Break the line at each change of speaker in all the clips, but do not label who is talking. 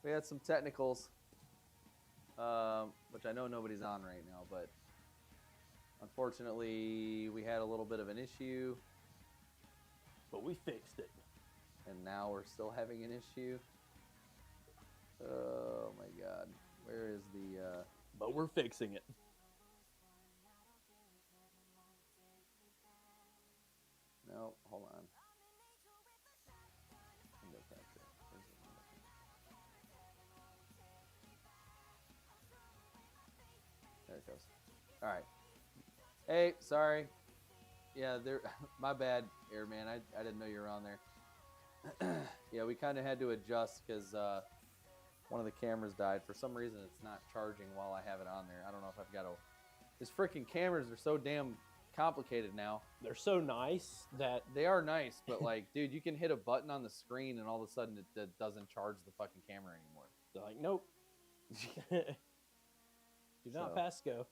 We had some technicals, which I know nobody's on right now, but unfortunately we had a little bit of an issue.
But we fixed it.
And now we're still having an issue. Oh my god. Where is the...
But we're fixing it.
No, hold on. There it goes. All right. Hey, sorry. Yeah, there. My bad, Airman. I didn't know you were on there. Yeah, we kind of had to adjust because one of the cameras died. For some reason, it's not charging while I have it on there. I don't know if I've got to... These freaking cameras are so damn complicated now.
They're so nice that...
They are nice, but like, dude, you can hit a button on the screen and all of a sudden it doesn't charge the fucking camera anymore.
They're like, nope. Do not pass go.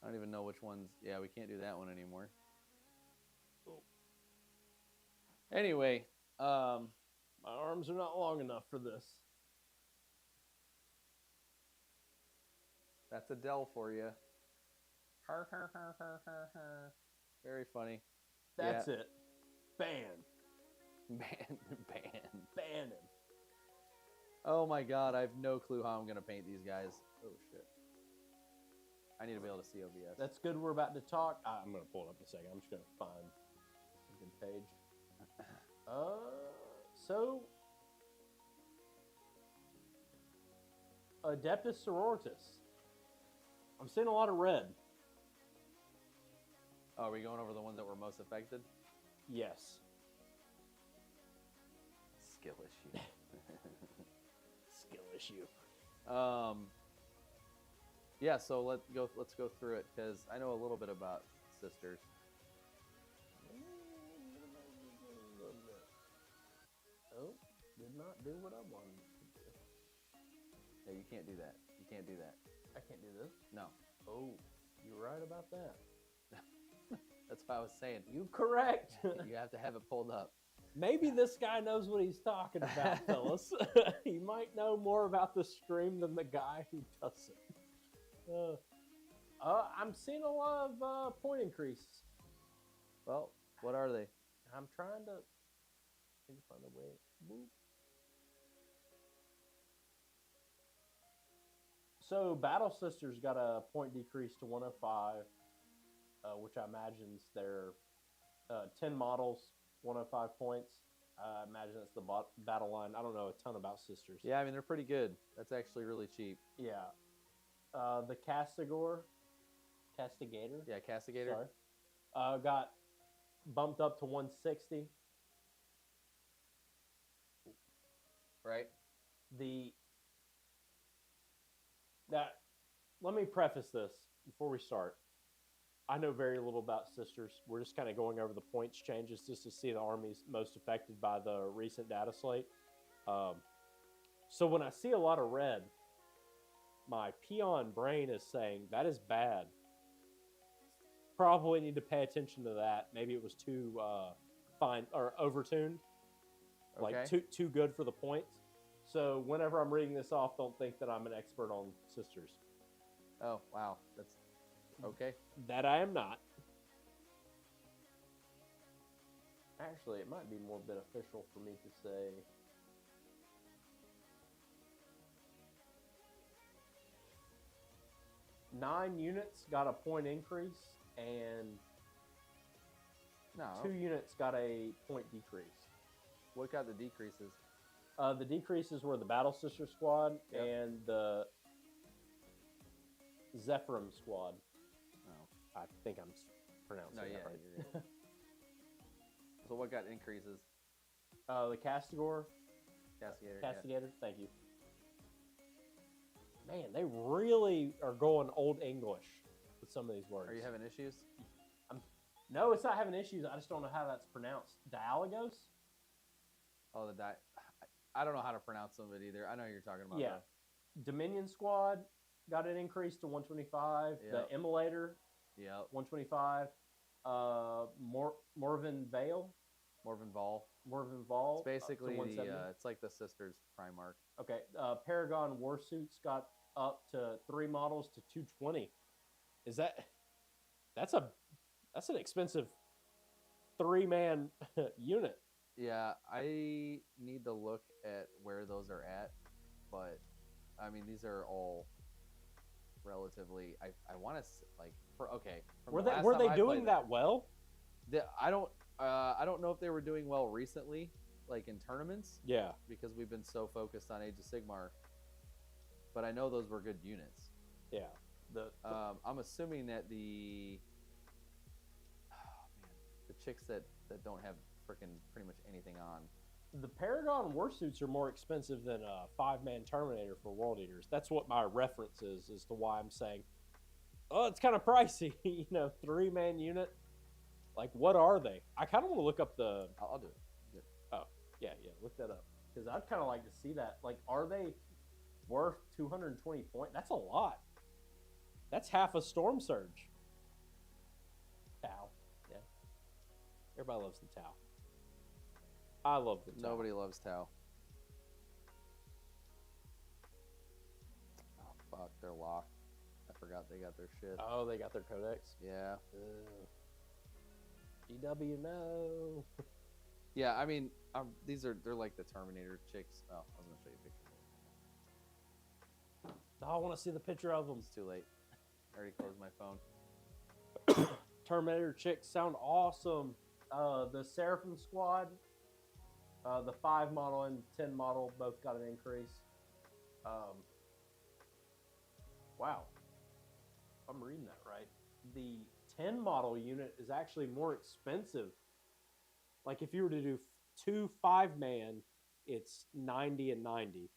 I don't even know which ones. Yeah, we can't do that one anymore.
Oh.
Anyway,
my arms are not long enough for this.
That's Adele for you. Very funny.
That's it. Ban.
Ban
him.
Oh my god, I have no clue how I'm going to paint these guys. Oh shit. I need to be able to see OBS.
That's good. We're about to talk. I'm going to pull it up in a second. I'm just going to find a good page. So Adeptus Sororitas. I'm seeing a lot of red.
Oh, are we going over the ones that were most affected?
Yes.
Skill issue.
Skill issue.
Yeah, so let's go through it because I know a little bit about sisters.
Oh, did not do what I wanted to do.
Yeah, you can't do that. You can't do that.
I can't do this?
No.
Oh, you're right about that.
That's what I was saying.
You correct.
You have to have it pulled up.
Maybe this guy knows what he's talking about, fellas. He might know more about the stream than the guy who doesn't. I'm seeing a lot of point increase.
Well, what are they?
I'm trying to find a way. Boop. So Battle Sisters got a point decrease to 105, which I imagine is their 10 models, 105 points. I imagine that's the battle line. I don't know a ton about Sisters.
Yeah, I mean, they're pretty good. That's actually really cheap.
Yeah. The Castigator.
Yeah, Castigator.
Sorry. Got bumped up to 160.
Right.
Let me preface this before we start. I know very little about Sisters. We're just kind of going over the points changes just to see the armies most affected by the recent data slate. So when I see a lot of red, my peon brain is saying that is bad. Probably need to pay attention to that. Maybe it was too fine or overtuned, like too good for the points. So whenever I'm reading this off, don't think that I'm an expert on Sisters.
Oh wow, that's okay.
That I am not. Actually, it might be more beneficial for me to say. Nine units got a point increase, and 2 units got a point decrease.
What got the decreases?
The decreases were the Battle Sister Squad and the Zephyrim Squad.
Oh,
I think I'm pronouncing that right.
Right. So what got increases?
The Castigator.
Castigator.
Thank you. Man, they really are going Old English with some of these words.
Are you having issues?
No, it's not having issues. I just don't know how that's pronounced. Dialogos?
Oh, I don't know how to pronounce some of it either. I know what you're talking about.
Yeah. Dominion Squad got an increase to 125. Yep. The Immolator, 125. Morven Vale.
Morven Val.
More Vol.
It's basically
to 170.
it's like the Sisters Primark.
Okay. Paragon Warsuits got up to 3 models to 220. Is that's an expensive 3-man unit.
Yeah, I need to look at where those are at, but I mean these are all relatively. I want to like for okay.
Were they doing that well?
I don't know if they were doing well recently, like in tournaments.
Yeah,
because we've been so focused on Age of Sigmar. But I know those were good units.
Yeah.
I'm assuming that the chicks that don't have freaking pretty much anything on.
The Paragon Warsuits are more expensive than a 5-man Terminator for World Eaters. That's what my reference is as to why I'm saying, oh, it's kind of pricey. 3-man unit. Like, what are they? I kind of want to look up the.
I'll do it.
Oh, yeah, look that up because I'd kind of like to see that. Like, are they worth 220 points? That's a lot. That's half a Storm Surge. Tau. Yeah. Everybody loves the Tau. I love the Tau.
Nobody loves Tau. Oh, fuck. They're locked. I forgot they got their shit.
Oh, they got their codex?
Yeah.
GW, no.
Yeah, I mean, they're like the Terminator chicks. Oh, I was going to show you a picture.
Oh, I want to see the picture of them.
It's too late. I already closed my phone.
Terminator chicks sound awesome. The Seraphim Squad, the 5 model and 10 model both got an increase. Wow. I'm reading that right. The 10 model unit is actually more expensive. Like if you were to do 2 5-man, it's 90 and 90.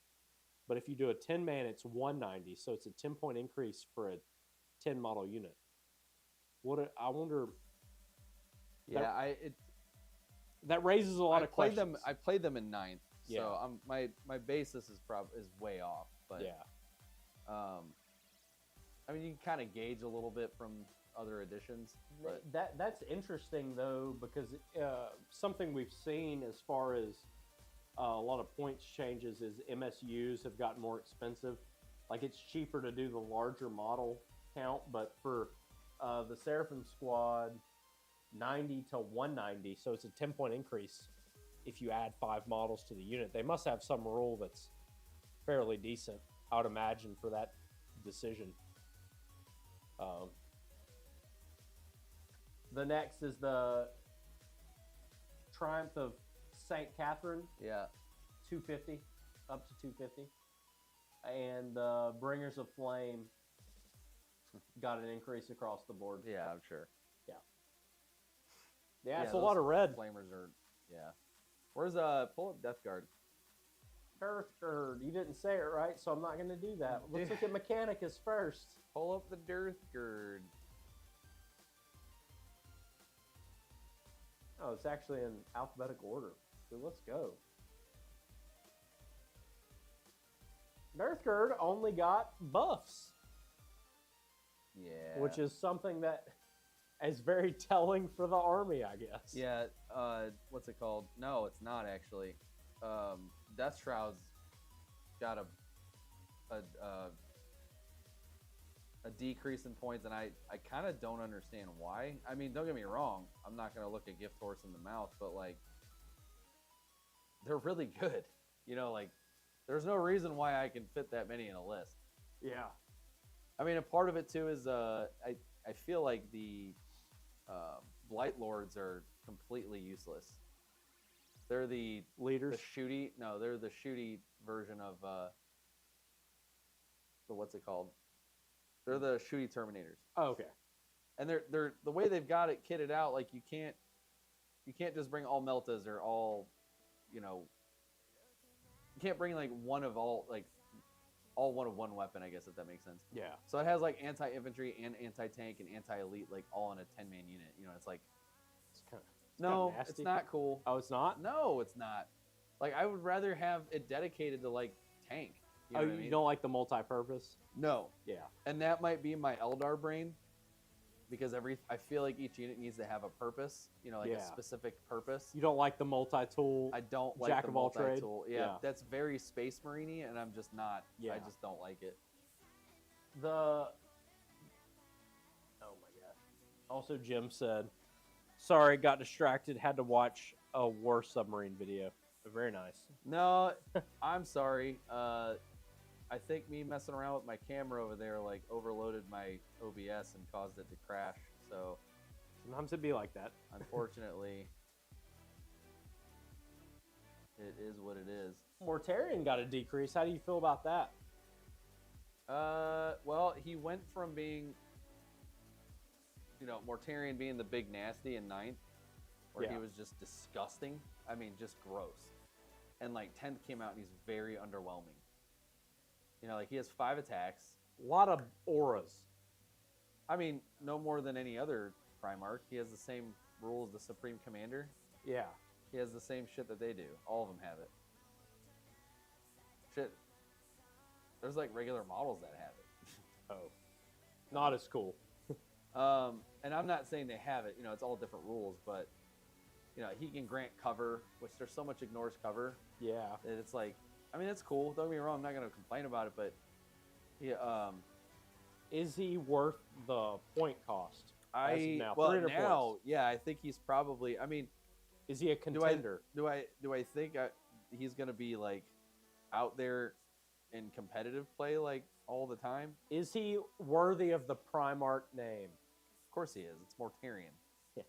But if you do a 10-man, it's 190. So it's a 10-point increase for a 10 model unit. I wonder.
Yeah,
that raises a lot of questions.
I played them in 9th,
Yeah.
so my basis is way off. But
yeah,
I mean you can kind of gauge a little bit from other editions. But
that's interesting though because something we've seen as far as a lot of points changes is MSUs have gotten more expensive. Like it's cheaper to do the larger model count, but for the Seraphim Squad, 90 to 190, so it's a 10-point increase if you add 5 models to the unit. They must have some rule that's fairly decent, I would imagine, for that decision. The next is the Triumph of St. Catherine.
Yeah.
250, up to 250. And the Bringers of Flame got an increase across the board.
Yeah, I'm sure.
Yeah, it's a lot of red.
Flamers are, yeah. Where's pull up Death Guard?
Deathguard. You didn't say it right, so I'm not going to do that. Let's look at Mechanicus first.
Pull up the Death Guard.
Oh, it's actually in alphabetical order. So let's go. Deathguard only got buffs.
Yeah.
Which is something that is very telling for the army, I guess.
Yeah, what's it called? No, it's not actually. Death Shroud's got a decrease in points, and I kind of don't understand why. I mean, don't get me wrong. I'm not going to look a gift horse in the mouth, but, like, they're really good. Like, there's no reason why I can fit that many in a list.
Yeah.
I mean, a part of it, too, is I feel like the Blight Lords are completely useless. They're the
leaders.
They're the shooty version of the what's it called? They're the shooty Terminators.
Oh, okay.
And they're the way they've got it kitted out. Like you can't just bring all meltas or all, you can't bring like one of all one of one weapon. I guess if that makes sense.
Yeah.
So it has like anti-infantry and anti-tank and anti-elite like all in a 10-man unit. It's like it's not cool.
Oh, it's not?
No, it's not. Like I would rather have it dedicated to like tank. You know what I mean?
Don't like the multi-purpose?
No.
Yeah.
And that might be my Eldar brain. because I feel like each unit needs to have a purpose, like a
Yeah.
specific purpose.
You don't like the multi-tool.
I don't like
Jack
the
of all trade?
multi-tool.
Yeah.
That's very Space Marine-y, and I'm just not.
Yeah.
I just don't like it.
Oh my god. Also, Jim said, "Sorry, got distracted. Had to watch a war submarine video." Very nice.
No, I'm sorry. I think me messing around with my camera over there like overloaded my OBS and caused it to crash. So
Sometimes it'd be like that.
unfortunately, it is what it is.
Mortarion got a decrease. How do you feel about that?
Well, he went from being, Mortarion being the big nasty in 9th, where he
Yeah.
was just disgusting. I mean, just gross. And like 10th came out and he's very underwhelming. Like he has 5 attacks.
A lot of auras.
I mean, no more than any other Primarch. He has the same rules as the Supreme Commander.
Yeah.
He has the same shit that they do. All of them have it. Shit. There's like regular models that have it.
Oh. Not as cool.
And I'm not saying they have it. It's all different rules, but he can grant cover, which there's so much ignores cover.
Yeah.
That it's like, I mean, it's cool. Don't get me wrong. I'm not going to complain about it, but
Is he worth the point cost? Now, 300 points.
yeah, I think he's probably. I mean,
Is he a contender?
do I think he's going to be like out there in competitive play like all the time?
Is he worthy of the Primarch name?
Of course he is. It's Mortarion.
Yeah.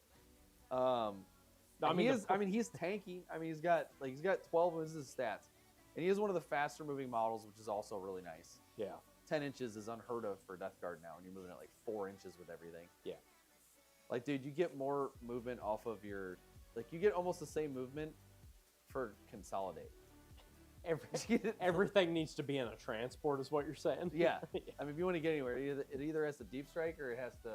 I mean, he's tanky. I mean, he's got 12 of his stats, and he is one of the faster moving models, which is also really nice.
Yeah.
10 inches is unheard of for Death Guard now, and you're moving at like 4 inches with everything.
Yeah.
Like, dude, you get more movement off of your, you get almost the same movement for Consolidate.
Everything needs to be in a transport, is what you're saying.
Yeah. I mean, if you want to get anywhere, it either has to deep strike or it has to.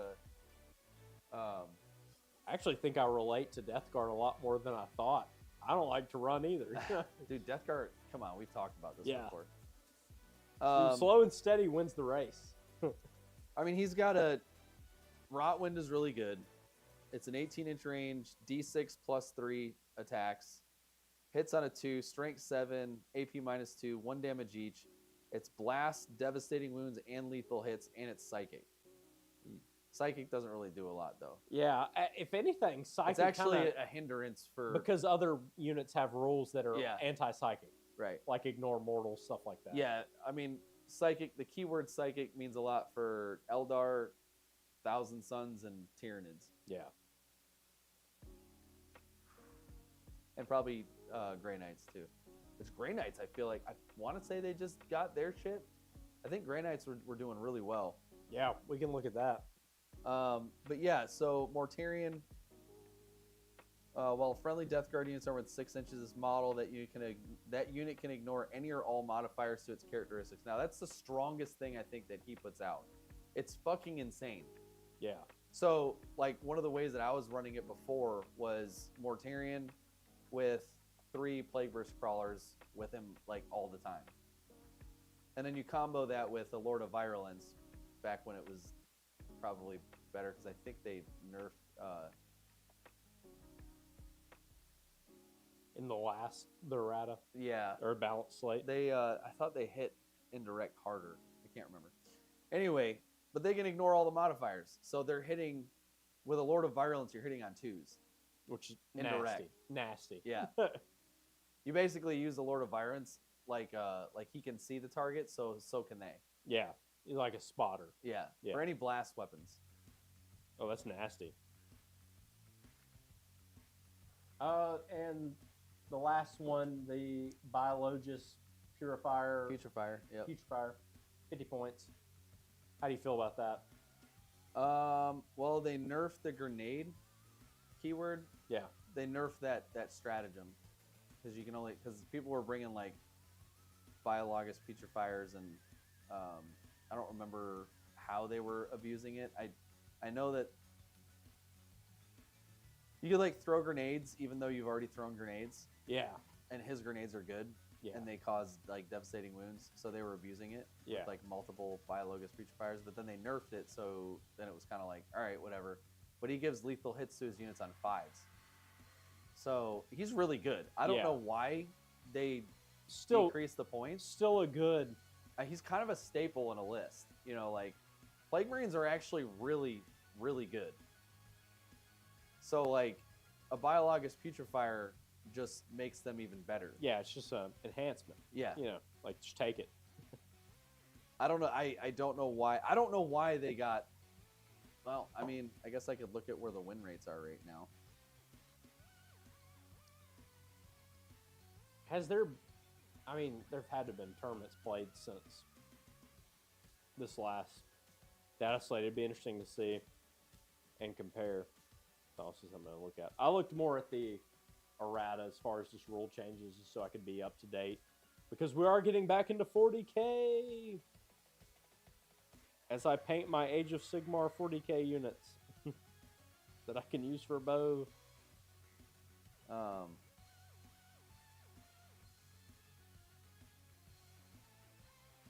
I actually think I relate to Death Guard a lot more than I thought. I don't like to run either.
Dude, Death Guard, come on, we've talked about this before.
Slow and steady wins the race.
I mean, he's got a Rotwind is really good. It's an 18-inch range, D6 plus 3 attacks, hits on a 2, strength 7, AP minus 2, 1 damage each. It's blast, devastating wounds, and lethal hits, and it's psychic. Psychic doesn't really do a lot though.
Yeah, if anything, psychic.
It's actually a hindrance for
because other units have rules that are anti-psychic.
Right.
Like ignore mortals, stuff like that.
Yeah, I mean, psychic. The keyword psychic means a lot for Eldar, Thousand Suns, and Tyranids.
Yeah.
And probably Grey Knights too. Which Grey Knights, I feel like, I want to say they just got their shit. I think Grey Knights were doing really well.
Yeah, we can look at that.
But yeah, so Mortarion, while friendly Death Guard units are within 6 inches of this model, that unit can ignore any or all modifiers to its characteristics. Now, that's the strongest thing I think that he puts out. It's fucking insane.
Yeah.
So, like, one of the ways that I was running it before was Mortarion with 3 Plague Burst Crawlers with him, like, all the time. And then you combo that with the Lord of Virulence back when it was probably better, because I think they nerfed...
in the errata.
Yeah.
Or balanced slate.
They, I thought they hit indirect harder. I can't remember. Anyway, but they can ignore all the modifiers. So they're hitting, with a Lord of Virulence, you're hitting on 2s.
Which is
indirect.
Nasty.
Yeah. You basically use the Lord of Virulence like he can see the target, so can they.
Yeah. He's like a spotter.
Yeah. For any blast weapons.
Oh, that's nasty. And the last one, the Biologist Purifier.
Putrefier, yep.
Putrefier, 50 points. How do you feel about that?
Well, they nerfed the grenade keyword.
Yeah.
They nerfed that stratagem. Because you can only, because people were bringing like Biologist Putrefiers, and I don't remember how they were abusing it. I know that you could like throw grenades even though you've already thrown grenades.
Yeah.
and his grenades are good,
Yeah.
and they cause like devastating wounds, so they were abusing it
Yeah.
with like multiple Biologus Putrefires. But then they nerfed it, so then it was kind of like, all right, whatever. But he gives lethal hits to his units on 5s, so he's really good. I don't
Yeah.
know why they
Still,
decrease the points.
still a good.
He's kind of a staple in a list. You know, like Plague Marines are actually really, really good. So like a Biologus Putrefier just makes them even better.
Yeah, it's just an enhancement.
Yeah.
You know, like just take it.
I don't know. I don't know why. I don't know why they got. Well, I mean, I guess I could look at where the win rates are right now.
Has there? I mean, there've had to have been tournaments played since this last data slate. It'd be interesting to see and compare. That's also something to look at. I looked more at the errata as far as just rule changes, just so I could be up to date, because we are getting back into 40K. As I paint my Age of Sigmar 40K units that I can use for bow.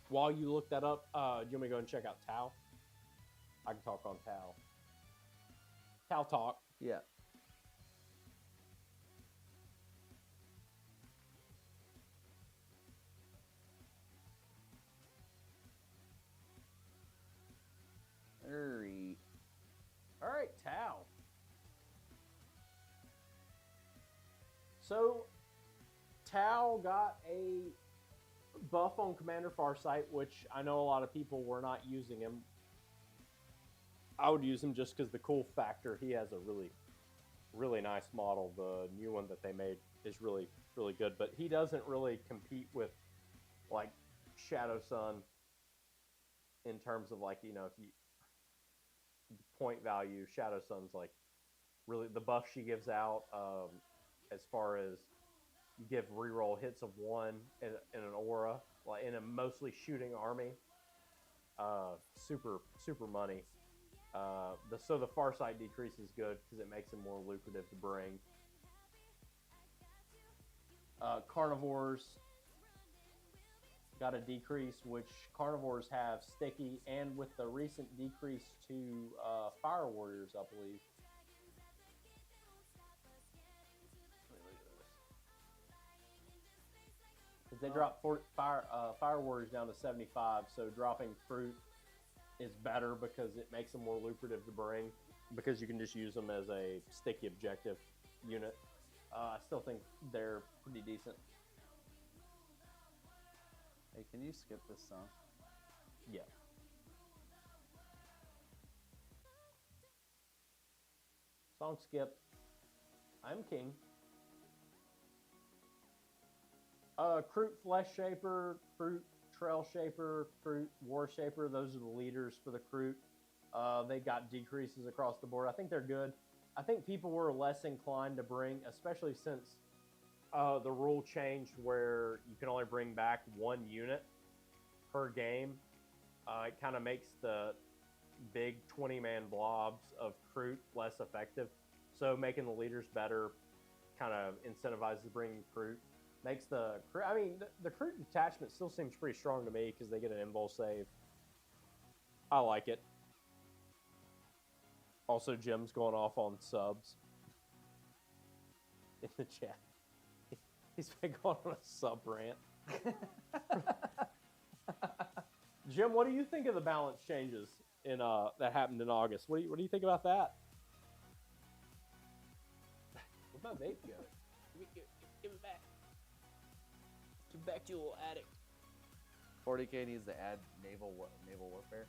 While you look that up, do you want me to go and check out Tau? I can talk on Tau. Tau talk.
Yeah.
All right, Tau. So, Tau got a buff on Commander Farsight, which I know a lot of people were not using him. I would use him just because the cool factor. He has a really, really nice model. The new one that they made is really, really good, but he doesn't really compete with like Shadow Sun in terms of like, you know, if you point value. Shadow Sun's like really the buff she gives out, as far as you give reroll hits of 1 in an aura, like in a mostly shooting army. Super money. So the Farsight decrease is good because it makes it more lucrative to bring. Carnivores got a decrease, which carnivores have sticky, and with the recent decrease to Fire Warriors, I believe. Let me look at this. Because they dropped Fire Warriors down to 75, so dropping fruit is better because it makes them more lucrative to bring, because you can just use them as a sticky objective unit. I still think they're pretty decent.
Hey, can you skip this song?
Yeah. Song skip. I'm king. Kroot Flesh Shaper, Kroot Trail Shaper, Kroot War Shaper. Those are the leaders for the Kroot. They got decreases across the board. I think they're good. I think people were less inclined to bring, especially since the rule changed where you can only bring back 1 unit per game. It kind of makes the big 20-man blobs of Kroot less effective. So making the leaders better kind of incentivizes bringing Kroot. Makes the Kroot detachment still seems pretty strong to me because they get an invul save. I like it. Also, Jim's going off on subs in the chat. He's been going on a sub rant. Jim, what do you think of the balance changes in that happened in August? What do you think about that? Where'd my vape go? Give it back. Give it back to your little addict.
40K needs to add naval warfare.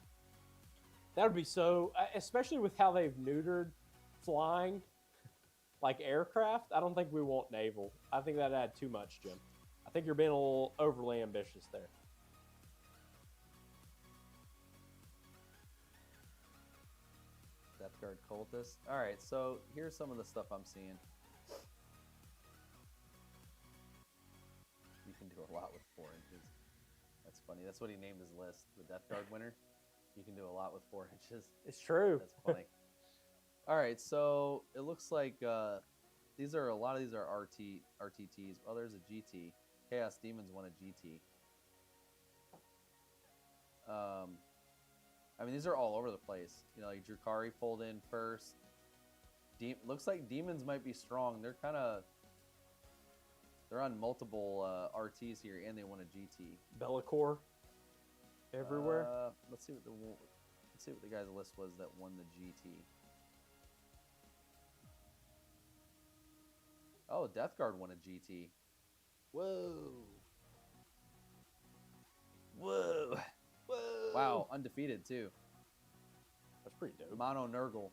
That would be so, especially with how they've neutered flying, like aircraft. I don't think we want naval. I think that'd add too much, Jim. I think you're being a little overly ambitious there.
Death Guard Cultist. All right, so here's some of the stuff I'm seeing. You can do a lot with 4 inches. That's funny. That's what he named his list, the Death Guard winner. You can do a lot with 4 inches.
It's true.
That's funny. All right, so it looks like These are a lot of these are RTTs. Oh, there's a GT. Chaos Demons won a GT. I mean, these are all over the place. You know, like Drukari pulled in first. Looks like Demons might be strong. They're on multiple RTs here, and they won a GT.
Bellicor everywhere.
Let's see what the guy's list was that won the GT. Oh, Death Guard won a GT. Whoa. Whoa. Whoa. Wow, undefeated too.
That's pretty dope.
Mono Nurgle.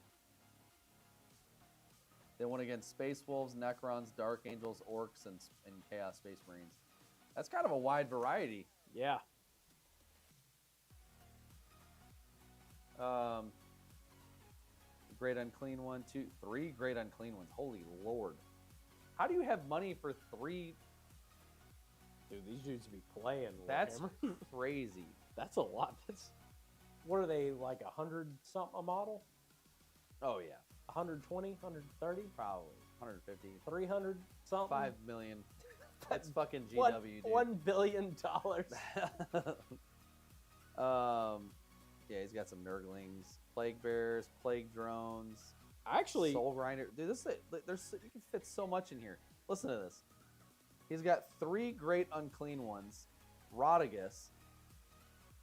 They won against Space Wolves, Necrons, Dark Angels, Orcs, and Chaos Space Marines. That's kind of a wide variety.
Yeah.
Great Unclean one, 2, 3 Great Unclean ones. Holy Lord. How do you have money for 3?
Dude, these dudes be playing.
That's
Warhammer.
crazy.
That's a lot. What are they, like 100 something a model?
Oh, yeah.
120, 130?
Probably. 150.
300 something?
5 million. That's fucking GW, dude.
$1 billion.
Yeah, he's got some Nurglings, Plague Bears, Plague Drones.
Actually,
Soul Grinder. Dude, you can fit so much in here. Listen to this. He's got 3 Great Unclean ones. Rodigus,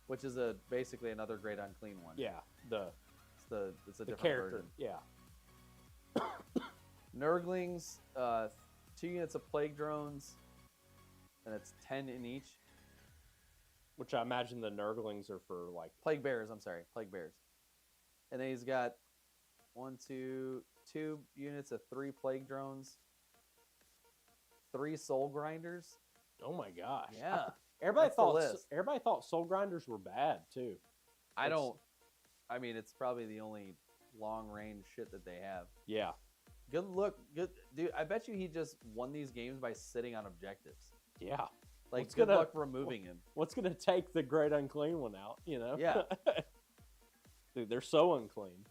which is basically another Great Unclean one.
yeah,
It's a different
character.
version.
Yeah.
Nurglings, 2 units of Plague Drones, and it's 10 in each.
Which I imagine the Nurglings are for like
Plague Bears, I'm sorry. Plague Bears. And then he's got 2 units of 3 Plague Drones, 3 Soul Grinders.
Oh my gosh.
Yeah.
Everybody
That's the list.
thought Soul Grinders were bad too.
I mean, it's probably the only long range shit that they have.
Yeah.
Good dude. I bet you he just won these games by sitting on objectives.
Yeah.
Like, good luck removing him.
What's gonna take the Great Unclean one out, you know?
Yeah.
Dude, they're so unclean.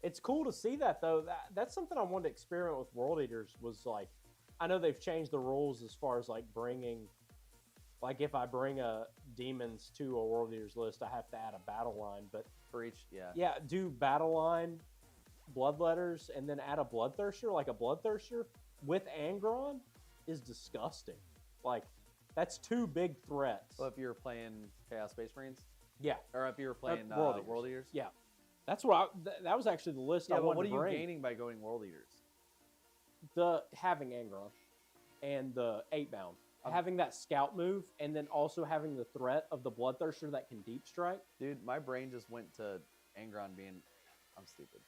It's cool to see that though. That's something I wanted to experiment with World Eaters was like, I know they've changed the rules as far as like bringing, like if I bring a demons to a World Eaters list, I have to add a battle line. But
For each, yeah.
yeah, do battle line, bloodletters, and then add a bloodthirster, like a bloodthirster with Angron is disgusting. Like that's 2 big threats.
Well, if you were playing Chaos Space Marines,
Yeah,
or if you were playing
World Eaters.
Eaters.
Yeah, that's what that was actually the list I
Yeah, but
wanted
what
to
are you
bring.
gaining by going World Eaters?
The having Angron and the 8-bound. Having that scout move, and then also having the threat of the Bloodthirster that can deep strike.
Dude, my brain just went to Angron being. I'm stupid.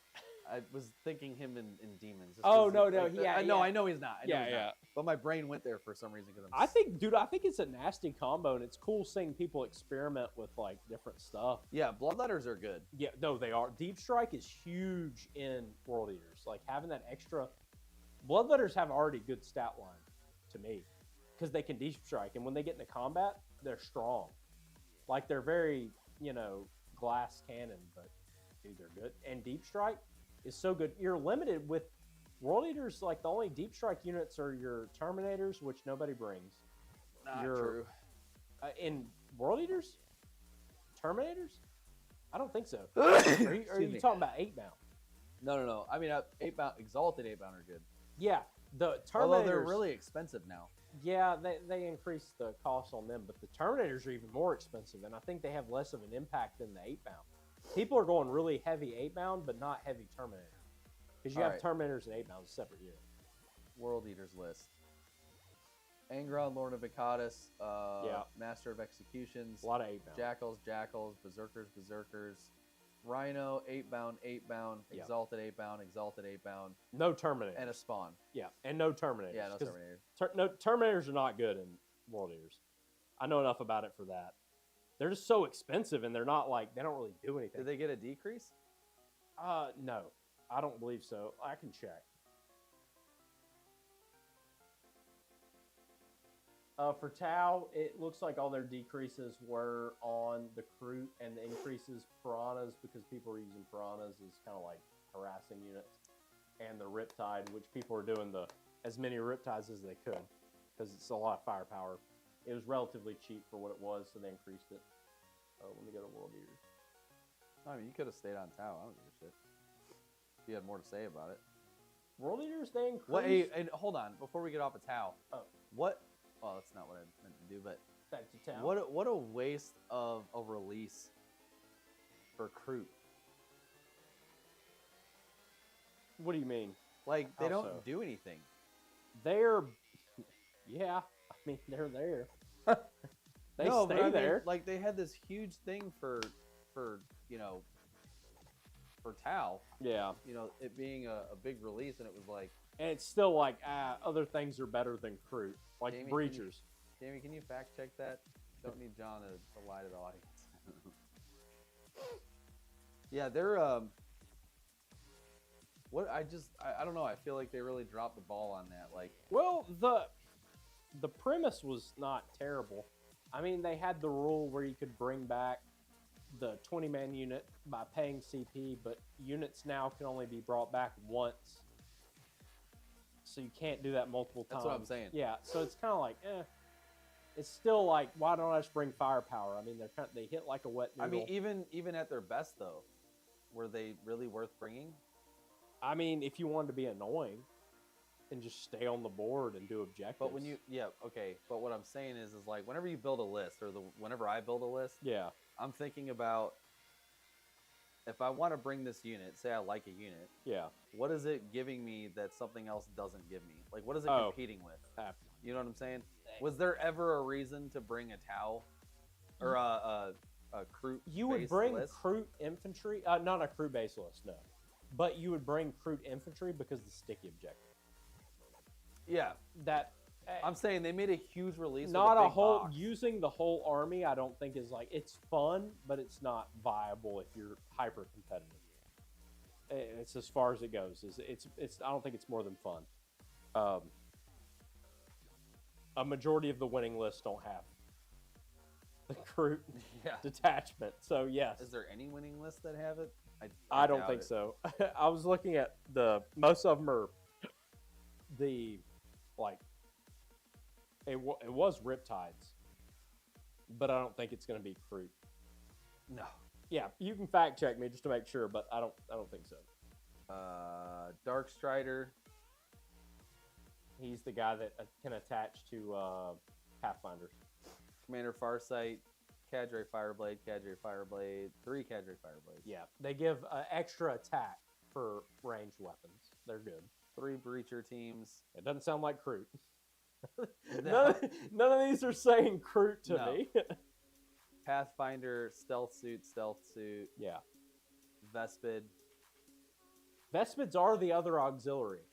I was thinking him in Demons. just
Oh
'cause
no,
it's
no,
like
yeah,
I know,
yeah.
I know he's not. I know
Yeah,
he's
yeah.
not. But my brain went there for some reason because
I think it's a nasty combo, and it's cool seeing people experiment with like different stuff.
Yeah, Bloodletters are good.
Yeah, no, they are. Deep strike is huge in World Eaters. Like having that extra. Bloodletters have already good stat line to me because they can deep strike, and when they get into combat, they're strong. Like they're very, glass cannon, but dude, they're good. And deep strike is so good. You're limited with World Eaters. Like the only deep strike units are your Terminators, which nobody brings.
Not true.
In World Eaters, Terminators, I don't think so.
Are
Are you talking about 8-bound?
No. I mean, 8-bound, Exalted 8-bound are good.
Yeah, the Terminators.
Although they're really expensive now.
Yeah, they increase the cost on them, but the Terminators are even more expensive, and I think they have less of an impact than the 8-bound. People are going really heavy 8-bound, but not heavy Terminator. Because you have Terminators and 8-bound, a separate unit.
World Eaters list. Angron, Lord of Ikatis, Master of Executions.
A lot of 8-bound.
Jackals, Berserkers. Rhino, 8-bound,
Yeah.
Exalted 8-bound.
No Terminators.
And a Spawn.
Yeah, and no Terminators.
Yeah, no Terminators.
Terminators are not good in World Eaters. I know enough about it for that. They're just so expensive, and they're not like, they don't really do anything.
Did they get a decrease?
No. I don't believe so. I can check. For Tau, it looks like all their decreases were on the Kroot, and the increases Piranhas, because people are using Piranhas, is kind of like harassing units, and the Riptide, which people are doing as many Riptides as they could because it's a lot of firepower. It was relatively cheap for what it was, so they increased it. Let me go to World Eaters.
I mean, you could have stayed on Tau. I don't give a shit. If you had more to say about it.
World Eaters, they increased.
What? Hey, and hold on, before we get off of Tau.
Oh.
What? Well, that's not what I meant to do, but
Back to Tau.
what a waste of a release for Kroot.
What do you mean?
Like, they
How
don't
so?
do anything.
They're, yeah. I mean, they're there. They
no,
stay
but I mean,
there.
like, they had this huge thing for you know, for Tau.
Yeah.
You know, it being a big release, and it was like,
And it's still like, other things are better than Kroot. Like
Jamie,
Breachers.
Jamie, can you fact check that? Don't need John to lie to the audience. Yeah, they're I don't know. I feel like they really dropped the ball on that. Like,
Well, the premise was not terrible. I mean, they had the rule where you could bring back the 20-man unit by paying CP, but units now can only be brought back once. So you can't do that multiple times.
That's what I'm saying.
Yeah, so it's kind of like, It's still like, why don't I just bring firepower? I mean, they hit like a wet noodle.
I mean, even at their best though, were they really worth bringing?
I mean, if you wanted to be annoying and just stay on the board and do objectives.
But when but what I'm saying is like whenever you build a list, or whenever I build a list,
yeah,
I'm thinking about, if I want to bring this unit, say I like a unit,
yeah,
what is it giving me that something else doesn't give me? Like, what is it competing with? You know what I'm saying? Was there ever a reason to bring a Tau or a Kroot?
You would bring
list?
Kroot infantry, not a Kroot base list, no. But you would bring Kroot infantry because of the sticky objective.
Yeah,
That
I'm saying they made a huge release.
not
with
a whole
box.
using the whole army. I don't think is like, it's fun, but it's not viable if you're hyper competitive. It's as far as it goes. It's I don't think it's more than fun. A majority of the winning lists don't have the Kroot detachment. So yes,
Is there any winning lists that have it?
I don't
doubt
think
it.
so. I was looking at most of them are it was Riptides, but I don't think it's going to be Kroot.
No.
Yeah, you can fact check me just to make sure, but I don't think so.
Dark Strider.
He's the guy that can attach to Pathfinders.
Commander Farsight. Cadre Fireblade. 3 Cadre Fireblades.
Yeah, they give extra attack for ranged weapons. They're good.
3 Breacher teams.
It doesn't sound like Kroot.
No.
None of these are saying Kroot to
No.
me.
Pathfinder, Stealth Suit.
Yeah.
Vespid.
Vespids are the other auxiliary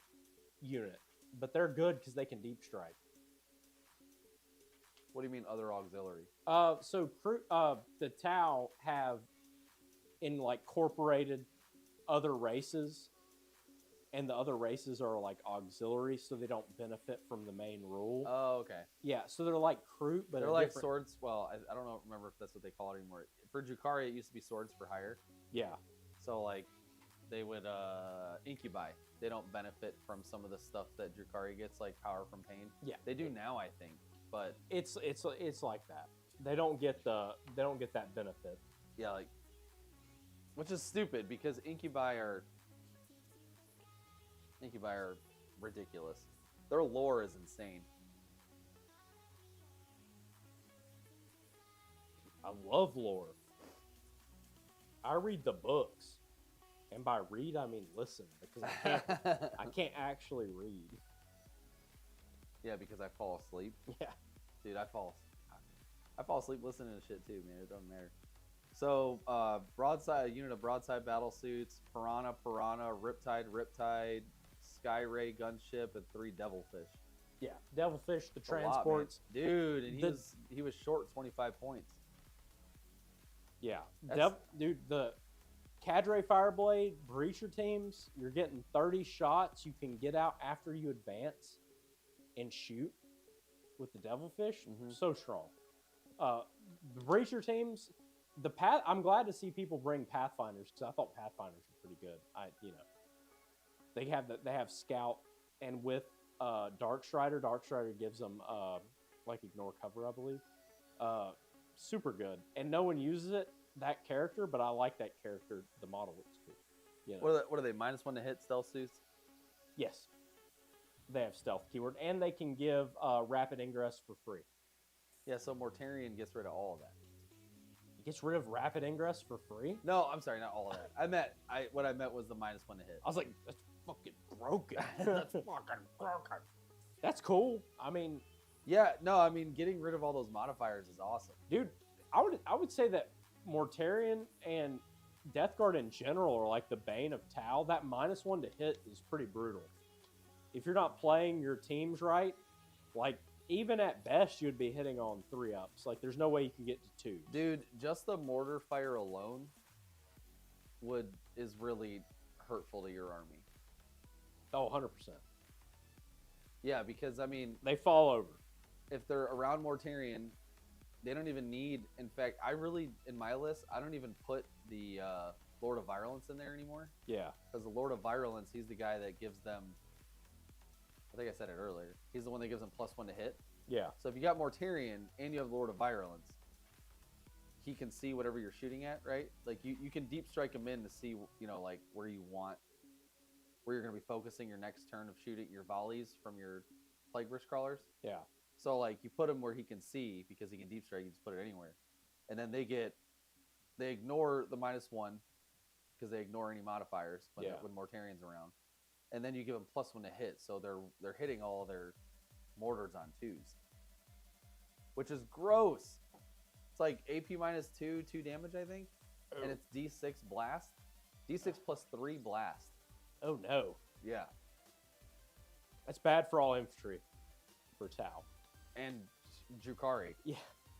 unit, but they're good because they can deep strike.
What do you mean other auxiliary?
So the Tau have incorporated other races, and the other races are like auxiliary, so they don't benefit from the main rule.
Oh, okay.
Yeah, so they're like Kroot, but
They're
a
like
different-
swords. Well, I don't remember if that's what they call it anymore. For Drukhari, it used to be swords for hire.
Yeah,
So like, they would incubi. They don't benefit from some of the stuff that Drukhari gets, like power from pain.
yeah.
They do now, I think, but
It's like that. They don't get that benefit.
yeah, like, which is stupid because incubi are ridiculous. Their lore is insane.
I love lore. I read the books, and by read I mean listen, because I can't actually read.
Yeah, because I fall asleep.
Yeah.
Dude, I fall asleep listening to shit too, man. It doesn't matter. So, unit of broadside battle suits, Piranha, Riptide, Skyray gunship, and 3 Devilfish.
Yeah, Devilfish, the
That's a lot, man.
transports.
Dude, and he was short 25 points.
Yeah,
That's-
dude, the Cadre Fireblade Breacher teams, you're getting 30 shots you can get out after you advance and shoot with the Devilfish.
Mhm.
So strong. The Breacher teams, I'm glad to see people bring Pathfinders because I thought Pathfinders were pretty good. They have Scout, and with Darkstrider gives them like ignore cover, I believe. Super good, and no one uses that character, but I like that character. The model looks cool. You know.
What are they? -1 to hit stealth suits?
Yes, they have stealth keyword, and they can give rapid ingress for free.
Yeah, so Mortarion gets rid of all of that.
It gets rid of rapid ingress for free?
No, I'm sorry, not all of that. What I meant was the -1 to hit.
I was like, that's fucking broken. That's fucking broken. That's cool. I mean,
yeah, no, I mean getting rid of all those modifiers is awesome,
dude. I would say that Mortarion and Death Guard in general are like the bane of Tau. That -1 to hit is pretty brutal. If you're not playing your teams right, like even at best you'd be hitting on 3-ups. Like there's no way you can get to 2.
dude. Just the mortar fire alone is really hurtful to your army.
Oh, 100%.
Yeah, because I mean,
They fall over.
if they're around Mortarion, they don't even need. In fact, in my list, I don't even put the Lord of Virulence in there anymore.
Yeah.
Because the Lord of Virulence, he's the guy that gives them. I think I said it earlier. He's the one that gives them +1 to hit.
Yeah.
So if you got Mortarion and you have Lord of Virulence, he can see whatever you're shooting at, right? Like you can deep strike him in to see, like where you're going to be focusing your next turn of shooting your volleys from your Plague Burst Crawlers.
Yeah.
So like you put him where he can see because he can deep strike. You just put it anywhere, and then they ignore the -1 because they ignore any modifiers when Mortarion's around, and then you give them +1 to hit, so they're hitting all their mortars on 2s, which is gross. It's like AP -2, 2 damage, I think, and it's D6 blast, D6 +3 blast.
Oh no.
Yeah,
That's bad for all infantry for Tau.
and Drukhari.
Yeah.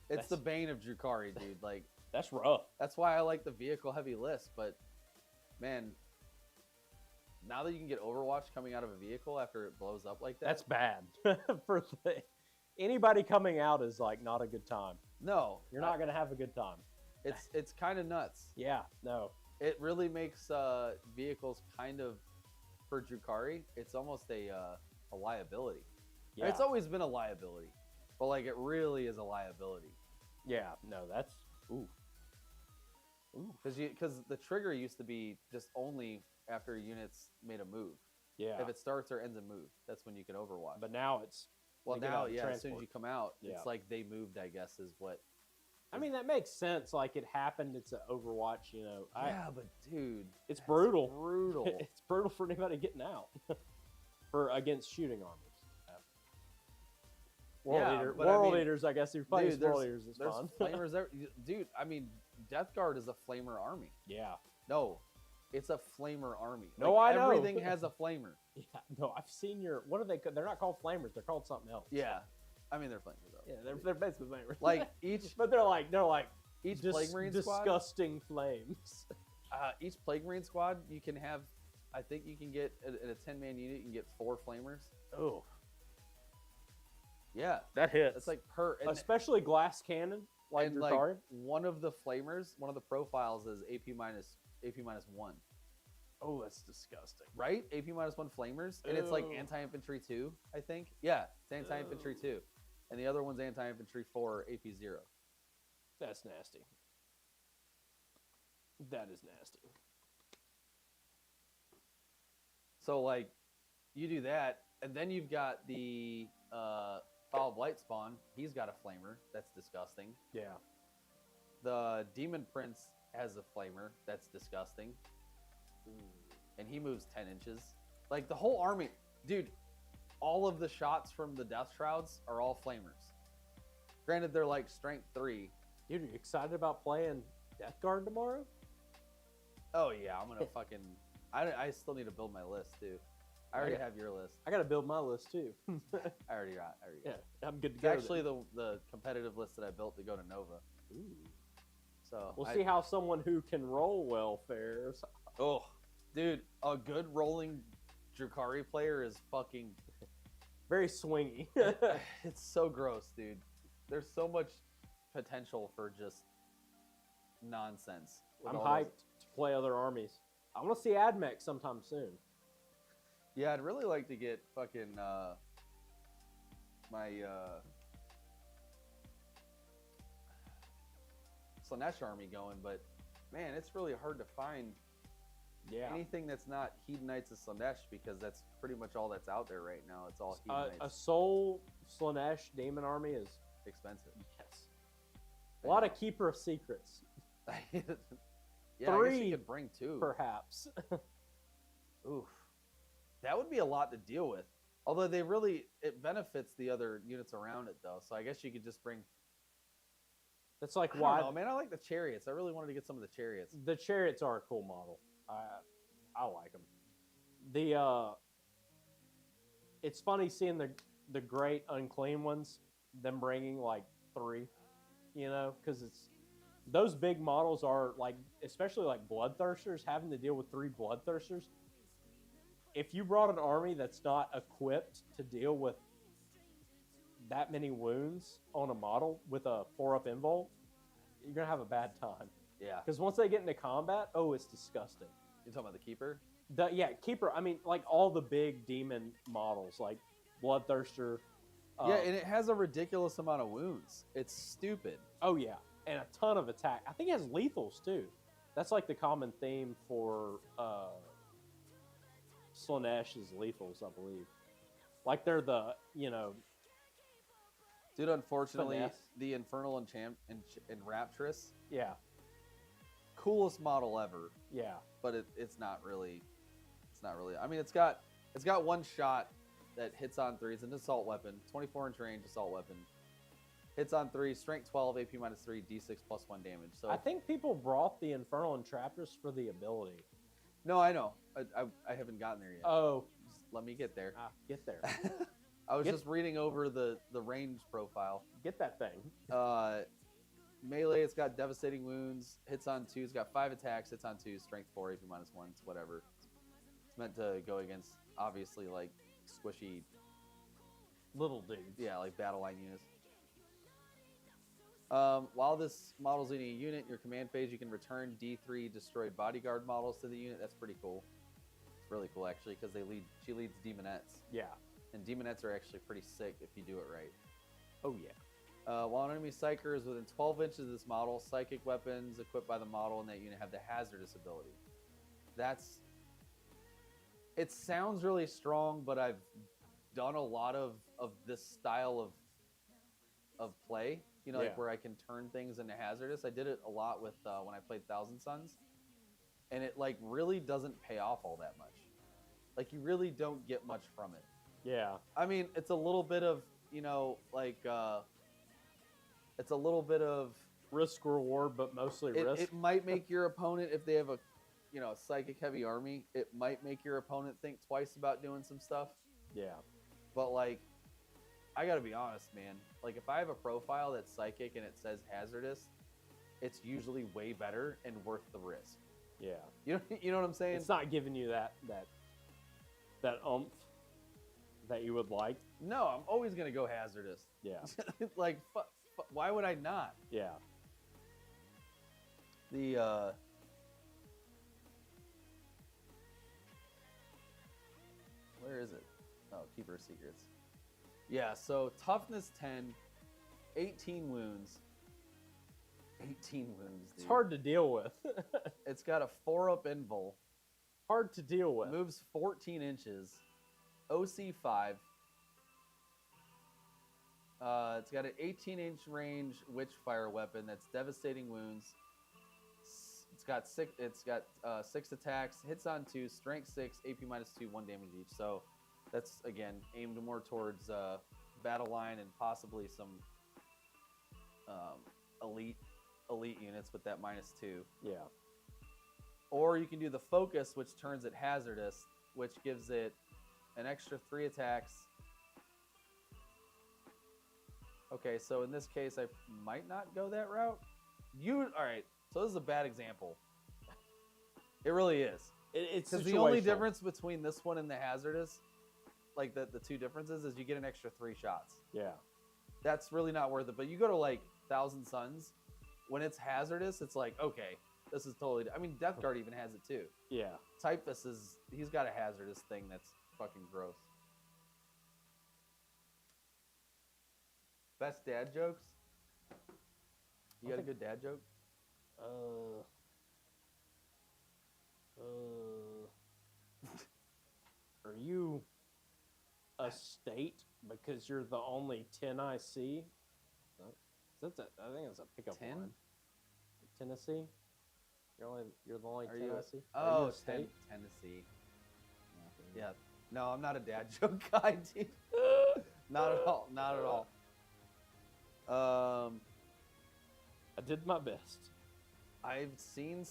It's the bane of Drukhari, dude. Like
That's rough.
that's why I like the vehicle heavy list, but man, now that you can get Overwatch coming out of a vehicle after it blows up like that,
That's bad. Anybody coming out is like not a good time.
no,
You're not going to have a good time.
It's kind of nuts.
Yeah, no.
It really makes vehicles kind of, for Drukhari, it's almost a liability.
Yeah.
It's always been a liability, but like it really is a liability.
Yeah, no, that's ooh.
Because the trigger used to be just only after units made a move.
Yeah.
If it starts or ends a move, that's when you can Overwatch.
But now it's
well,
they get
now,
out of
yeah, as soon
transport.
as you come out,
Yeah.
it's like they moved, I guess, is what.
I mean, that makes sense. Like it happened. It's an Overwatch,
Yeah, but dude,
It's
that's
brutal.
Brutal.
It's brutal for anybody getting out against shooting armies. World Eaters, I guess. If you're playing
Dude,
World Eaters, it's
there's
fun.
flamers there. Dude, I mean, Death Guard is a flamer army.
Yeah.
No, it's a flamer army.
No,
like,
I know.
Everything has a flamer.
Yeah. No, I've seen what are they? They're not called flamers. They're called something else.
Yeah. I mean, they're flamers, though.
Yeah, they're basically flamers.
Like, each
but they're like
each Plague Marine squad,
disgusting flames.
each Plague Marine squad, you can have, I think you can get, in a 10-man unit, you can get 4 flamers.
Oh.
Yeah.
That hits.
It's like per... And,
especially glass cannon, like
and
Drukhari.
one of the flamers, one of the profiles is AP minus 1.
Oh, that's disgusting.
Right? AP -1 flamers. And it's like
Ew.
anti-infantry 2, I think. Yeah, it's anti-infantry 2. And the other one's anti-infantry 4, AP 0.
That's nasty. That is nasty.
So, like, you do that, and then you've got the Foul Blight spawn. He's got a flamer. That's disgusting.
Yeah.
The Demon Prince has a flamer. That's disgusting. And he moves 10 inches. Like, the whole army... Dude, all of the shots from the Death Shrouds are all flamers. Granted, they're like strength 3.
Dude, are you excited about playing Death Guard tomorrow?
Oh, yeah. I'm going to fucking... I still need to build my list, too. I already have your list.
I got to build my list, too.
I already got.
Yeah, I'm good to
It's
go.
actually the competitive list that I built to go to Nova.
Ooh.
So
We'll see how someone who can roll well fares.
Oh, dude, a good rolling Drukhari player is fucking...
Very swingy.
It's so gross, dude. There's so much potential for just nonsense. with
I'm
all
hyped
those-
to play other armies. I want to see AdMech sometime soon.
Yeah, I'd really like to get fucking my Slanesh army going, but man, it's really hard to find
Yeah.
anything that's not Hedonites of Slanesh because that's pretty much all that's out there right now. It's all Hedonites.
A Soul Slanesh Demon army is
Expensive.
yes. A lot of Keeper of Secrets,
yeah, I guess
3
you could bring 2.
perhaps.
Oof. That would be a lot to deal with. Although it benefits the other units around it though. So I guess you could just bring.
That's like
I
why
don't know, man. I like the chariots. I really wanted to get some of the chariots.
the chariots are a cool model. I like them. The it's funny seeing the great unclean ones, them bringing like 3, because it's those big models are like, especially like bloodthirsters, having to deal with 3 bloodthirsters. If you brought an army that's not equipped to deal with that many wounds on a model with a 4-up invul, you're gonna have a bad time.
Yeah.
Because once they get into combat, oh, it's disgusting.
You're talking about the keeper?
Keeper. I mean, like all the big demon models, like Bloodthirster.
Yeah, and it has a ridiculous amount of wounds. It's stupid.
Oh yeah, and a ton of attack. I think it has lethals too. That's like the common theme for Slanesh's lethals, I believe. Like they're the
Dude, unfortunately,
Finesse.
the Infernal and Rapturous,
yeah,
coolest model ever,
yeah.
but it's not really. It's not really. I mean, it's got one shot that hits on 3. It's an assault weapon, 24-inch range assault weapon. Hits on 3, strength 12, AP -3, D6 +1 damage. So
I think people brought the Infernal Entraptress for the ability.
no, I know. I haven't gotten there yet.
Oh,
Just let me get there.
Get there.
I was
Get-
just reading over the range profile.
Get that thing.
Melee, it's got devastating wounds, hits on 2, it's got 5 attacks, hits on 2, strength 4, AP -1, it's whatever. It's meant to go against, obviously, like, squishy,
Little dudes.
yeah, like battle line units. While this model's leading a unit, your command phase, you can return D3 destroyed bodyguard models to the unit. That's pretty cool. It's really cool, actually, because she leads demonettes.
Yeah.
And demonettes are actually pretty sick if you do it right.
Oh yeah.
While an enemy psyker is within 12 inches of this model, psychic weapons equipped by the model in that unit have the hazardous ability. It sounds really strong, but I've done a lot of this style of play, like
Yeah.
where I can turn things into hazardous. I did it a lot with when I played Thousand Suns, and it like really doesn't pay off all that much. Like you really don't get much from it.
Yeah.
I mean, it's a little bit of, it's a little bit of
Risk reward, but mostly risk.
it might make your opponent, if they have a psychic heavy army, it might make your opponent think twice about doing some stuff.
Yeah.
But like, I gotta be honest, man. Like, if I have a profile that's psychic and it says hazardous, it's usually way better and worth the risk.
Yeah.
You know what I'm saying?
It's not giving you that oomph that you would like.
No, I'm always gonna go hazardous.
Yeah.
Like, why would I not?
Yeah.
The where is it? Oh, Keeper of Secrets. Yeah, so toughness 10, 18 wounds. 18 wounds, dude.
It's hard to deal with.
It's got a 4-up invul.
Hard to deal with.
Moves 14 inches. OC 5. It's got an 18-inch range Witchfire weapon that's devastating wounds. It's got 6 attacks, hits on 2, strength 6, AP -2, 1 damage each. So that's again aimed more towards battle line and possibly some elite units with that -2.
Yeah.
Or you can do the focus, which turns it hazardous, which gives it an extra 3 attacks. Okay, so in this case, I might not go that route. All right, so this is a bad example. It really is.
It's
Because the only
situational.
difference between this one and the hazardous, like the 2 differences, is you get an extra 3 shots.
Yeah.
That's really not worth it. But you go to like Thousand Suns, when it's hazardous, it's like, okay, this is totally. I mean, Death Guard even has it too.
Yeah.
Typhus he's got a hazardous thing that's fucking gross. Best dad jokes? You got a good dad joke?
Are you a state because you're the only 10 I see? I think it's a pickup
10?
line. Tennessee? You're the only 10 I see?
Oh,
Are you a state?
Tennessee. Yeah. No, I'm not a dad joke guy, dude. Not at all. Not at all.
I did my best.
I've seen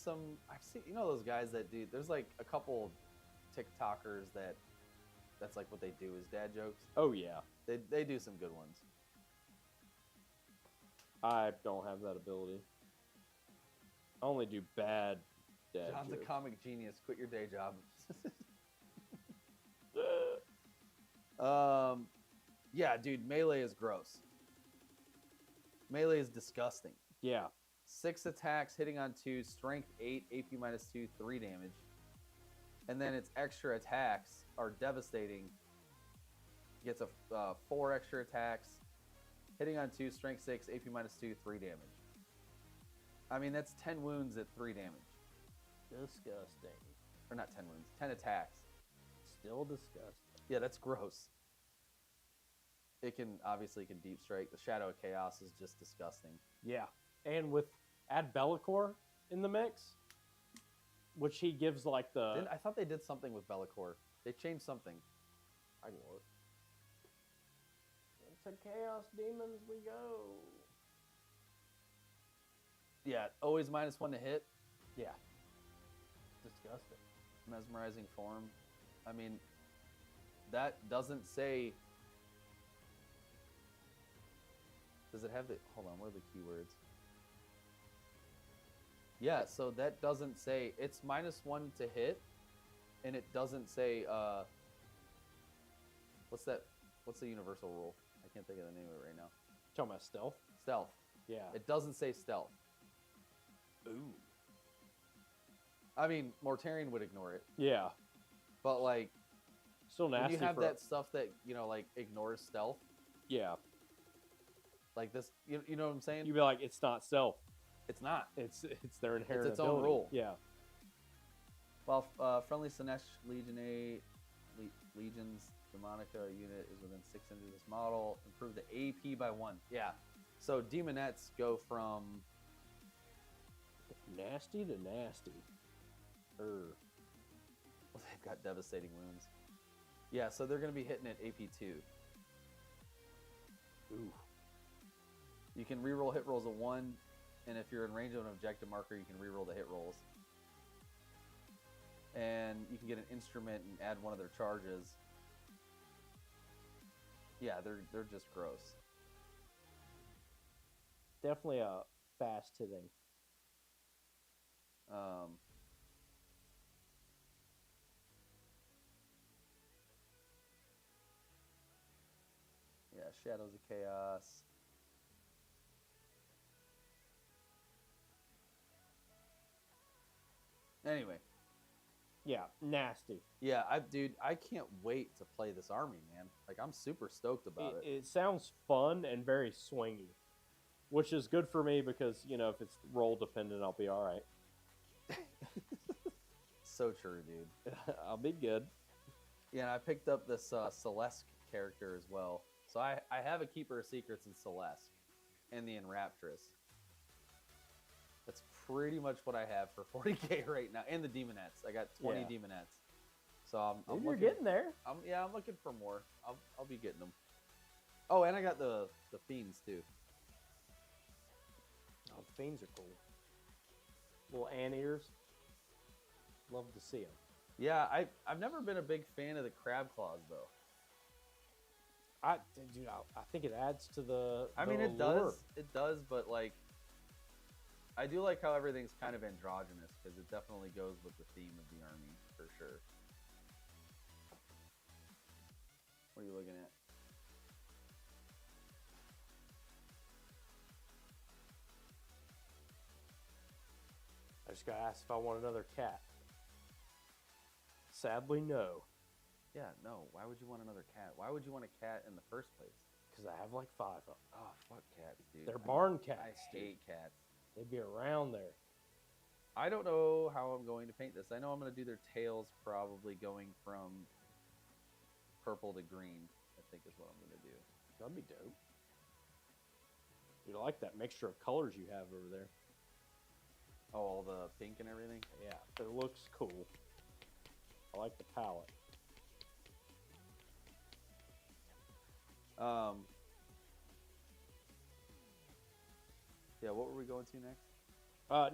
you know those guys that do, there's like a couple TikTokers that's like what they do is dad jokes.
Oh, yeah.
They do some good ones.
I don't have that ability. I only do bad dad
John's
jokes.
a comic genius. Quit your day job. Yeah, dude, melee is gross. Melee is disgusting.
Yeah.
6 attacks, hitting on 2, strength 8, AP minus 2, 3 damage. And then its extra attacks are devastating. Gets a 4 extra attacks, hitting on 2, strength 6, AP minus 2, 3 damage. I mean, that's 10 wounds at 3 damage.
Disgusting.
Or not 10 wounds, 10 attacks.
Still disgusting.
Yeah, that's gross. It can deep strike. The Shadow of Chaos is just disgusting.
Yeah. And add Be'lakor in the mix, which he gives like the...
I thought they did something with Be'lakor. They changed something.
I can look. Into Chaos Demons we go.
Yeah, always -1 to hit.
Yeah. Disgusting.
Mesmerizing form. I mean, that doesn't say... Does it have the... Hold on, what are the keywords? Yeah, so that doesn't say... It's -1 to hit, and it doesn't say... What's the universal rule? I can't think of the name of it right now.
Talking about stealth?
Stealth.
Yeah.
It doesn't say stealth.
Ooh.
I mean, Mortarion would ignore it.
Yeah.
But, like...
Still nasty.
When you have that stuff that, like, ignores stealth...
Yeah.
Like this, you know what I'm saying?
You'd be like, it's not stealth.
It's not.
It's their inherent
It's its own
ability.
rule.
Yeah.
Well, friendly Sinesh Legions Demonica unit is within 6 inches of this model. Improve the AP by 1. Yeah. So Demonettes go from...
Nasty to nasty.
Well, they've got devastating wounds. Yeah, so they're going to be hitting at AP 2.
Ooh.
You can reroll hit rolls of 1, and if you're in range of an objective marker, you can reroll the hit rolls. And you can get an instrument and add one of their charges. Yeah, they're just gross.
Definitely a fast hitting.
Yeah, Shadows of Chaos. Anyway.
Yeah, nasty.
Yeah, dude, I can't wait to play this army, man. Like, I'm super stoked about it.
It sounds fun and very swingy, which is good for me because, if it's role dependent, I'll be all right.
So true, dude.
I'll be good.
Yeah, and I picked up this Celeste character as well. So I have a Keeper of Secrets in Celeste and the Enraptress. That's pretty much what I have for 40k right now. And the Demonettes. I got 20
Yeah.
Demonettes. So I'm
You're
looking,
getting there.
I'm looking for more. I'll be getting them. Oh, and I got the Fiends too.
Oh, fiends are cool. Little anteaters. Love to see them.
Yeah, I've never been a big fan of the Crab Claws though.
I think it adds to the.
I mean, it
allure.
does, but like, I do like how everything's kind of androgynous because it definitely goes with the theme of the army for sure. What are you looking at?
just got asked if I want another cat. Sadly, no.
Yeah, no. Why would you want another cat? Why would you want a cat in the first place?
Because I have like 5 of them.
Oh, fuck cats, dude.
They're barn cats.
I hate cats.
They'd be around there.
I don't know how I'm going to paint this. I know I'm going to do their tails probably going from purple to green, I think is what I'm going to do.
That'd be dope. You like that mixture of colors you have over there.
Oh, all the pink and everything?
Yeah, it looks cool. I like the palette.
Yeah, what were we going to next?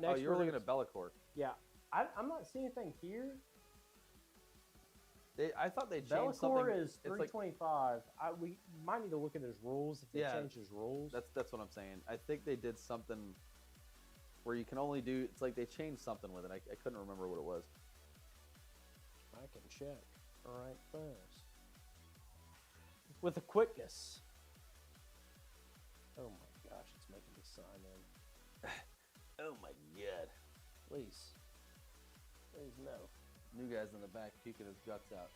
Next,
oh, you were looking at Bellacore.
Yeah, I'm not seeing anything here.
I thought they changed
Bellacore
something.
is 325. We might need to look at his rules if they change his rules.
That's what I'm saying. I think they did something where you can only do. It's like they changed something with it. I couldn't remember what it was.
I can check right fast with the quickness. Oh my gosh, it's making me sign in.
Oh my god!
Please no.
New guy's in the back puking his guts out.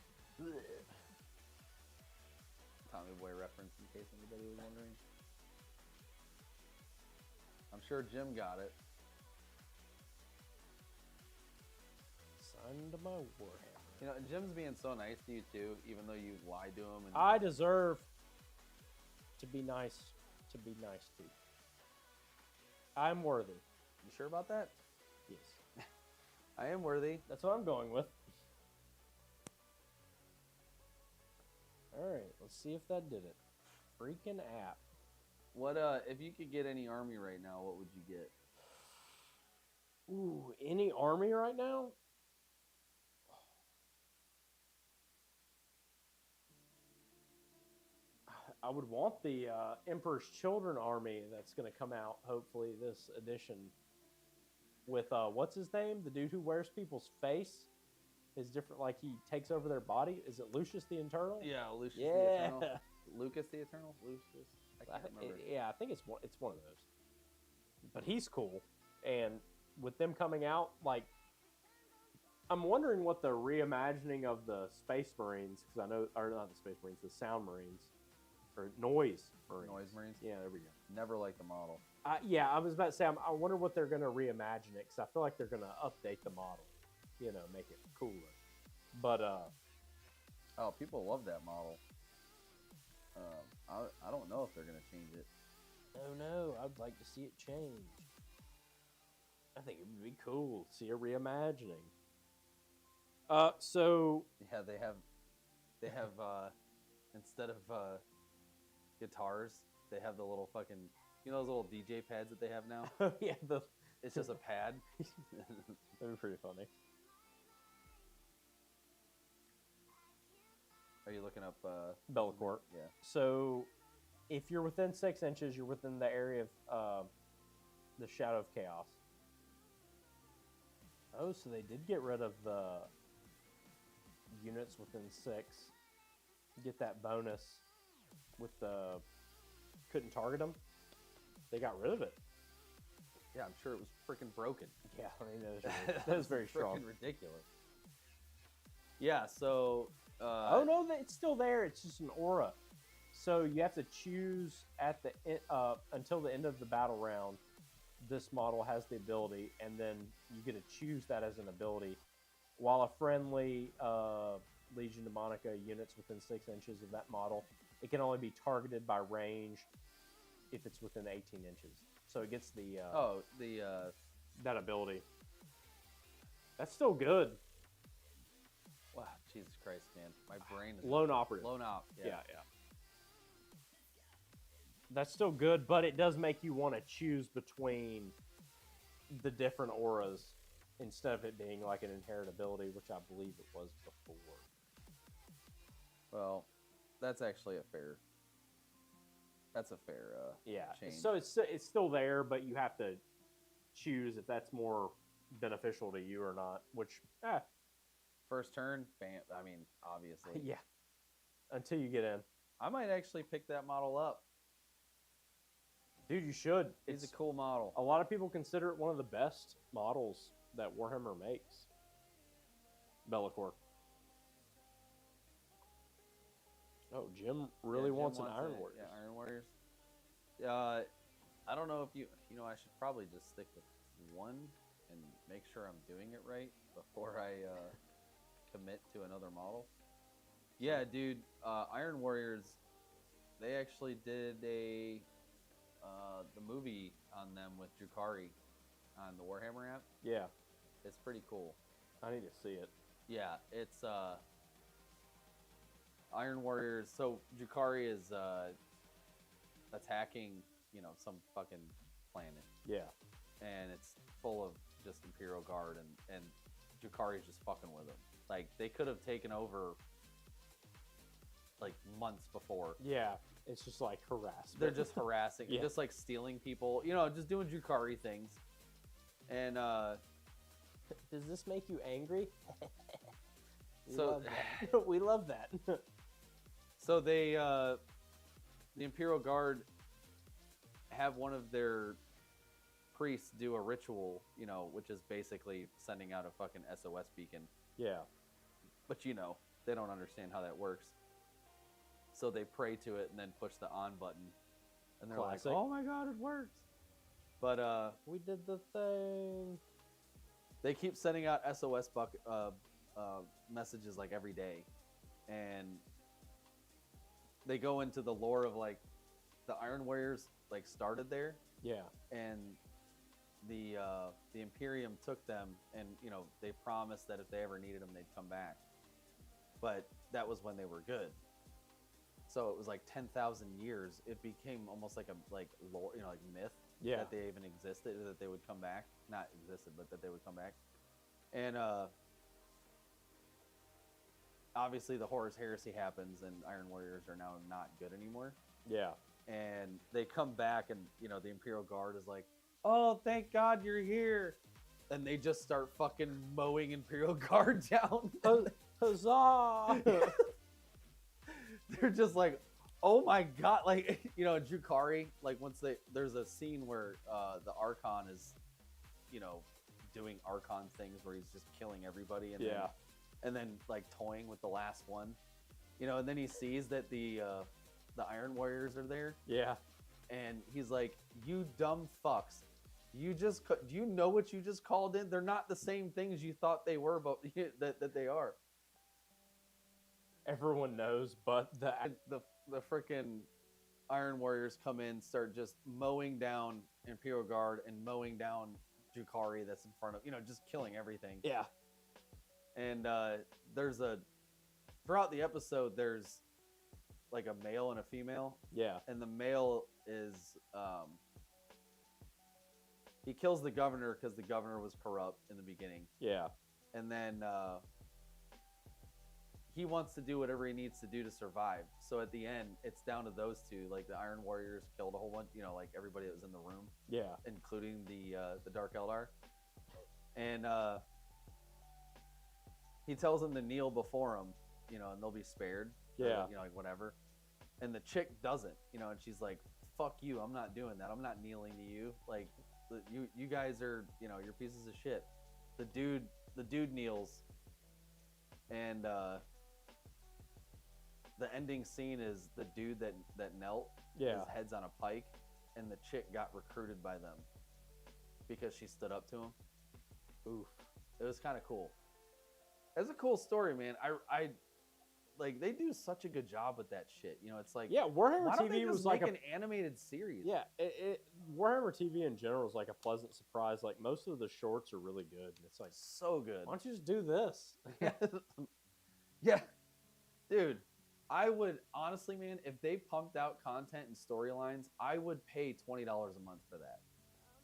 Tommy Boy reference in case anybody was wondering. I'm sure Jim got it.
Sign to my Warhammer.
You know, and Jim's being so nice to you too, even though you lied to him. And
I deserve to be nice to you. I'm worthy.
You sure about that?
Yes.
I am worthy.
That's what I'm going with. All right, let's see if that did it. Freaking app.
What if you could get any army right now, what would you get?
Ooh, any army right now? I would want the Emperor's Children army that's going to come out, hopefully, this edition. With, what's his name? The dude who wears people's face is different, like he takes over their body. Is it Lucius the Eternal?
Yeah, Lucius
Yeah.
the Eternal. Lucas the Eternal? Lucius? I can't remember.
Yeah, I think it's one of those. But he's cool. And with them coming out, like, I'm wondering what the reimagining of the Space Marines, because I know, or not the Space Marines, the Sound Marines, or Noise Marines.
Noise Marines?
Yeah, there we go.
Never liked the model.
Yeah, I was about to say, I wonder what they're going to reimagine it, because I feel like they're going to update the model, you know, make it cooler. But,
oh, people love that model. I don't know if they're going to change it.
Oh no, I'd like to see it change. I think it would be cool to see a reimagining. So
Yeah, they have instead of guitars, they have the little fucking, you know, those little DJ pads that they have now.
yeah,
It's just a pad.
that'd be pretty funny.
Are you looking up
Bellacore.
Yeah.
So, if you're within 6 inches, you're within the area of the Shadow of Chaos. Oh, so they did get rid of the units within 6. Get that bonus with the couldn't target them. They got rid of it.
Yeah, I'm sure it was freaking broken.
Yeah, I mean that was very strong.
Freaking ridiculous. Yeah, so
Oh no, it's still there. It's just an aura. So you have to choose at the until the end of the battle round. This model has the ability, and then you get to choose that as an ability. While a friendly Legion Demonica units within 6 inches of that model, it can only be targeted by range if it's within 18 inches. So it gets the that ability. That's still good.
Wow, Jesus Christ, man, my brain is
Lone operative.
blown out.
Yeah. That's still good, but it does make you want to choose between the different auras instead of it being like an inherent ability, which I believe it was before.
Well, that's actually a fair. That's a fair. Change.
So it's still there, but you have to choose if that's more beneficial to you or not. Which,
first turn, bam. I mean, obviously.
yeah. Until you get in,
I might actually pick that model up.
dude, you should.
It's a cool model.
A lot of people consider it one of the best models that Warhammer makes. Be'lakor. Oh, Jim really
Jim
wants an Iron
it.
Warriors.
Yeah, Iron Warriors. I don't know if I should probably just stick with one and make sure I'm doing it right before I commit to another model. Yeah, dude. Iron Warriors. They actually did the movie on them with Jukari on the Warhammer app.
Yeah,
It's pretty cool.
I need to see it.
Yeah, it's Iron Warriors. So Jukari is attacking, some fucking planet,
Yeah,
and it's full of just Imperial Guard, and Jukari's just fucking with them. Like they could have taken over like months before.
yeah. It's just like harassment.
They're just harassing,
Yeah.
just like stealing people, just doing Jukari things. And
Does this make you angry?
So-
we love that.
so they, the Imperial Guard, have one of their priests do a ritual, which is basically sending out a fucking SOS beacon.
Yeah,
But they don't understand how that works. So they pray to it and then push the on button, and they're
Classic.
like, "Oh my god, it works!" But
we did the thing.
they keep sending out SOS messages like every day, and they go into the lore of like the Iron Warriors like started there,
Yeah,
and the Imperium took them, and they promised that if they ever needed them, they'd come back. But that was when they were good. So it was like 10,000 years. It became almost like a lore, like myth
yeah,
that they even existed, that they would come back. Not existed, but that they would come back. And obviously the Horus Heresy happens, and Iron Warriors are now not good anymore.
yeah.
And they come back, and the Imperial Guard is like, "Oh, thank God you're here!" And they just start fucking mowing Imperial Guard down.
Huzzah!
They're just like, "Oh my God!" Like Jukari. Like there's a scene where the Archon is, doing Archon things where he's just killing everybody, and
Yeah.
then like toying with the last one, and then he sees that the Iron Warriors are there.
Yeah,
And he's like, "You dumb fucks. Do you know what you just called in? They're not the same things you thought they were, but that they are."
everyone knows, but
The freaking Iron Warriors come in, start just mowing down Imperial Guard and mowing down Jukari that's in front of, just killing everything.
yeah,
And throughout the episode, there's like a male and a female.
yeah,
And the male is he kills the governor because the governor was corrupt in the beginning,
yeah,
and then he wants to do whatever he needs to do to survive. So at the end, it's down to those two. Like the Iron Warriors killed a whole bunch, like everybody that was in the room,
yeah,
including the Dark Eldar, and he tells them to kneel before him, and they'll be spared.
Yeah.
Like whatever. And the chick doesn't, and she's like, "Fuck you! I'm not doing that. I'm not kneeling to you. Like, you guys are, you're pieces of shit." The dude kneels, and the ending scene is the dude that knelt.
yeah.
His head's on a pike, and the chick got recruited by them because she stood up to him.
Oof.
It was kind of cool. It's a cool story, man. I like they do such a good job with that shit. It's like,
Yeah, Warhammer
why don't they
TV
just
was like
make
a
an animated series?
yeah. Warhammer TV in general is like a pleasant surprise. Like most of the shorts are really good. And it's like,
So good.
why don't you just do this?
Yeah, dude. I would honestly, man, if they pumped out content and storylines, I would pay $20 a month for that.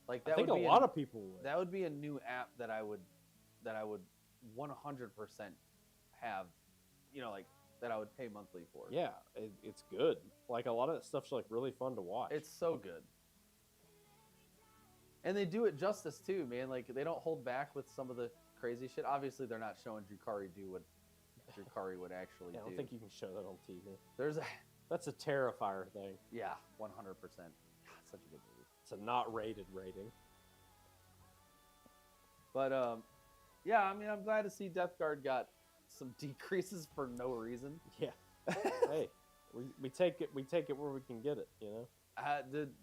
Like that
I think
would
a
be
lot of people would.
that would be a new app that I would 100% have, like that I would pay monthly for.
Yeah, it's good. Like a lot of that stuff's like really fun to watch.
It's so good. And they do it justice too, man. Like they don't hold back with some of the crazy shit. Obviously, they're not showing Jukari do what Jukari would actually
I
do.
don't think you can show that on TV.
There's a
That's a Terrifier thing.
yeah, 100%. Such a good movie.
It's a not rated rating.
But yeah, I mean, I'm glad to see Death Guard got some decreases for no reason.
Yeah. Hey, we take it where we can get it. You know.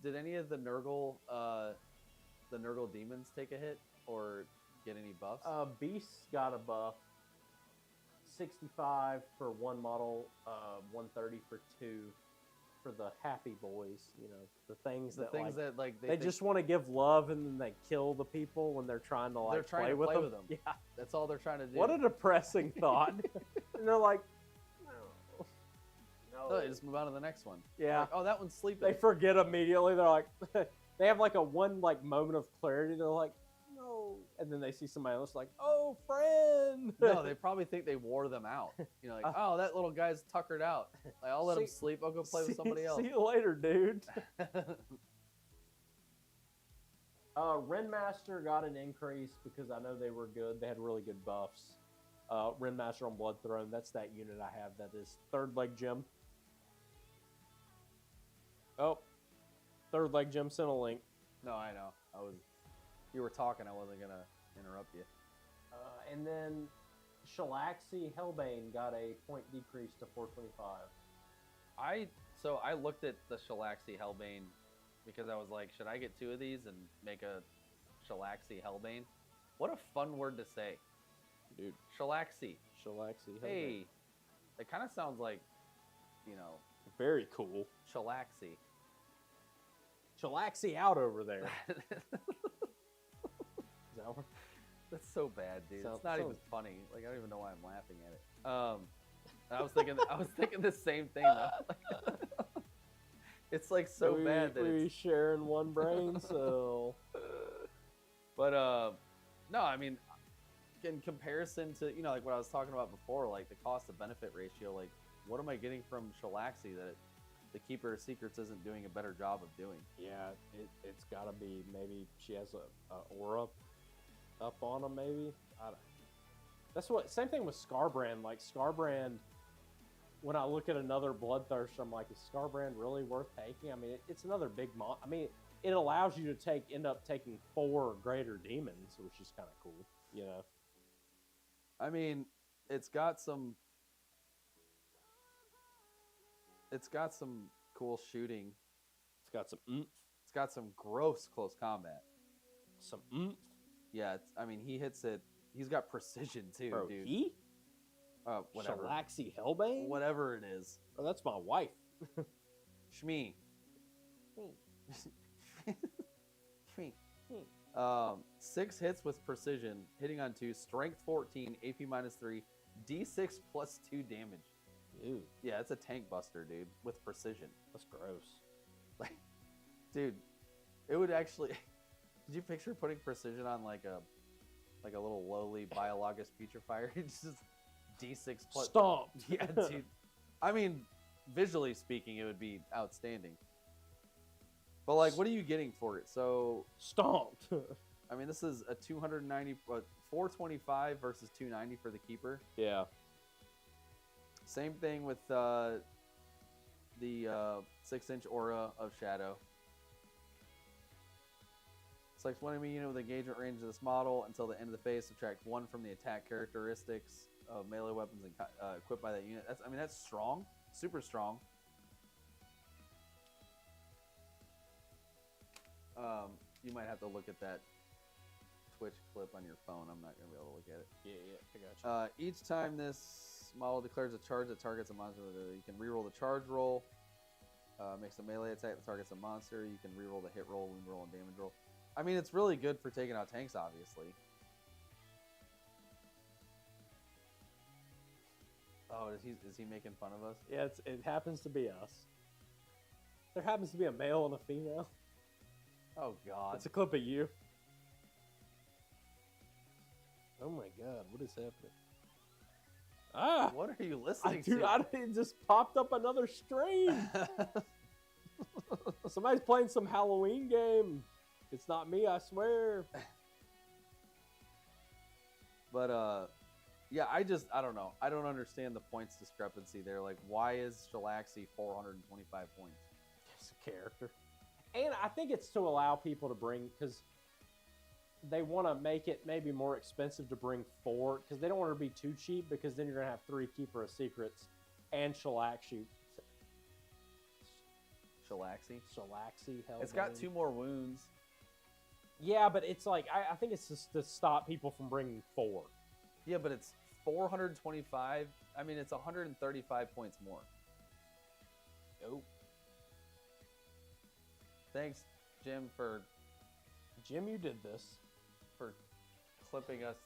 Did any of the Nurgle demons take a hit or get any buffs?
Beasts got a buff. 65 for one model, 130 for two. For the happy boys, you know, the things that they just want to give love and then they kill the people when they're trying to play with them.
Yeah, that's all they're trying to do.
What a depressing thought. And they're like, no.
They just move on to the next one.
Yeah.
Like, oh, that one's sleeping.
They forget immediately. They're like, they have like a one moment of clarity. They're like, no, and then they see somebody else like, oh, friend.
No, they probably think they wore them out. You know, like, oh, that little guy's tuckered out. Like, I'll let him sleep. I'll go play with somebody else.
See you later, dude. Renmaster got an increase because I know they were good. They had really good buffs. Renmaster on Blood Throne, that's that unit I have. That is Third Leg Gem. Oh, Third Leg Gem sent a link.
No, I know. You were talking. I wasn't gonna interrupt you.
And then Shalaxi Hellbane got a point decrease to 425.
I looked at the Shalaxi Hellbane because I was like, should I get two of these and make a Shalaxi Hellbane? What a fun word to say,
dude.
Shalaxi.
Hellbane.
Hey, it kind of sounds like, you know,
very cool.
Shalaxi.
Shalaxi out over there.
That's so bad, dude. It's not even funny. Like, I don't even know why I'm laughing at it. I was thinking the same thing though. It's like so bad that
we sharing one brain cell.
But no, I mean, in comparison to, you know, like what I was talking about before, like the cost to benefit ratio, like what am I getting from Shalaxi that the Keeper of Secrets isn't doing a better job of doing?
Yeah, it's got to be maybe she has a aura up on him, maybe. I don't. That's what. Same thing with Scarbrand. Like Scarbrand, when I look at another Bloodthirster, I'm like, is Scarbrand really worth taking? I mean, it's another big mon. I mean, it allows you to end up taking 4 greater demons, which is kind of cool. You know.
I mean, it's got some cool shooting.
It's got some oomph.
It's got some gross close combat.
Some oomph.
Yeah, I mean, he hits it. He's got precision too,
bro,
dude. Whatever.
Shalaxi Hellbane?
Whatever it is.
Oh, that's my wife.
Shmee. Shmee. 6 hits with precision, hitting on 2, strength 14, AP -3, D6 plus 2 damage.
Ew.
Yeah, it's a tank buster, dude, with precision.
That's gross.
Like, dude, it would actually. Did you picture putting precision on like a little lowly Biologus Putrefier? It's just D6 plus.
Stomp.
Yeah, dude. I mean, visually speaking, it would be outstanding. But like, what are you getting for it? So
stomped.
I mean, this is a 425 versus 290 for the Keeper.
Yeah.
Same thing with the 6-inch Aura of Shadow. Selects one enemy unit with engagement range of this model until the end of the phase. Subtract 1 from the attack characteristics of melee weapons and equipped by that unit. That's strong, super strong. You might have to look at that Twitch clip on your phone. I'm not gonna be able to look at it.
Yeah, I got you.
Each time this model declares a charge that targets a monster, you can reroll the charge roll. Makes a melee attack that targets a monster. You can reroll the hit roll, wound roll, and damage roll. I mean, it's really good for taking out tanks, obviously. Oh, is he making fun of us?
Yeah, it happens to be us. There happens to be a male and a female.
Oh, God.
It's a clip of you. Oh, my God. What is happening? Ah!
What are you listening
to?
Dude,
it just popped up another stream. Somebody's playing some Halloween game. It's not me, I swear.
But, yeah, I don't know. I don't understand the points discrepancy there. Like, why is Shalaxi 425 points?
It's a character. And I think it's to allow people to bring, because they want to make it maybe more expensive to bring 4 because they don't want to be too cheap because then you're gonna have 3 Keeper of Secrets and Shellaxy. Hell,
It's got 2 more wounds.
Yeah, but it's like I think it's just to stop people from bringing 4.
Yeah, but it's 425. I mean, it's 135 points more.
Nope.
Thanks, Jim,
Jim, you did this.
for clipping us.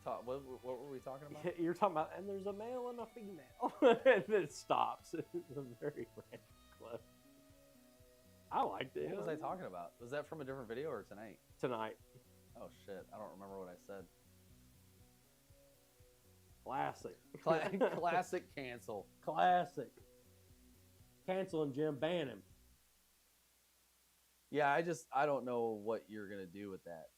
What were we talking about?
You're talking about, and there's a male and a female, and then it stops. It's a very random clip. I liked it.
What was I talking about? Was that from a different video or tonight?
Tonight.
Oh shit! I don't remember what I said.
Classic.
Classic cancel.
Classic. Cancel him, Jim. Ban him.
Yeah, I don't know what you're gonna do with that.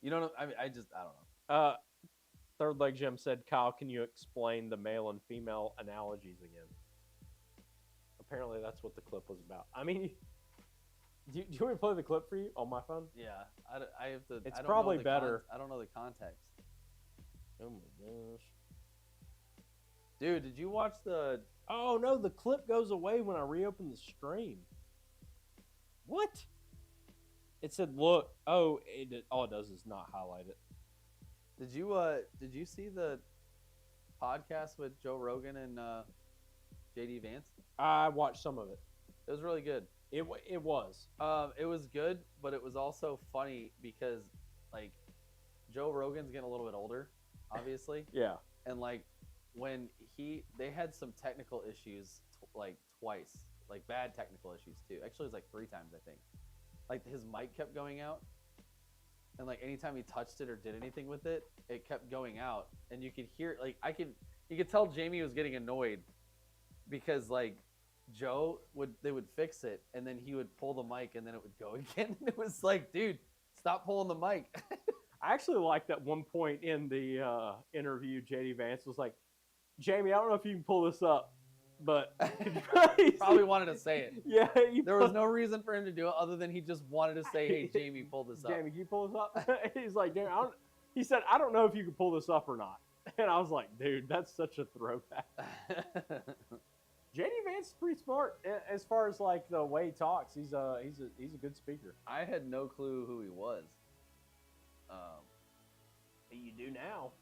You don't know. I mean, I don't know.
Third Leg Jim said, Kyle, can you explain the male and female analogies again? Apparently that's what the clip was about. I mean, do you want me to play the clip for you on my phone?
Yeah, I have to.
It's
I don't
probably
know
better.
I don't know the context.
Oh my gosh.
Dude, did you watch the...
Oh no, the clip goes away when I reopen the stream. What? It said, look. Oh, all it does is not highlight it.
Did you see the podcast with Joe Rogan and JD Vance?
I watched some of it.
It was really good.
It was.
It was good, but it was also funny because like Joe Rogan's getting a little bit older, obviously.
Yeah.
And like when they had some technical issues like twice, like bad technical issues too. Actually, it was like 3 times, I think. Like his mic kept going out, and like anytime he touched it or did anything with it, it kept going out, and you could hear you could tell Jamie was getting annoyed because like they would fix it, and then he would pull the mic, and then it would go again. And it was like, dude, stop pulling the mic.
I actually liked that one point in the interview. JD Vance was like, Jamie, I don't know if you can pull this up, but
probably wanted to say it.
Yeah,
there was no reason for him to do it other than he just wanted to say, "Hey, Jamie, pull this up."
Jamie, can you pull this up? He's like, Jamie, he said, I don't know if you can pull this up or not. And I was like, dude, that's such a throwback. JD Vance is pretty smart as far as like the way he talks. He's a good speaker.
I had no clue who he was.
You do now.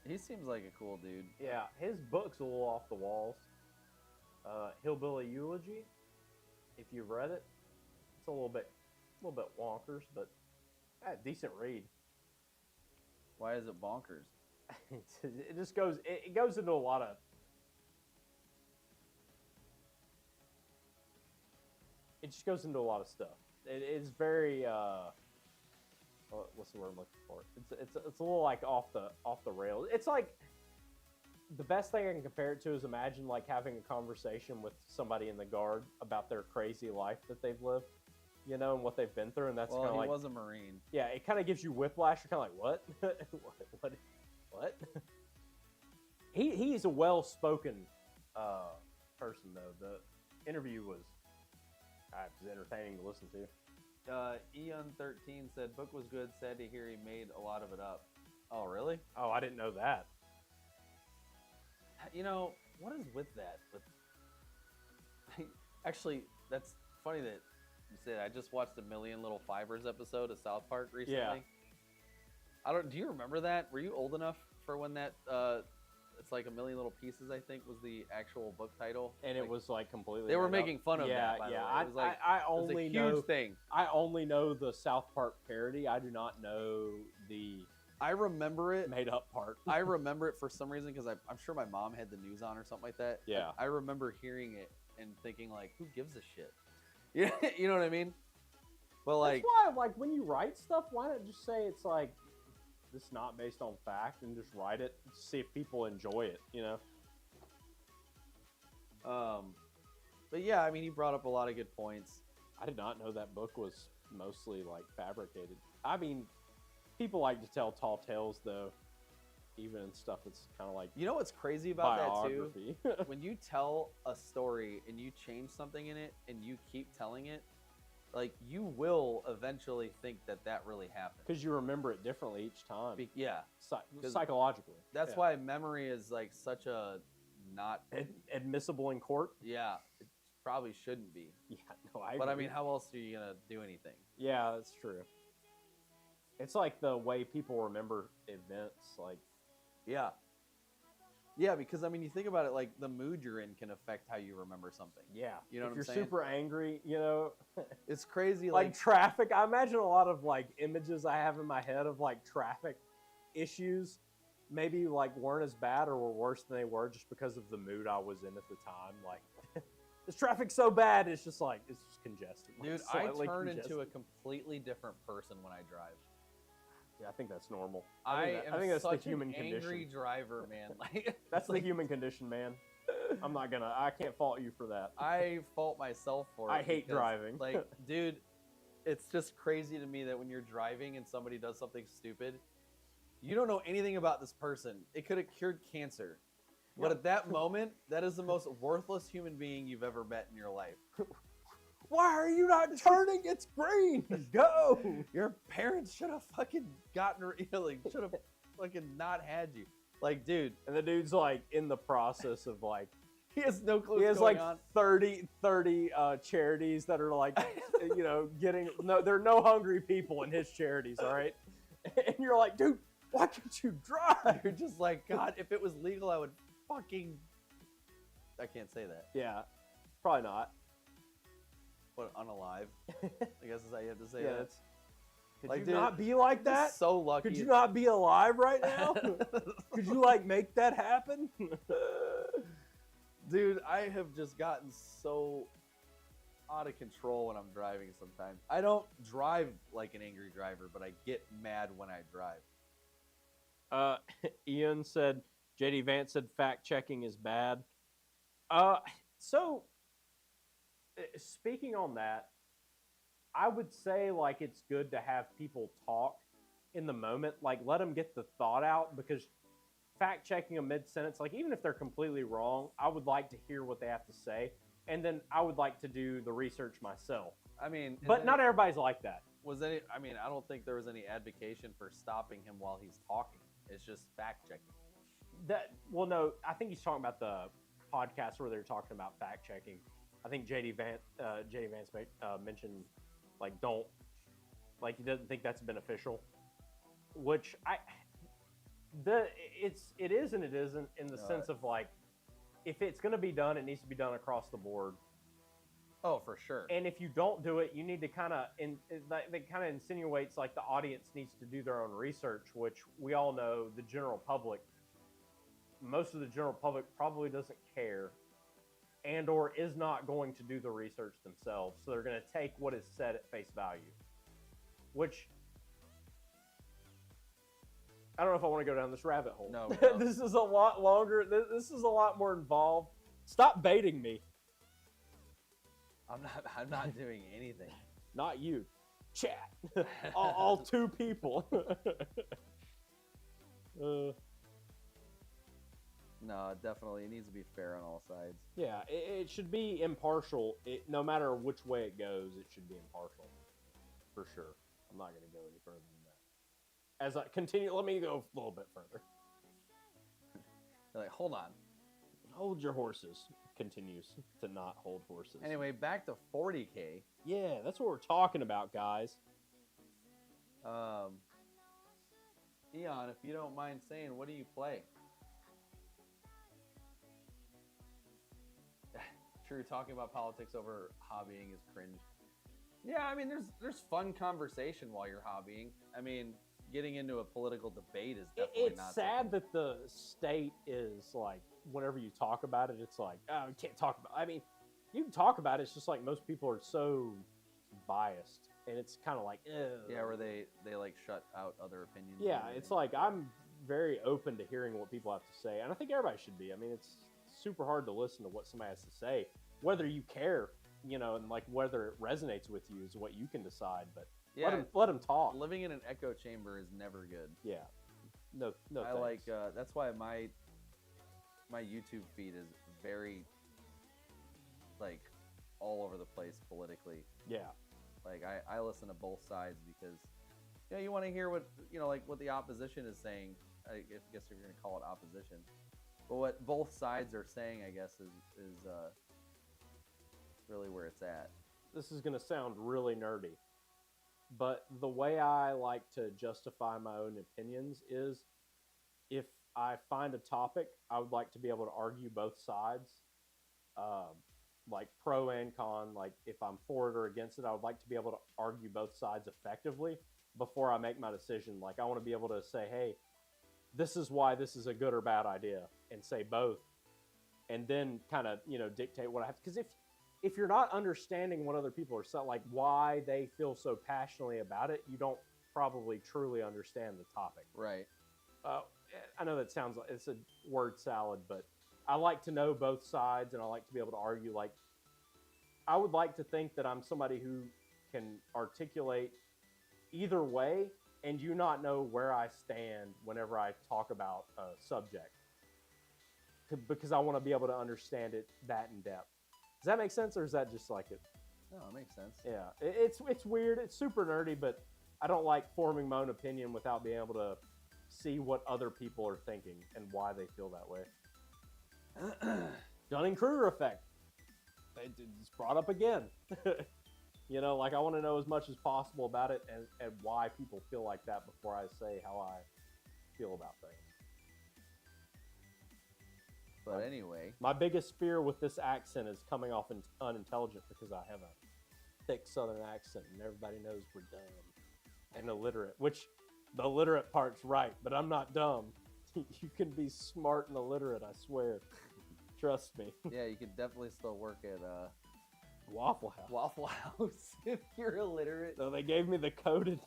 He seems like a cool dude.
Yeah, his book's a little off the walls. Hillbilly Eulogy. If you've read it, it's a little bit wonkers, but decent read.
Why is it bonkers?
It just goes. It goes into a lot of. It just goes into a lot of stuff. It is very. What's the word I'm looking for? It's a little like off the rails. It's like the best thing I can compare it to is imagine like having a conversation with somebody in the Guard about their crazy life that they've lived, you know, and what they've been through, and that's kind of like.
He was a Marine. Yeah,
it kind of gives you whiplash. You're kind of like, what? What? He's a well-spoken person though. The interview was entertaining to listen to.
Eon13 said book was good. Sad to hear he made a lot of it up. Oh, really?
Oh, I didn't know that.
You know, what is with that? Actually, that's funny that you said. I just watched a Million Little Fibers episode of South Park recently.
Yeah.
Do you remember that? Were you old enough for when that it's like A Million Little Pieces, I think, was the actual book title?
And it was like completely.
They were making fun of that. By the way. It was like,
I only
it was a huge thing.
I only know the South Park parody. I do not know the.
I remember it
made up part.
I remember it for some reason because I'm sure my mom had the news on or something like that.
Yeah.
I remember hearing it and thinking like, who gives a shit? Yeah, you know what I mean? But like,
that's why like when you write stuff, why not just say it's like. This is not based on fact, and just write it, see if people enjoy it, you know?
But yeah, I mean, he brought up a lot of good points.
I did not know that book was mostly, like, fabricated. I mean, people like to tell tall tales, though, even in stuff that's kind of like
you know what's crazy about
biography.
That, too? When you tell a story and you change something in it and you keep telling it, like you will eventually think that really happened.
Because you remember it differently each time.
Yeah.
Psychologically.
That's why memory is like such a not
admissible in court.
Yeah, it probably shouldn't be.
Yeah, no, I
But
agree.
I mean, how else are you gonna do anything?
Yeah, that's true. It's like the way people remember events, like
Yeah. Yeah, because I mean, you think about it, like the mood you're in can affect how you remember something.
yeah.
You know
if
what I'm
you're
saying?
super angry, you know,
It's crazy.
like traffic. I imagine a lot of like images I have in my head of like traffic issues maybe like weren't as bad or were worse than they were just because of the mood I was in at the time. Like this traffic's so bad, it's just congested.
Dude, I turn into a completely different person when I drive.
Yeah, I think that's normal.
I
think that's
such
the human
an
condition.
angry driver, man. Like
That's the human condition, man. I can't fault you for that.
I fault myself for it.
I hate driving.
Like, dude, it's just crazy to me that when you're driving and somebody does something stupid, you don't know anything about this person. It could have cured cancer. But at that moment, that is the most worthless human being you've ever met in your life.
Why are you not turning? It's green. Go.
Your parents should have fucking should have fucking not had you. Like, dude.
And the dude's like in the process of like,
he has no clue
he
what's
has
going
like
on.
30 charities that are like, there are no hungry people in his charities, all right? And you're like, dude, why can't you drive?
You're just like, God, if it was legal, I would fucking... I can't say that.
Yeah, probably not.
But unalive, I guess is how you have to say that.
Could
like,
you
dude,
not be like
I'm
that?
just so lucky.
Could you not be alive right now? Could you like make that happen?
Dude, I have just gotten so out of control when I'm driving sometimes. I don't drive like an angry driver, but I get mad when I drive.
Ian said, JD Vance said fact checking is bad. So speaking on that, I would say like it's good to have people talk in the moment, like let them get the thought out, because fact checking a mid sentence, like even if they're completely wrong, I would like to hear what they have to say, and then I would like to do the research myself.
I mean,
but not everybody's like that.
I don't think there was any advocation for stopping him while he's talking. It's just fact checking.
Well, no, I think he's talking about the podcast where they're talking about fact checking. I think JD Vance mentioned like don't, like he doesn't think that's beneficial, which it is and it isn't, in the sense of like, if it's going to be done, it needs to be done across the board.
Oh, for sure.
And if you don't do it, you need to kind of, that kind of insinuates like the audience needs to do their own research, which we all know the general public, most of the general public probably doesn't care and or is not going to do the research themselves. So they're going to take what is said at face value, which I don't know if I want to go down this rabbit hole.
No.
This is a lot longer. This is a lot more involved. Stop baiting me.
I'm not doing anything.
Not you. Chat. all two people.
No, definitely. It needs to be fair on all sides.
Yeah, it should be impartial. No matter which way it goes, it should be impartial. For sure. I'm not going to go any further than that. As I continue, let me go a little bit further.
They're like, hold on.
Hold your horses. Continues to not hold horses.
Anyway, back to 40K.
Yeah, that's what we're talking about, guys.
Eon, if you don't mind saying, what do you play? True, talking about politics over hobbying is cringe. Yeah, I mean, there's fun conversation while you're hobbying. I mean, getting into a political debate is definitely not.
It's sad that the state is like, whenever you talk about it, it's like, oh, you can't talk about. I mean, you can talk about it. It's just like most people are so biased, and it's kind of like,
yeah, where they like shut out other opinions.
Yeah, it's like I'm very open to hearing what people have to say, and I think everybody should be. I mean, it's super hard to listen to what somebody has to say, whether you care, and like whether it resonates with you is what you can decide. But
yeah,
let them talk.
Living in an echo chamber is never good.
Yeah, no.
I
thanks.
like that's why my YouTube feed is very like all over the place politically.
Yeah,
Like I listen to both sides because you want to hear what like what the opposition is saying. I guess if you're gonna call it opposition, but what both sides are saying, I guess, is really where it's at.
This is going to sound really nerdy, but the way I like to justify my own opinions is if I find a topic, I would like to be able to argue both sides, like pro and con. Like if I'm for it or against it, I would like to be able to argue both sides effectively before I make my decision. Like I want to be able to say, hey, this is why this is a good or bad idea, and say both, and then kind of dictate what I have. Because if you're not understanding what other people are saying, like why they feel so passionately about it, you don't probably truly understand the topic.
Right.
I know that sounds like it's a word salad, but I like to know both sides, and I like to be able to argue. Like, I would like to think that I'm somebody who can articulate either way, and you not know where I stand whenever I talk about a subject, because I want to be able to understand it that in depth. Does that make sense, or is that just like it?
No, it makes sense.
Yeah, it's weird. It's super nerdy, but I don't like forming my own opinion without being able to see what other people are thinking and why they feel that way. Dunning-Kruger effect. It's brought up again. Like I want to know as much as possible about it and why people feel like that before I say how I feel about things.
But anyway,
my biggest fear with this accent is coming off unintelligent because I have a thick Southern accent and everybody knows we're dumb and illiterate, which the illiterate part's right, but I'm not dumb. You can be smart and illiterate, I swear. Trust me.
Yeah, you could definitely still work at
Waffle House.
Waffle House if you're illiterate.
So they gave me the coded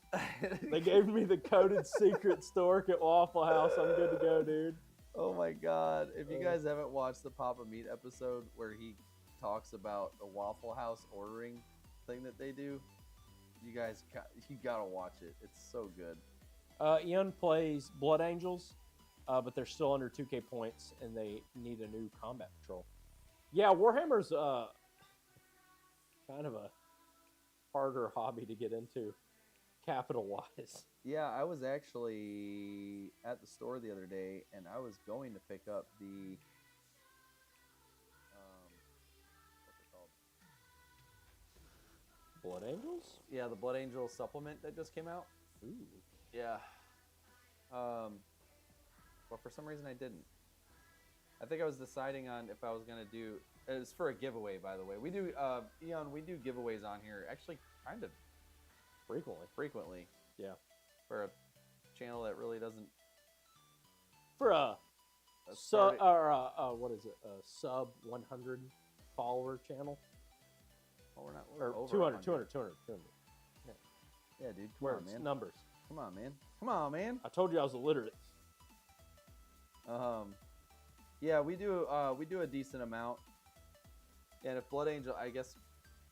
secret stork at Waffle House. I'm good to go, dude.
Oh my god. If you guys haven't watched the Papa Meat episode where he talks about the Waffle House ordering thing that they do, you gotta watch it. It's so good.
Ian plays Blood Angels, but they're still under 2K points and they need a new combat patrol. Yeah, Warhammer's kind of a harder hobby to get into, capital-wise.
Yeah, I was actually at the store the other day, and I was going to pick up the what's it called?
Blood Angels?
Yeah, the Blood Angels supplement that just came out.
Ooh.
Yeah. But for some reason I didn't. I think I was deciding on if I was gonna do. It's for a giveaway, by the way. We do, Eon. We do giveaways on here, actually, kind of frequently.
Yeah.
For a channel that really doesn't.
For a sub what is it? A sub 100 follower channel.
Well,
Or
over
200.
100.
Yeah,
dude. Come
Words,
on, man.
numbers.
Come on, man.
I told you I was illiterate.
Yeah, we do a decent amount. And if Blood Angel, I guess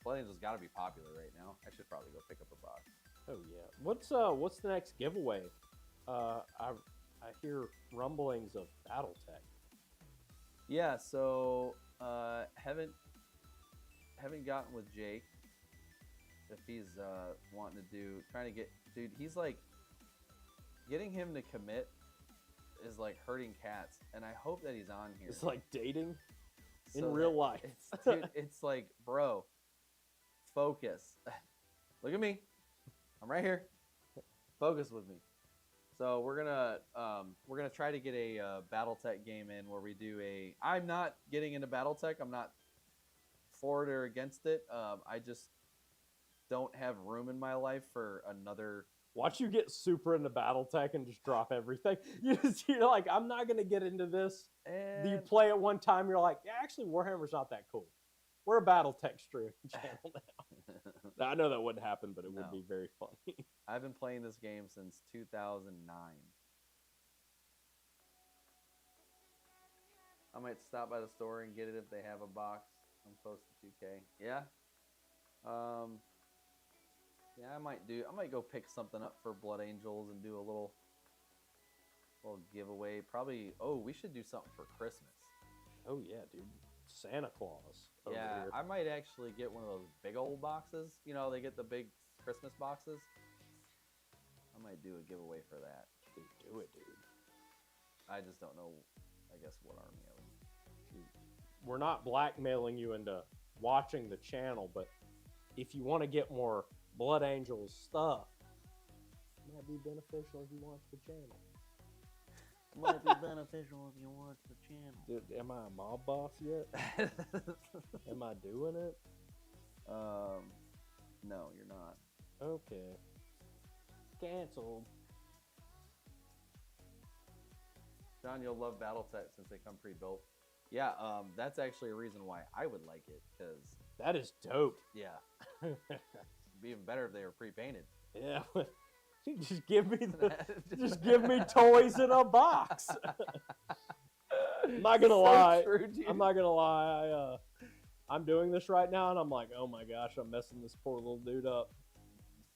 Blood Angel's got to be popular right now. I should probably go pick up a box.
Oh yeah. What's the next giveaway? I hear rumblings of BattleTech.
Yeah, so haven't gotten with Jake if he's wanting to trying to get, dude, he's like, getting him to commit is like herding cats, and I hope that he's on here.
It's like dating in
So
real
that-
life.
It's like, bro, focus. Look at me. I'm right here. Focus with me. So we're gonna try to get a BattleTech game in where we do a. I'm not getting into BattleTech. I'm not for it or against it. I just don't have room in my life for another.
Watch you get super into BattleTech and just drop everything. You're like, I'm not gonna get into this.
And
You play it one time, you're like, yeah, actually, Warhammer's not that cool. We're a BattleTech stream channel now. I know that wouldn't happen, but it would
No.
be very funny.
I've been playing this game since 2009. I might stop by the store and get it if they have a box. I'm close to 2K. Yeah. Yeah, I might go pick something up for Blood Angels and do a little giveaway. Probably. Oh, we should do something for Christmas.
Oh yeah, dude. Santa Claus. Over
Yeah,
here.
I might actually get one of those big old boxes. You know, they get the big Christmas boxes. I might do a giveaway for that.
Dude, do it, dude.
I just don't know, I guess, what army I would.
We're not blackmailing you into watching the channel, but if you want to get more Blood Angels stuff, it might be beneficial if you watch the channel.
Might be beneficial if you watch the channel.
Dude, am I a mob boss yet? Am I doing it?
No, you're not.
Okay. Canceled.
John, you'll love BattleTech since they come pre-built. Yeah, that's actually a reason why I would like it, because
That is dope.
yeah, it'd be even better if they were pre-painted.
Yeah. Just give me toys in a box. I'm not gonna lie.
True, dude.
I'm not gonna lie. I'm doing this right now, and I'm like, oh my gosh, I'm messing this poor little dude up.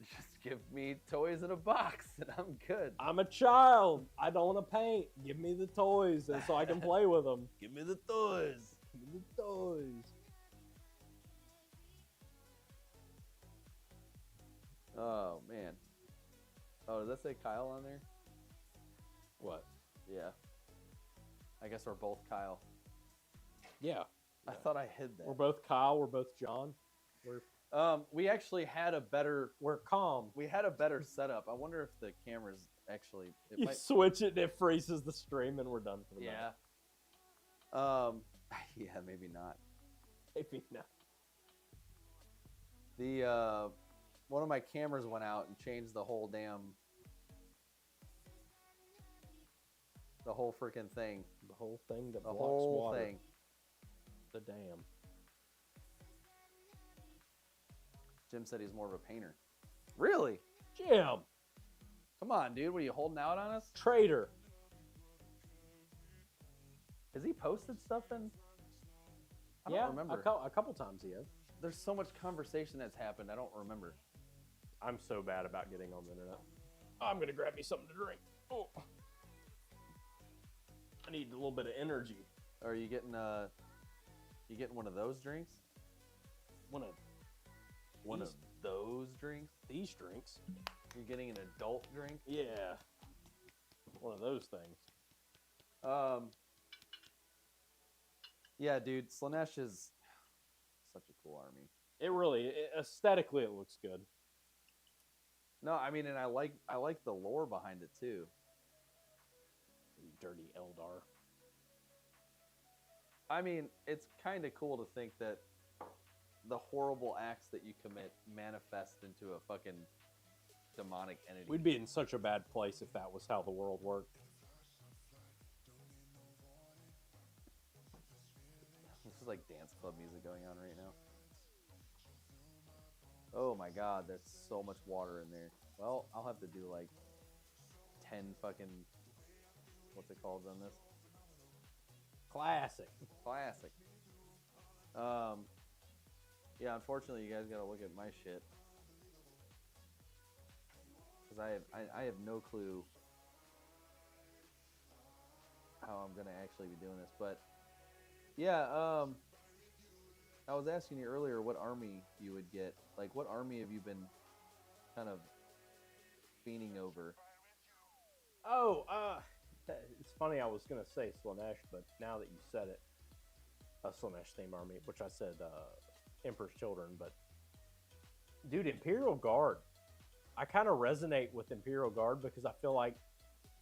Just give me toys in a box, and I'm good.
I'm a child. I don't want to paint. Give me the toys, and so I can play with them.
Give me the toys.
Give me the toys.
Oh man. Oh, does that say Kyle on there?
What?
Yeah. I guess we're both Kyle.
Yeah.
I thought I hid
We're
that.
both Kyle. We're both John.
We actually had a better.
We're calm.
We had a better setup. I wonder if the cameras actually. It
You
might,
switch it, and it freezes the stream, and we're done for the night.
yeah. Yeah, maybe not.
Maybe not.
The one of my cameras went out and changed the whole freaking thing.
The whole thing that
The
blocks
whole
water.
thing.
The dam.
Jim said he's more of a painter. Really?
Jim,
Come on, dude. What are you holding out on us?
traitor.
Has he posted stuff in? I
Yeah,
don't remember.
a couple times he has.
There's so much conversation that's happened. I don't remember.
I'm so bad about getting on the internet. I'm gonna grab me something to drink. Oh. I need a little bit of energy.
Are you getting one of those drinks?
One of
One of
These-
those drinks?
these drinks.
You're getting an adult drink?
Yeah. One of those things.
Yeah, dude. Slanesh is such a cool army.
It really, aesthetically, it looks good.
No, I mean, and I like the lore behind it too.
You dirty Eldar.
I mean, it's kind of cool to think that the horrible acts that you commit manifest into a fucking demonic entity.
We'd be in such a bad place if that was how the world worked.
This is like dance club music going on right now. Oh my god, there's so much water in there. Well, I'll have to do like 10 fucking, what's it called on this?
Classic.
Classic. Yeah, unfortunately, you guys gotta look at my shit. Because I have no clue how I'm gonna actually be doing this. But, yeah, I was asking you earlier what army you would get. Like, what army have you been kind of fiending over?
Oh, it's funny. I was gonna say Slanesh, but now that you said it, a Slanesh theme army, which I said Emperor's Children, but dude, Imperial Guard. I kind of resonate with Imperial Guard because I feel like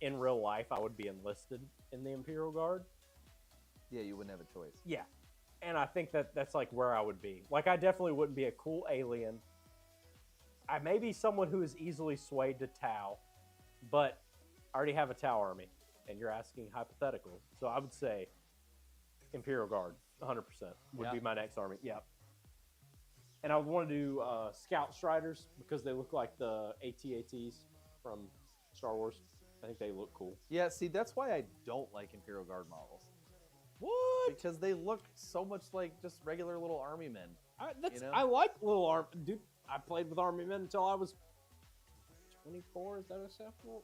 in real life I would be enlisted in the Imperial Guard.
Yeah, you wouldn't have a choice.
Yeah, and I think that's like where I would be. Like, I definitely wouldn't be a cool alien. I may be someone who is easily swayed to Tau, but I already have a Tau army, and you're asking hypothetical. So I would say Imperial Guard, 100% would be my next army. Yeah. And I would want to do Scout Striders because they look like the AT-ATs from Star Wars. I think they look cool.
Yeah, see, that's why I don't like Imperial Guard models.
What?
Because they look so much like just regular little army men.
I like little arm. Dude, I played with army men until I was 24. Is that acceptable?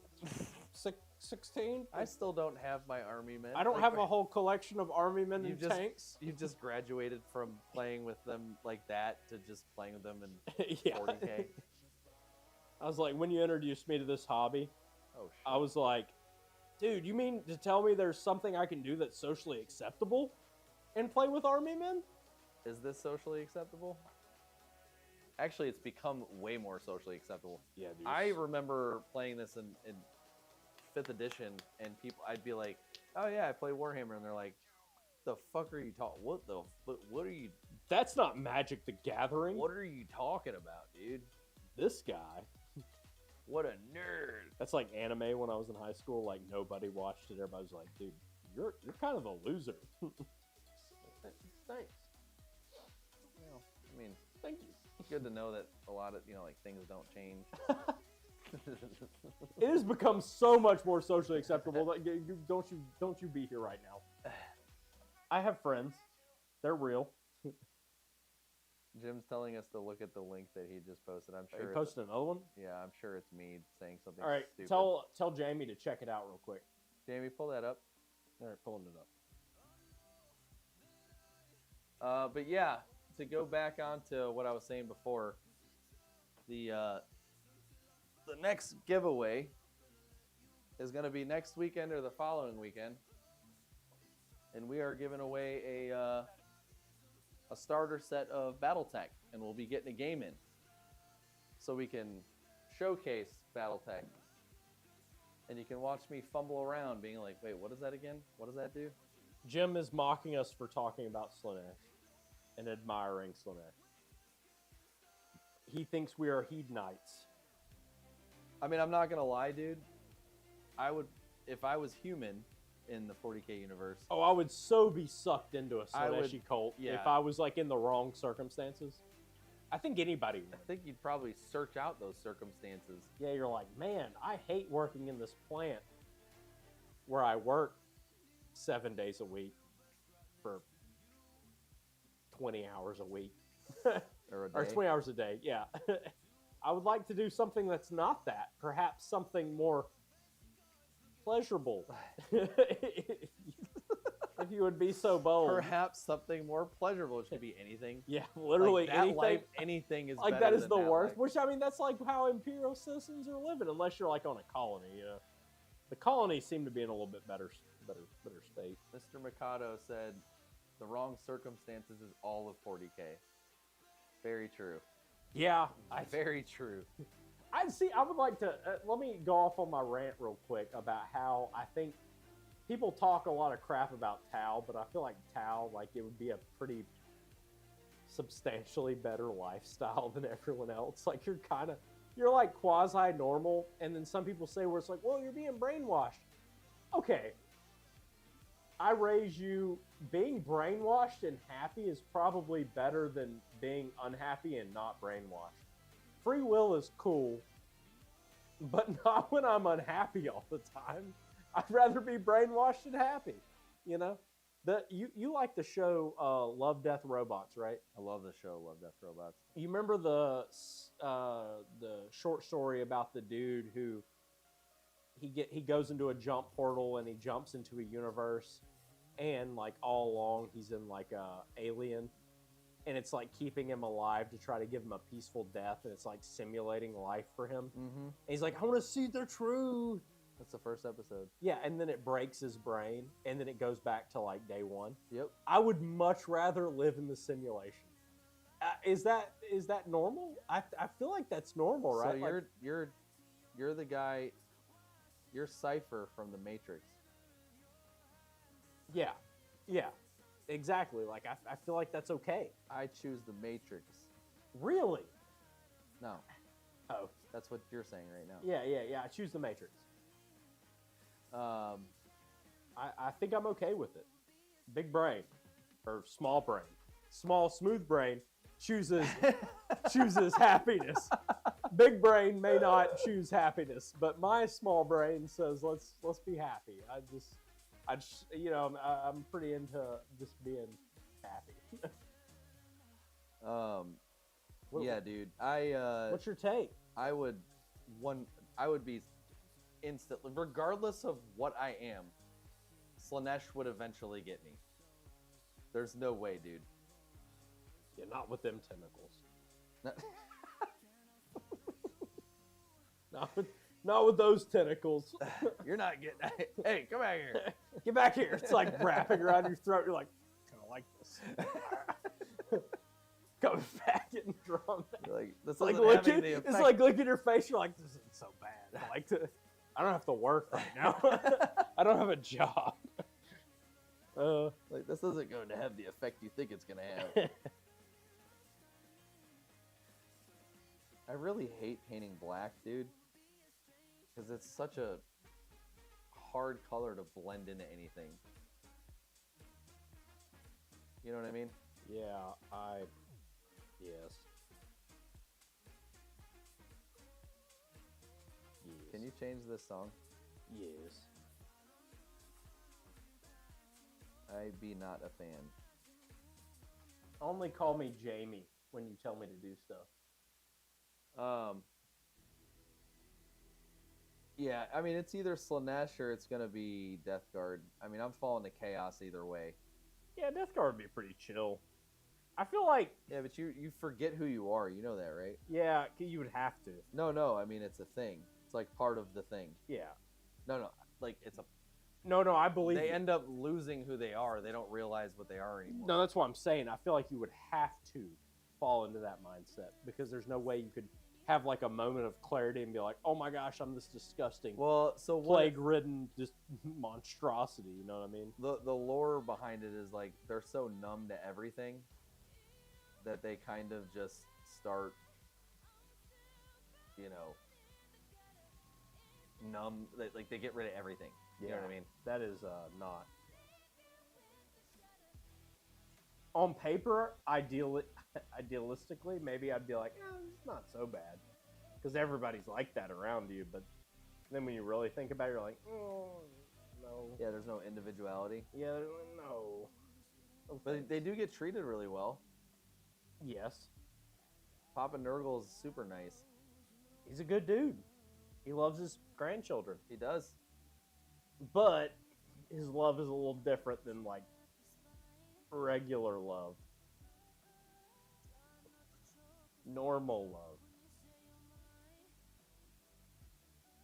16.
I still don't have my army men.
I don't have a whole collection of army men and
You've just-
tanks.
You've just graduated from playing with them like that to just playing with them in
Yeah.
40K.
I was like, when you introduced me to this hobby,
Oh shit.
I was like, dude, you mean to tell me there's something I can do that's socially acceptable and play with army men?
Is this socially acceptable? Actually, it's become way more socially acceptable.
Yeah, dude.
I remember playing this in 5th edition, and I'd be like, "Oh yeah, I play Warhammer," and they're like, "The fuck are you talking? What are you?
That's not Magic the Gathering.
What are you talking about, dude?
This guy.
What a nerd!"
That's like anime when I was in high school. Like nobody watched it. Everybody was like, dude, you're kind of a loser. Thanks.
Well, I mean,
Thank you.
good to know that a lot of like things don't change.
It has become so much more socially acceptable. That don't you be here right now. I have friends. They're real.
Jim's telling us to look at the link that he just posted. I'm
Are
sure.
you posting another one?
Yeah, I'm sure it's me saying something.
All right.
Stupid.
Tell Jamie to check it out real quick.
Jamie, pull that up.
All right, pulling it up.
But yeah, to go back on to what I was saying before, the next giveaway is going to be next weekend or the following weekend, and we are giving away a starter set of BattleTech, and we'll be getting a game in, so we can showcase BattleTech, and you can watch me fumble around, being like, "Wait, what is that again? What does that do?"
Jim is mocking us for talking about Slanesh and admiring Slanesh. He thinks we are Hedonites.
I mean, I'm not gonna lie, dude. I would, if I was human in the 40K universe.
Oh, I would so be sucked into a
I would-
Slaneshi cult
yeah.
if I was like in the wrong circumstances. I think anybody
I
would.
think you'd probably search out those circumstances.
Yeah, you're like, man, I hate working in this plant where I work 7 days a week for 20 hours a week.
Or a
Or
day.
20 hours a day, yeah. I would like to do something that's not that. Perhaps something more pleasurable. If you would be so bold.
Perhaps something more pleasurable, which could be anything.
Yeah, literally
Like, that
anything.
life, anything is
Like
better
that is
than
the
that
worst.
life.
Which I mean, that's like how imperial citizens are living, unless you're like on a colony. You know, the colonies seem to be in a little bit better state.
Mr. Mikado said, "The wrong circumstances is all of 40K." Very true.
Yeah,
Very true.
I see. I would like to let me go off on my rant real quick about how I think people talk a lot of crap about Tau, but I feel like Tau, like it would be a pretty substantially better lifestyle than everyone else. Like you're like quasi normal, and then some people say where it's like, well, you're being brainwashed. Okay, I raise you. Being brainwashed and happy is probably better than being unhappy and not brainwashed. Free will is cool, but not when I'm unhappy all the time. I'd rather be brainwashed and happy. You know, you like the show Love, Death, Robots, right?
I love the show Love, Death, Robots.
You remember the short story about the dude who he goes into a jump portal and he jumps into a universe, and like all along he's in like a alien, and it's like keeping him alive to try to give him a peaceful death, and it's like simulating life for him.
Mm-hmm.
And he's like, I want to see the truth.
That's the first episode.
Yeah, and then it breaks his brain, and then it goes back to like day one.
Yep.
I would much rather live in the simulation. Is that normal? I feel like that's normal, right?
So
Like,
you're the guy. You're Cypher from the Matrix.
yeah, exactly. Like I feel like that's okay.
I choose the Matrix.
Really?
No,
Oh,
that's what you're saying right now.
yeah. I choose the Matrix.
Um,
I think I'm okay with it. Big brain or small brain, small smooth brain chooses happiness. Big brain may not choose happiness, but my small brain says let's be happy. I just I'm pretty into just being happy.
yeah, dude. I
What's your take?
I would be instantly, regardless of what I am, Slanesh would eventually get me. There's no way, dude.
Yeah, not with them tentacles. Not with those tentacles.
You're not getting. Hey, come back here.
Get back here. It's like wrapping around your throat. You're like, kind of like this. Coming back, getting drawn back.
You're like, this
It's like,
isn't having the
it's
effect.
like looking at your face. You're like, this isn't so bad. I don't have to work right now. I don't have a job.
Like, this isn't going to have the effect you think it's going to have. I really hate painting black, dude. Because it's such a hard color to blend into anything. You know what I mean?
Yeah, yes.
Can you change this song?
Yes.
I be not a fan.
Only call me Jamie when you tell me to do stuff.
Yeah, I mean, it's either Slanesh or it's gonna be Death Guard. I mean, I'm falling to Chaos either way.
Yeah, Death Guard would be pretty chill. I feel like,
Yeah, but you forget who you are. You know that, right?
yeah, you would have to.
No. I mean, it's a thing. It's like part of the thing.
Yeah.
No. Like it's a.
No, I believe
They
you.
end up losing who they are. They don't realize what they are anymore.
No, that's what I'm saying. I feel like you would have to fall into that mindset because there's no way you could have like a moment of clarity and be like, oh my gosh, I'm this disgusting,
Well, so what?
plague-ridden just monstrosity. You know what I mean?
The lore behind it is like they're so numb to everything that they kind of just start, you know, numb. Like they get rid of everything. You know what I mean?
That is not. On paper, idealistically, maybe I'd be like, it's not so bad. Because everybody's like that around you. But then when you really think about it, you're like, no.
Yeah, there's no individuality.
Yeah, no.
But they do get treated really well.
Yes.
Papa Nurgle is super nice.
He's a good dude. He loves his grandchildren.
He does.
But his love is a little different than, like, regular love. Normal love.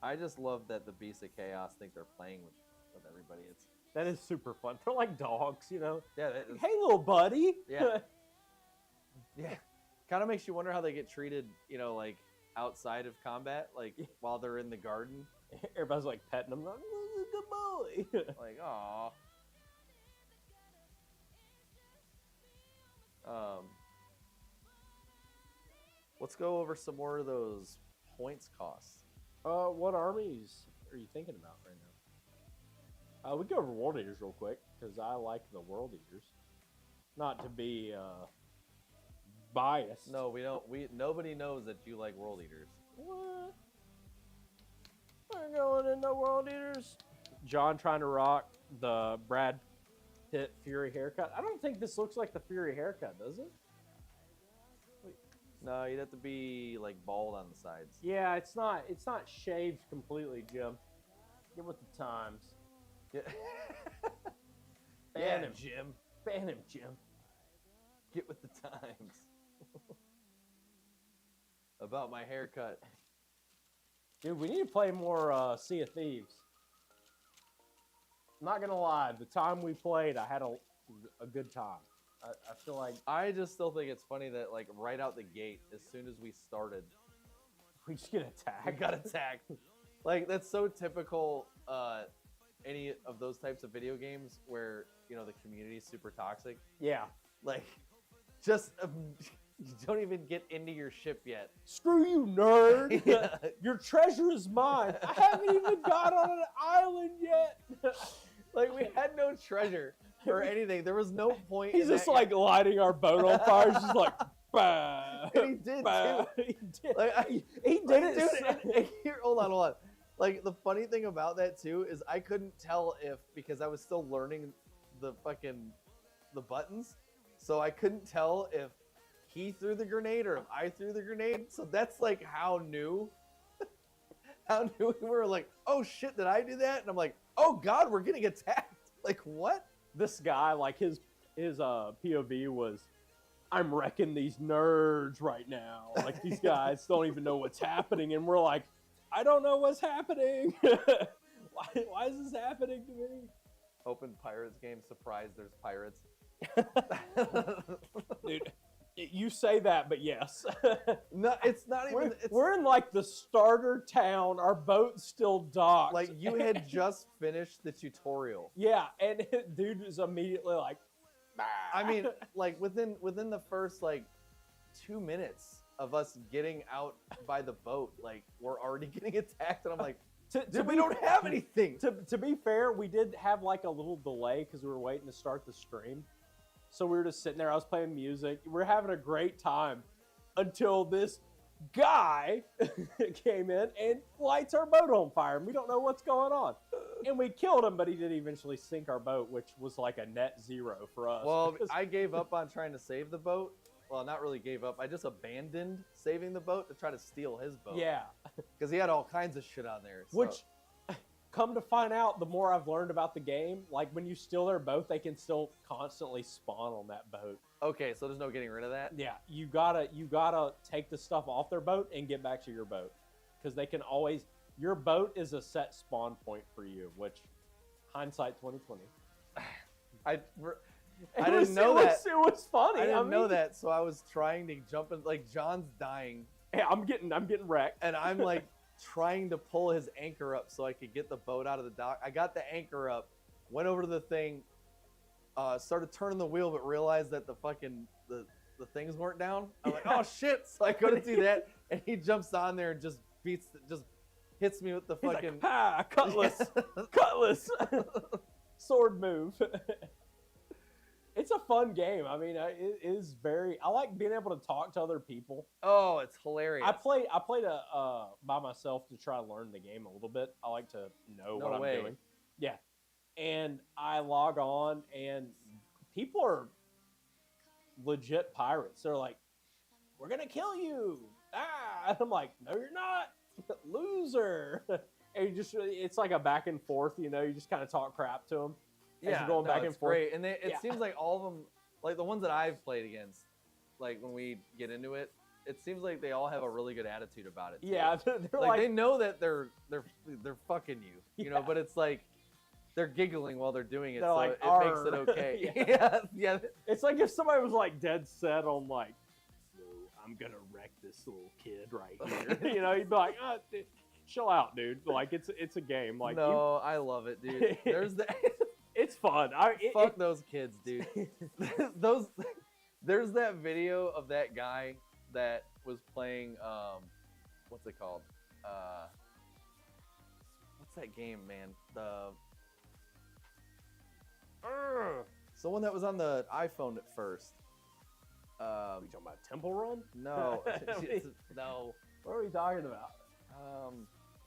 I just love that the Beasts of Chaos think they're playing with everybody.
That is super fun. They're like dogs, you know?
Yeah,
Hey, little buddy.
Yeah. Yeah. Kind of makes you wonder how they get treated, you know, like outside of combat, like while they're in the garden.
Everybody's like petting them. Like, oh, good boy.
Like, aw. Let's go over some more of those points costs.
What armies are you thinking about right now? We go over World Eaters real quick, because I like the World Eaters. Not to be biased.
No, we don't. Nobody knows that you like World Eaters.
What? We're going into World Eaters. John trying to rock the Brad Pitt Fury haircut. I don't think this looks like the Fury haircut, does it?
No, you'd have to be like bald on the sides.
Yeah, it's not shaved completely, Jim. Get with the times.
Yeah.
Ban him,
Jim.
Ban him, Jim.
Get with the times. About my haircut.
Dude, we need to play more Sea of Thieves. I'm not gonna lie, the time we played, I had a good time. I feel like
I just still think it's funny that like right out the gate, as soon as we started,
we just get attacked.
we got attacked. Like that's so typical. Any of those types of video games where you know the community is super toxic.
Yeah.
Like, just you don't even get into your ship yet.
Screw you, nerd.
Yeah.
Your treasure is mine. I haven't even got on an island yet.
Like we had no treasure or anything. There was no point.
He's
in
just
that
like lighting our boat on fire. He's just like, bah,
And he did
bah.
too.
He did.
Like,
he did
Like,
it.
dude,
so-
and here, hold on. Like the funny thing about that too is I couldn't tell if because I was still learning the buttons, so I couldn't tell if he threw the grenade or if I threw the grenade. So that's like how new down, we were like, oh shit, did I do that? And I'm like, oh god, we're getting attacked. Like what?
This guy, like his POV was, I'm wrecking these nerds right now. Like these guys don't even know what's happening, and we're like, I don't know what's happening. Why is this happening to me?
Open Pirates game, surprise, there's pirates.
Dude, you say that, but yes.
No, it's not even.
We're in like the starter town. Our boat's still docked.
Like you had just finished the tutorial.
Yeah, and dude is immediately like, bah.
I mean, like within the first like 2 minutes of us getting out by the boat, like we're already getting attacked, and I'm like, we don't have anything.
To be fair, we did have like a little delay because we were waiting to start the stream. So we were just sitting there. I was playing music. We were having a great time until this guy came in and lights our boat on fire. And we don't know what's going on. And we killed him, but he did eventually sink our boat, which was like a net zero for us.
Well, I gave up on trying to save the boat. Well, not really gave up. I just abandoned saving the boat to try to steal his boat.
Yeah.
Because he had all kinds of shit on there. So.
Which, come to find out, the more I've learned about the game, like when you steal their boat, they can still constantly spawn on that boat.
Okay, so there's no getting rid of that?
Yeah, you gotta take the stuff off their boat and get back to your boat. Because they can always, your boat is a set spawn point for you, which, hindsight 2020.
I didn't know that.
It was funny.
I didn't know that, so I was trying to jump in. Like John's dying.
Hey, I'm getting wrecked,
and I'm like trying to pull his anchor up so I could get the boat out of the dock. I got the anchor up, went over to the thing, started turning the wheel, but realized that the fucking the things weren't down. I'm like, oh shit! So I couldn't do that, and he jumps on there and just hits me with the
He's
fucking
like, ha, cutlass, cutlass, sword move. It's a fun game. I mean, it is very. I like being able to talk to other people.
Oh, it's hilarious.
I played by myself to try to learn the game a little bit. I like to know what I'm doing. Yeah, and I log on, and people are legit pirates. They're like, "We're gonna kill you!" And I'm like, "No, you're not, loser." And it's like a back and forth. You know, you just kind of talk crap to them.
Yeah,
going back and forth.
Great. And it seems like all of them, like the ones that I've played against, like when we get into it, it seems like they all have a really good attitude about it. Too.
Yeah, they're
like they know that they're fucking you, you know, but it's like they're giggling while they're doing it, so
like,
it makes it okay. Yeah.
It's like if somebody was like dead set on like, no, I'm gonna wreck this little kid right here. You know, you'd be like, oh, dude, chill out, dude. Like it's a game. Like
no, I love it, dude. There's the.
It's fun.
Fuck those kids, dude. There's that video of that guy that was playing. What's it called? What's that game, man? It's the one that was on the iPhone at first.
You talking about Temple Run?
No, no.
What are we talking about?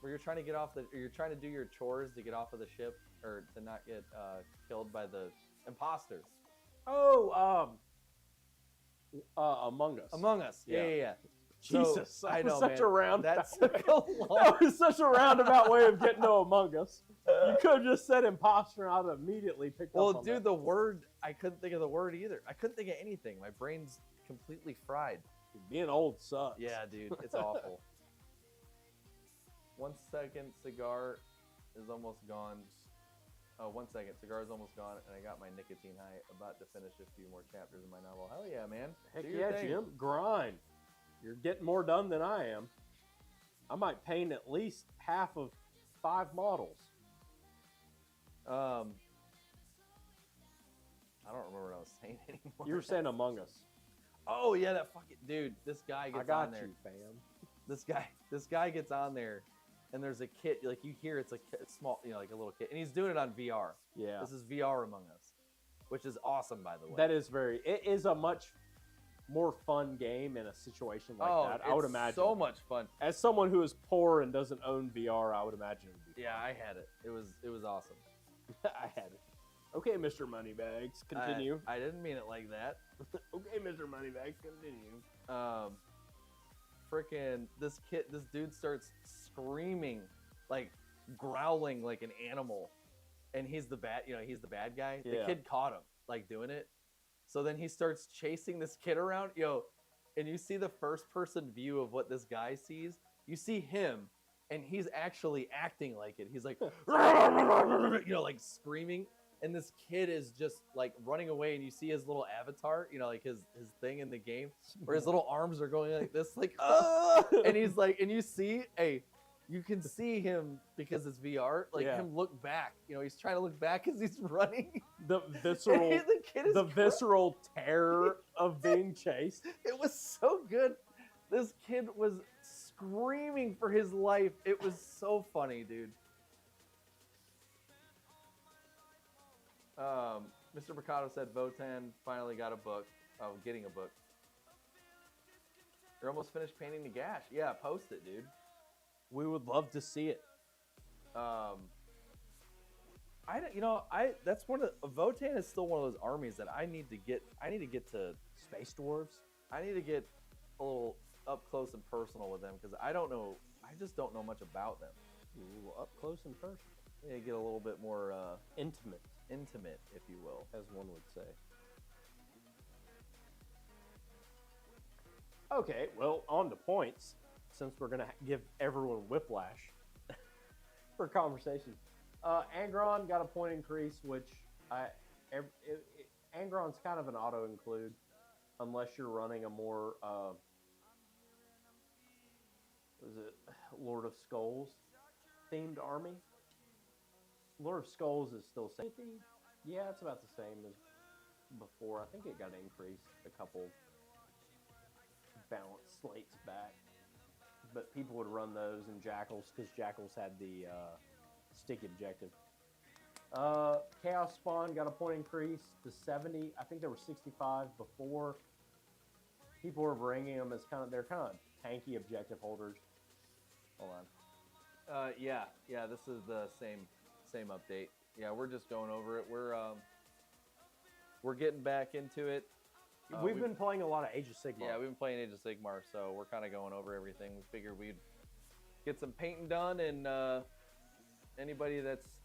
Where you're trying to get off you're trying to do your chores to get off of the ship or to not get killed by the imposters.
Oh, Among Us.
Among Us. Yeah.
Jesus,
so, I know,
such
man.
a roundabout.
That's that
was such a roundabout way of getting to Among Us. You could have just said imposter, and I'd have immediately picked up on
dude,
that.
the word, I couldn't think of the word either. I couldn't think of anything. My brain's completely fried.
Being old sucks.
Yeah, dude, it's awful. 1 second, cigar is almost gone. Oh, 1 second, cigar is almost gone, and I got my nicotine high. About to finish a few more chapters of my novel. Hell yeah, man.
Heck
Do your
yeah,
thing.
Jim. Grind. You're getting more done than I am. I might paint at least half of 5 models.
I don't remember what I was saying anymore.
You were saying Among Us.
Oh yeah, that fucking dude. This guy gets
I got
on there.
you, fam.
This guy gets on there, and there's a kid. Like you hear, it's a small, you know, like a little kid, and he's doing it on VR.
Yeah.
This is VR Among Us, which is awesome, by the way.
That is it is a much more fun game in a situation like that. I would imagine.
So much fun.
As someone who is poor and doesn't own VR, I would imagine it would be.
Yeah, I had it. It was awesome.
I had it. Okay, Mr. Moneybags, continue.
I didn't mean it like that.
Okay, Mr. Moneybags, continue.
Freaking this dude starts
screaming, like growling like an animal, and he's the bad, he's the bad guy. The
Yeah.
kid caught him like doing it, so then he starts chasing this kid around, and you see the first person view of what this guy sees. You see him, and he's actually acting like it. He's like, like screaming. And this kid is just like running away, and you see his little avatar, like his thing in the game, where his little arms are going like this, like, and he's like, and you can see him because it's VR, like him look back. He's trying to look back as he's running.
The visceral,
the
visceral terror of being chased.
It was so good. This kid was screaming for his life. It was so funny, dude. Mr. Mercado said Votan finally got a book. Oh, getting a book. You're almost finished painting the gash. Yeah, post it, dude.
We would love to see it.
That's one of Votan is still one of those armies that I need to get to
Space Dwarves.
I need to get a little up close and personal with them, because I just don't know much about them.
Ooh, up close and personal.
Yeah, get a little bit more
intimate,
if you will,
as one would say. Okay, well, on to points, since we're gonna give everyone whiplash for conversation. Angron got a point increase, which Angron's kind of an auto include, unless you're running a more Lord of Skulls themed army. Lord of Skulls is still safety. Yeah, it's about the same as before. I think it got increased a couple balance slates back. But people would run those in Jackals because Jackals had the sticky objective. Chaos Spawn got a point increase to 70. I think there were 65 before. People were bringing them as they're kind of tanky objective holders. Hold on.
Yeah, this is the same update. Yeah, we're just going over it. We're getting back into it.
We've been playing a lot of Age of Sigmar.
Yeah, we've been playing Age of Sigmar, so we're kind of going over everything. We figured we'd get some painting done, and anybody that's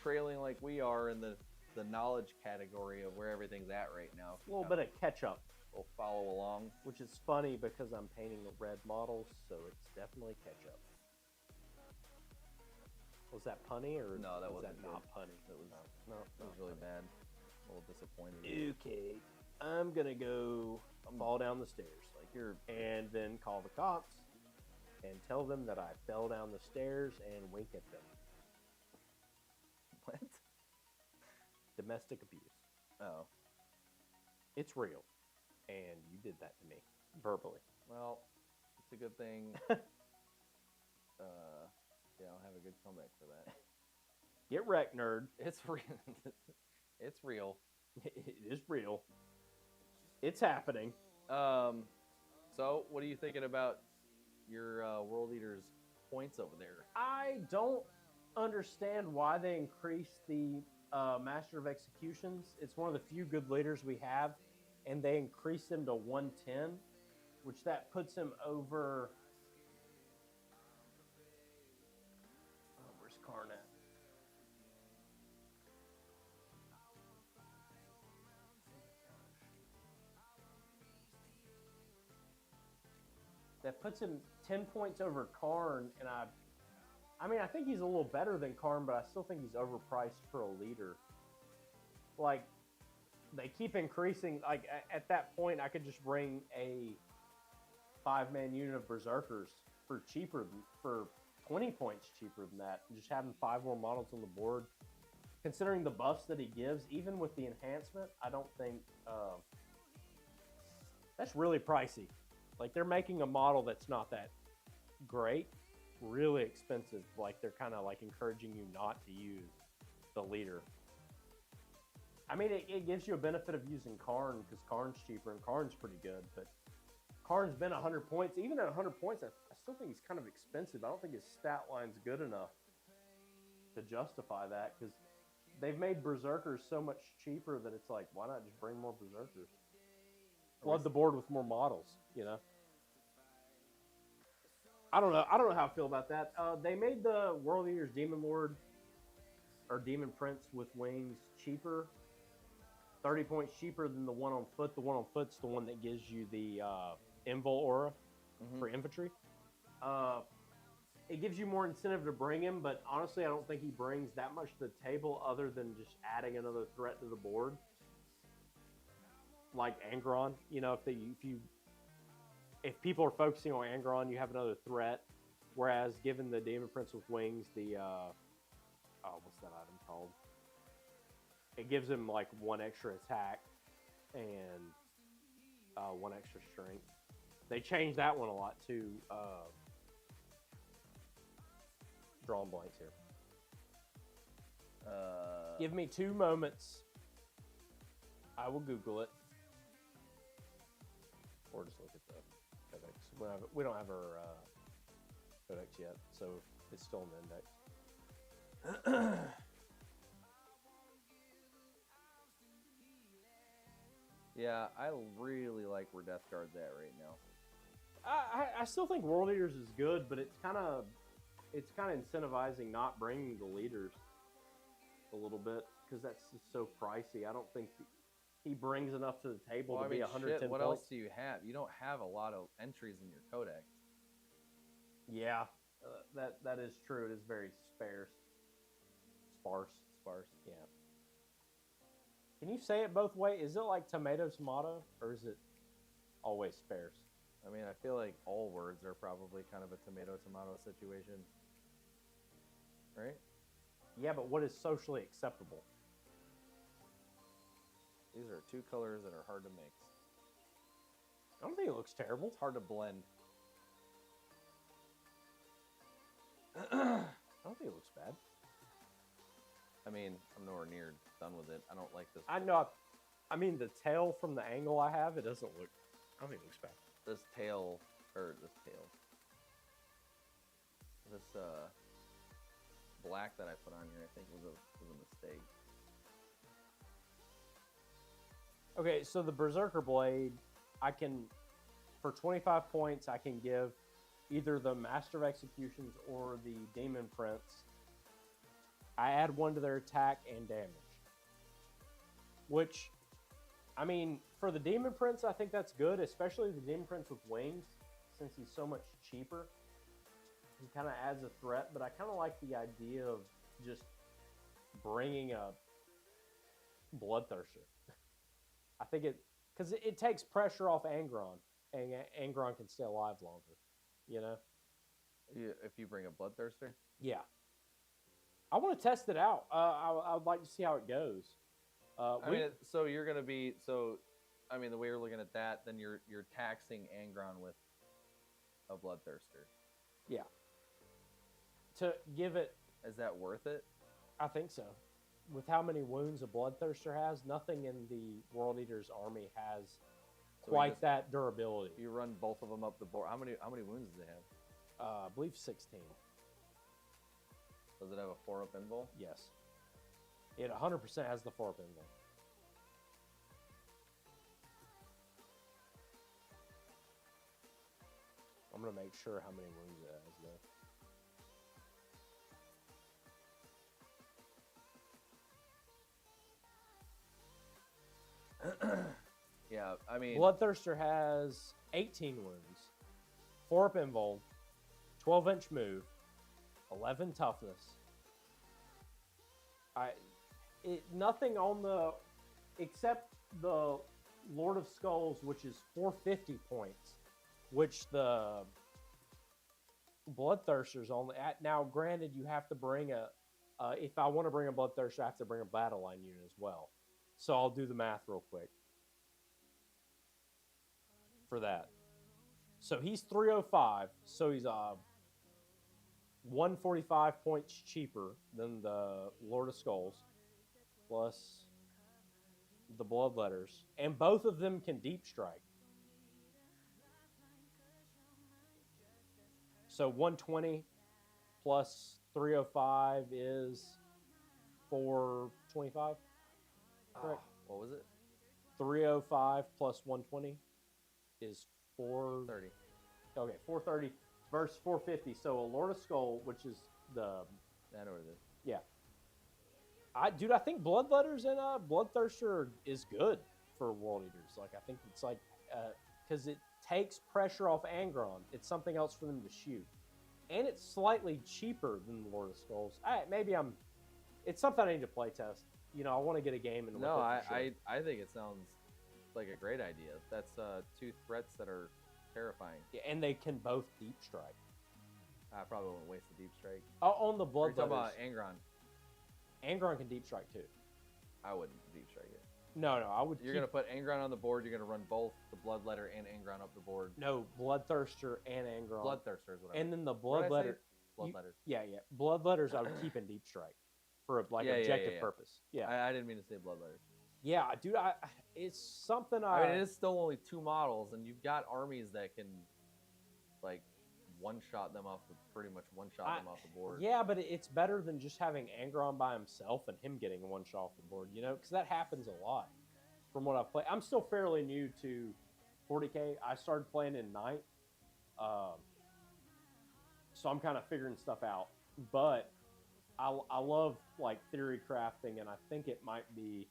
trailing like we are in the knowledge category of where everything's at right now,
a little bit of catch up.
We'll follow along.
Which is funny because I'm painting the red models, so it's definitely catch up. Was that punny or
no? That
was
wasn't
not
good.
punny.
That was
No,
that was really bad. A little disappointed.
Okay, I'm gonna go fall down the stairs, and then call the cops and tell them that I fell down the stairs and wink at them.
What?
Domestic abuse.
Oh,
it's real, and you did that to me verbally.
well, it's a good thing. Yeah, I'll have a good comeback for that.
Get wrecked, nerd.
It's real. It's real.
It is real. It's happening.
So what are you thinking about your World Eaters points over there?
I don't understand why they increased the Master of Executions. It's one of the few good leaders we have, and they increased him to 110, which that puts him over. Oh, where's Karn at? That puts him 10 points over Karn, and I think he's a little better than Karn, but I still think he's overpriced for a leader. Like, they keep increasing. Like, at that point, I could just bring a 5-man unit of Berserkers for 20 points cheaper than that. Just having 5 more models on the board. Considering the buffs that he gives, even with the enhancement, I don't think that's really pricey. Like, they're making a model that's not that great, really expensive. Like, they're kind of like encouraging you not to use the leader. I mean, it gives you a benefit of using Karn because Karn's cheaper and Karn's pretty good. But Karn's been 100 points. Even at 100 points, I still think he's kind of expensive. I don't think his stat line's good enough to justify that because they've made Berserkers so much cheaper that it's like, why not just bring more Berserkers? Flood the board with more models, you know? I don't know. I don't know how I feel about that. They made the World Eater's Demon Lord or Demon Prince with wings cheaper, 30 points cheaper than the one on foot. The one on foot's the one that gives you the Invul aura for infantry. It gives you more incentive to bring him, but honestly, I don't think he brings that much to the table other than just adding another threat to the board. Like Angron, you know, if people are focusing on Angron, you have another threat. Whereas given the Demon Prince with wings, the what's that item called? It gives him like 1 extra attack and 1 extra strength. They changed that one a lot too. Drawing blanks here. Give me 2 moments. I will Google it. Or just look at the codex. We don't have our codex yet, so it's still in the index.
Yeah, I really like where Death Guard's at right now.
I still think World Eaters is good, but it's kind of incentivizing not bringing the leaders a little bit because that's just so pricey. I don't think he brings enough to the table to be 110
what
points.
else do you have? You don't have a lot of entries in your codex.
Yeah, that is true. It is very sparse. Yeah. Can you say it both ways? Is it like tomato, or is it always sparse?
I mean, I feel like all words are probably kind of a tomato situation, right?
Yeah, but what is socially acceptable?
These are 2 colors that are hard to mix.
I don't think it looks terrible.
It's hard to blend.
I don't think it looks bad.
I mean, I'm nowhere near done with it. I don't like this.
I know. I mean, the tail from the angle I have, it doesn't look. I don't think it looks bad.
This black that I put on here, I think was a mistake.
Okay, so the Berserker Blade, for 25 points, I can give either the Master of Executions or the Demon Prince. I add 1 to their attack and damage. Which, I mean, for the Demon Prince, I think that's good, especially the Demon Prince with wings, since he's so much cheaper. He kind of adds a threat, but I kind of like the idea of just bringing a Bloodthirster. I think because it takes pressure off Angron, and Angron can stay alive longer, you know?
If you bring a Bloodthirster?
Yeah. I want to test it out. I would like to see how it goes.
I mean, so you're going to be, I mean, the way you're looking at that, then you're taxing Angron with a Bloodthirster.
Yeah. To give it...
Is that worth it?
I think so. With how many wounds a Bloodthirster has, nothing in the World Eater's army has quite that durability.
You run both of them up the board. How many wounds does it have?
I believe 16.
Does it have a 4-up invul?
Yes. It 100% has the 4-up invul. I'm going to make sure how many wounds it has, though.
Yeah, I mean...
Bloodthirster has 18 wounds, 4-up invul, 12-inch move, 11 toughness. Nothing on the... Except the Lord of Skulls, which is 450 points, which the Bloodthirster's only... Now, granted, you have to bring if I want to bring a Bloodthirster, I have to bring a battle line unit as well. So I'll do the math real quick for that. So he's 305. So he's 145 points cheaper than the Lord of Skulls, plus the Bloodletters, and both of them can deep strike. So 120 plus 305 is 425. Correct.
What was it?
305 plus 120 is 430. Okay, 430 versus 450. So a Lord of Skull, which is the
I know what it is.
I think Bloodletters and Bloodthirster is good for World Eaters. Like I think it's like because it takes pressure off Angron. It's something else for them to shoot, and it's slightly cheaper than the Lord of Skulls. It's something I need to play test. You know, I want to get a game in.
No, I think it sounds like a great idea. That's two threats that are terrifying.
Yeah, and they can both deep strike.
I probably won't waste the deep strike.
On the
Are you talking
Bloodletters,
about Angron?
Angron can deep strike too.
I wouldn't deep strike it.
No, I would.
You're gonna put Angron on the board. You're gonna run both the Bloodletter and Angron up the board.
No, Bloodthirster and Angron.
Bloodthirster is what I
And then the
What did I say?
Bloodletter.
Bloodletters.
Yeah. Bloodletters I would keep in deep strike for objective purpose. Yeah.
I didn't mean to say Bloodletters.
Yeah, dude. It's something
I mean, it is still only 2 models, and you've got armies that can, like, one-shot them off the board.
Yeah, but it's better than just having Angron by himself and him getting one shot off the board, you know, because that happens a lot from what I've played. I'm still fairly new to 40K. I started playing in 9th, so I'm kind of figuring stuff out. But I love, like, theory crafting, and I think it might be,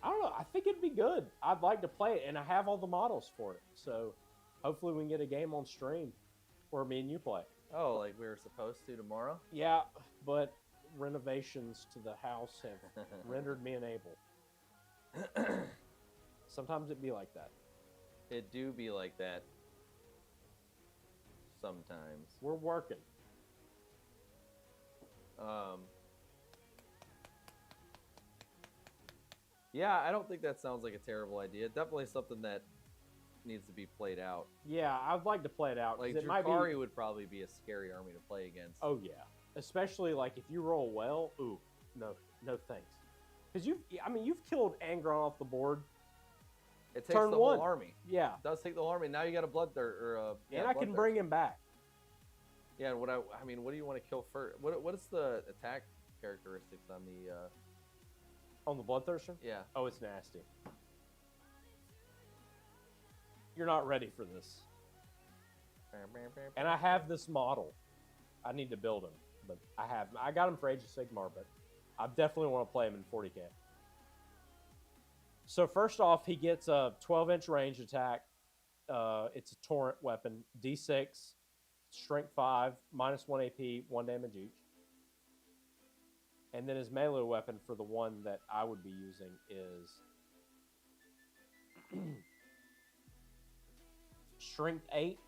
I don't know, I think it'd be good. I'd like to play it, and I have all the models for it. So hopefully we can get a game on stream where me and you play.
Oh, like we were supposed to tomorrow?
Yeah, but renovations to the house have rendered me unable. Sometimes it be like that.
It do be like that. Sometimes.
We're working.
Yeah, I don't think that sounds like a terrible idea. Definitely something that needs to be played out.
Yeah, I'd like to play it out.
Like,
It might
Drukhari
be.
would probably be a scary army to play against.
Oh yeah, especially like if you roll well. Ooh, no thanks. Because you've killed Angron off the board.
It takes
turn
the
one.
whole army.
Yeah,
It does take the whole army. Now you got a
and I can bring him back.
Yeah, what I mean, what do you want to kill first? What is the attack characteristics on the?
On the Bloodthirster?
Yeah.
Oh, it's nasty. You're not ready for this. And I have this model. I need to build him, but I got him for Age of Sigmar, but I definitely want to play him in 40K. So first off, he gets a 12-inch range attack. It's a torrent weapon, D6, strength 5, -1 AP, 1 damage each. And then his melee weapon for the one that I would be using is strength 8,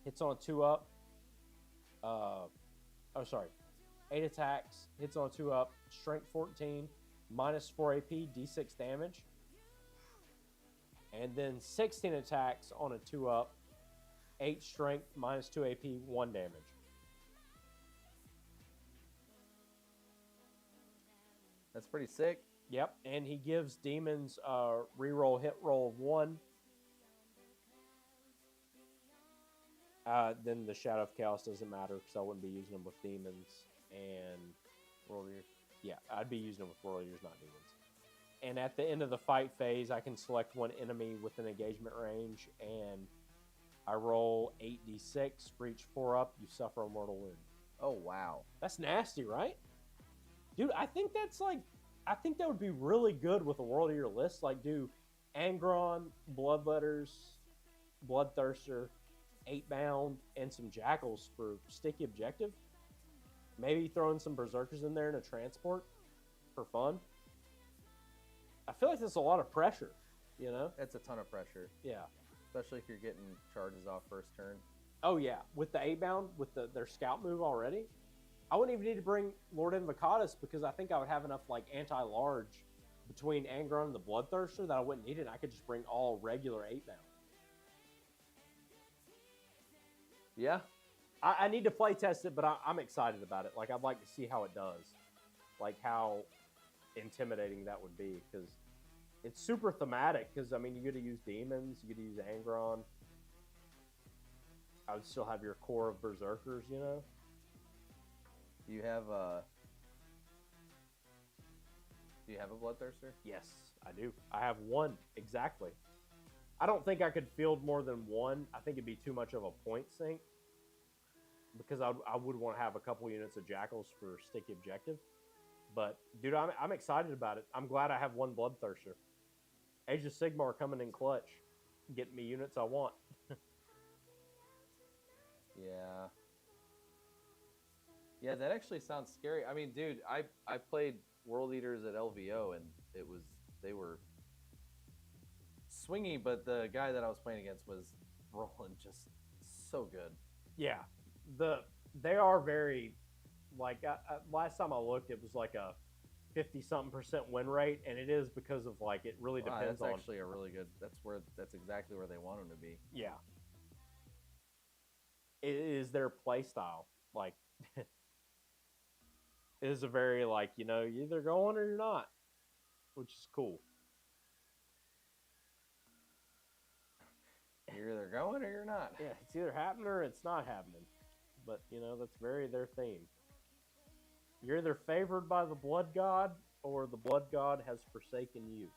hits on a 2-up. 8 attacks, hits on a 2-up, strength 14, -4 AP, D6 damage. And then 16 attacks on a 2-up, 8 strength, -2 AP, 1 damage.
That's pretty sick.
Yep, and he gives demons a reroll hit roll of 1. Then the Shadow of Chaos doesn't matter because I wouldn't be using them with demons. And
World Eaters.
yeah, I'd be using them with World Eaters, not demons. And at the end of the fight phase, I can select one enemy within engagement range, and I roll 8d6 for each 4-up. You suffer a mortal wound.
Oh wow.
That's nasty, right? Dude, I think that would be really good with a World Eater list. Like, do Angron, Bloodletters, Bloodthirster, 8-bound, and some Jackals for sticky objective. Maybe throwing some Berserkers in there in a transport for fun. I feel like that's a lot of pressure, you know?
That's a ton of pressure,
Yeah.
especially if you're getting charges off first turn.
Oh, yeah. With the 8-bound, with their scout move already, I wouldn't even need to bring Lord Invocatus because I think I would have enough like anti-large between Angron and the Bloodthirster that I wouldn't need it. I could just bring all regular 8-bound.
Yeah.
I need to play test it, but I'm excited about it. Like, I'd like to see how it does. Like, how intimidating that would be. Because it's super thematic. Because, I mean, you get to use demons. You get to use Angron. I would still have your core of Berserkers, you know?
Do you have a Bloodthirster?
Yes, I do. I have one, exactly. I don't think I could field more than one. I think it'd be too much of a point sink. because I would want to have a couple units of jackals for sticky objective. But dude, I'm excited about it. I'm glad I have one bloodthirster. Age of Sigmar coming in clutch, getting me units I want.
Yeah. Yeah, that actually sounds scary. I mean, dude, I played World Eaters at LVO and they were swingy, but the guy that I was playing against was rolling just so good.
Yeah, they are very like last time I looked, it was like a 50-something% win rate, and it is because of like it really
Wow,
depends
that's
on.
actually a really good. That's exactly where they want him to be.
Yeah, it is their play style. Like, it is a very like you're either going or you're not, which is cool.
You're either going or you're not.
Yeah, it's either happening or it's not happening. But that's very their theme. You're either favored by the blood god or the blood god has forsaken you.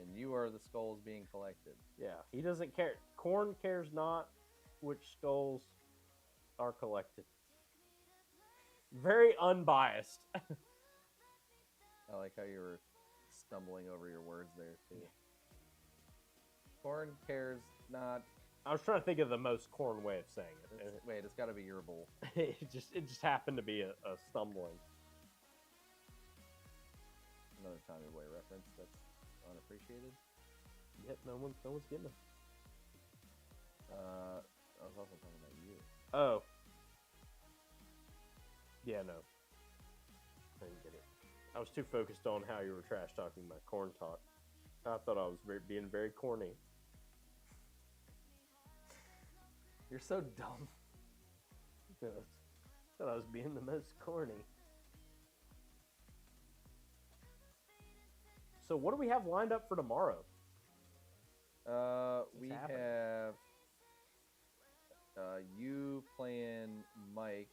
And you are the skulls being collected.
Yeah, he doesn't care. Korn cares not which skulls are collected. Very unbiased.
I like how you were stumbling over your words there too. Corn cares not.
I was trying to think of the most Korn way of saying it.
Wait, it's got to be your bull.
It just happened to be a stumbling.
Another Tommy Boy reference that's unappreciated.
Yep, no one's getting it.
I was also talking about you.
Oh. Yeah, no. I didn't get it. I was too focused on how you were trash talking my corn talk. I thought I was being very corny.
You're so dumb.
I thought I was being the most corny. So what do we have lined up for tomorrow?
We
happening?
have you playing Mike.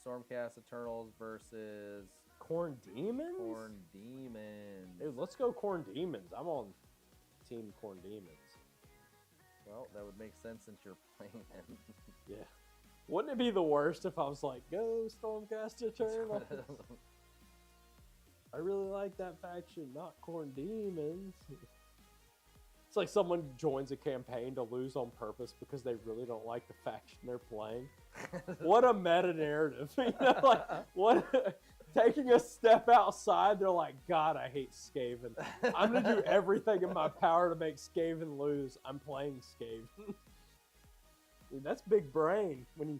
Stormcast Eternals versus
Corn Demons?
Corn Demons.
Dude, let's go Corn Demons. I'm on Team Corn Demons.
Well, that would make sense since you're playing them.
Yeah. Wouldn't it be the worst if I was like, go Stormcast Eternals? I really like that faction, not Corn Demons. It's like someone joins a campaign to lose on purpose because they really don't like the faction they're playing. What a meta narrative. Taking a step outside, they're like, God, I hate Skaven. I'm going to do everything in my power to make Skaven lose. I'm playing Skaven. Dude, that's big brain when you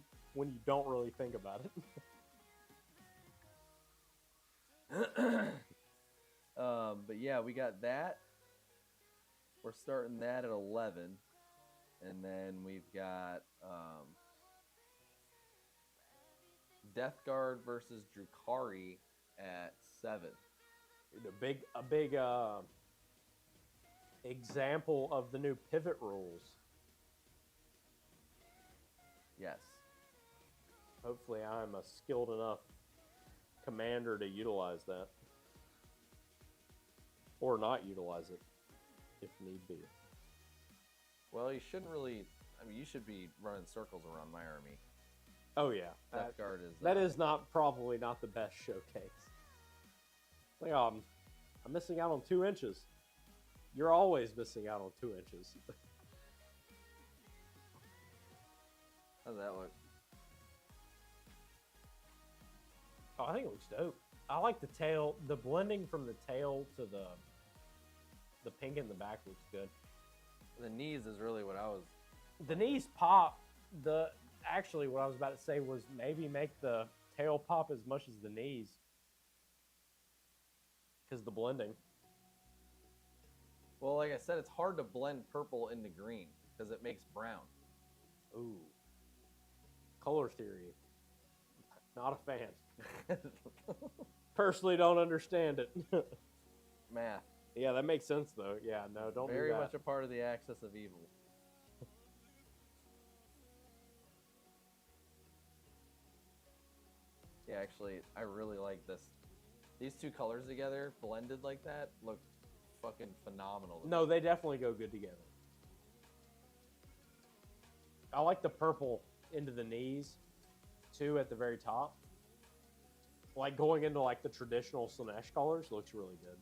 don't really think about it.
But yeah, we got that. We're starting that at 11. And then we've got Death Guard versus Drukari at 7.
Dude, a big example of the new pivot rules.
Yes.
Hopefully I'm a skilled enough commander to utilize that. Or not utilize it, if need be.
Well, you shouldn't really. I mean, you should be running circles around my army.
Oh yeah,
Death Guard is.
That is probably not the best showcase. Like, I'm missing out on 2 inches. You're always missing out on 2 inches.
How does that look?
Oh, I think it looks dope. I like the tail. The blending from the tail to the pink in the back looks good.
The knees is really what I was.
The knees pop. Actually, what I was about to say was maybe make the tail pop as much as the knees. Because the blending.
Well, like I said, it's hard to blend purple into green because it makes brown.
Ooh. Color theory. Not a fan. Personally don't understand it.
Math.
Yeah, that makes sense though. Yeah, no, don't
Very
do that.
much a part of the axis of evil. Yeah, actually, I really like this. These two colors together, blended like that, look fucking phenomenal.
No, they definitely go good together. I like the purple into the knees, too, at the very top. Like going into like the traditional Slanesh colors looks really good.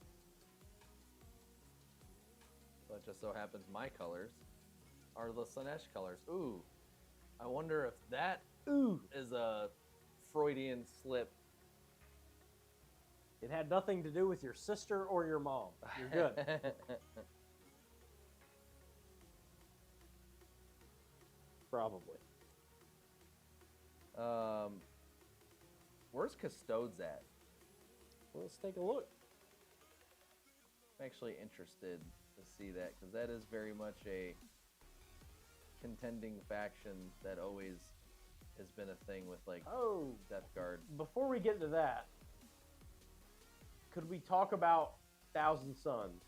But just so happens my colors are the Slanesh colors. Ooh, I wonder if that is a Freudian slip.
It had nothing to do with your sister or your mom. You're good. Probably.
Where's Custodes at?
Well, let's take a look.
I'm actually interested to see that because that is very much a contending faction that always has been a thing with like Death Guard.
Before we get to that, could we talk about Thousand Suns?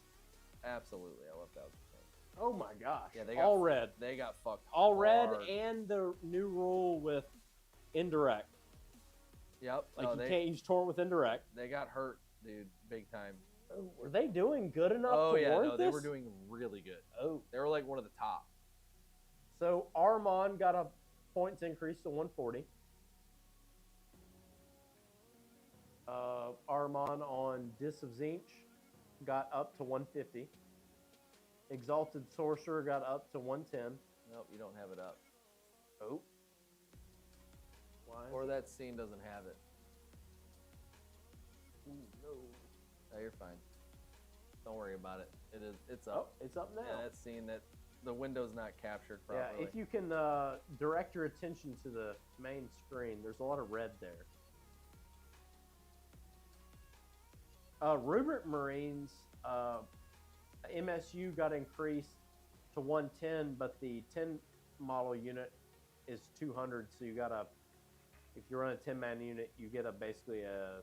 Absolutely, I love Thousand Suns.
Oh my gosh!
Yeah, they got
all red.
They got fucked.
All red,
hard.
and the new rule with indirect.
Yep.
Like you can't use torrent with indirect.
They got hurt, dude, big time.
Oh, were they doing good enough to
yeah,
warrant
no,
this?
they were doing really good.
Oh.
They were like one of the top.
So Armand got a points increase to 140. Armand on Dis of Zinch got up to 150. Exalted Sorcerer got up to 110.
Nope, you don't have it up.
Oh. Why?
Or that scene doesn't have it.
Ooh, no.
Oh, you're fine. Don't worry about it. It's up.
Oh, it's up now.
Yeah, that scene that the window's not captured properly.
Yeah, if you can direct your attention to the main screen, there's a lot of red there. Rubric Marines, MSU got increased to 110, but the 10 model unit is 200, so you got a, if you run a 10-man unit, you get basically a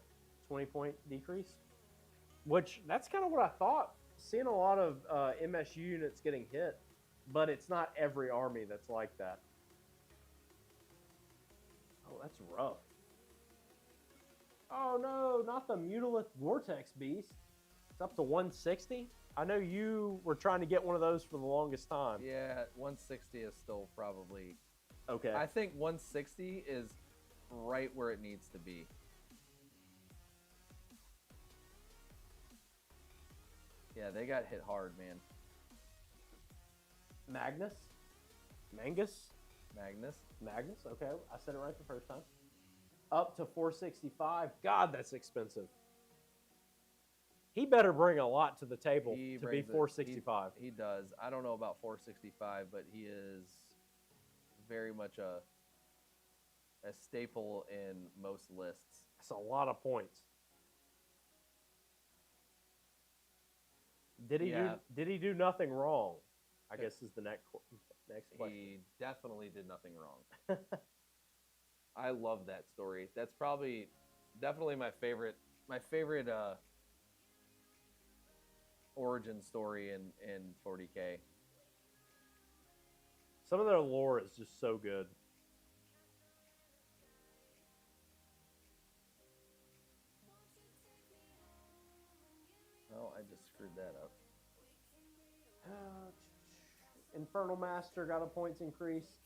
20-point decrease, which that's kind of what I thought. Seeing a lot of MSU units getting hit, but it's not every army that's like that. Oh, that's rough. Oh no, not the Mutilith Vortex Beast. It's up to 160. I know you were trying to get one of those for the longest time.
Yeah, 160 is still probably...
Okay.
I think 160 is right where it needs to be. Yeah, they got hit hard, man.
Magnus? Mangus?
Magnus?
Okay, I said it right the first time. Up to 465. God, that's expensive. He better bring a lot to the table to be 465.
He does. I don't know about 465, but he is very much a staple in most lists.
That's a lot of points. Did he do nothing wrong? I guess is the next question.
He definitely did nothing wrong. I love that story. That's definitely my favorite origin story in 40K.
Some of their lore is just so good.
Oh, I just screwed that up.
Infernal Master got a points increase.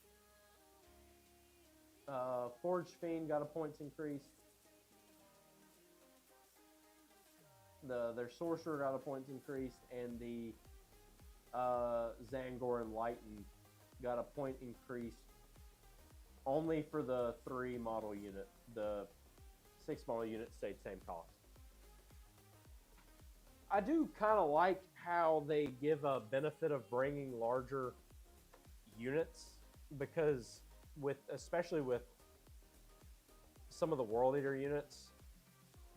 Forge Fiend got a points increase. Their Sorcerer got a points increase, and the Zangor Enlightened got a point increase only for the 3 model unit. The 6 model unit stayed same cost. I do kind of like how they give a benefit of bringing larger units, because especially with some of the World Eater units,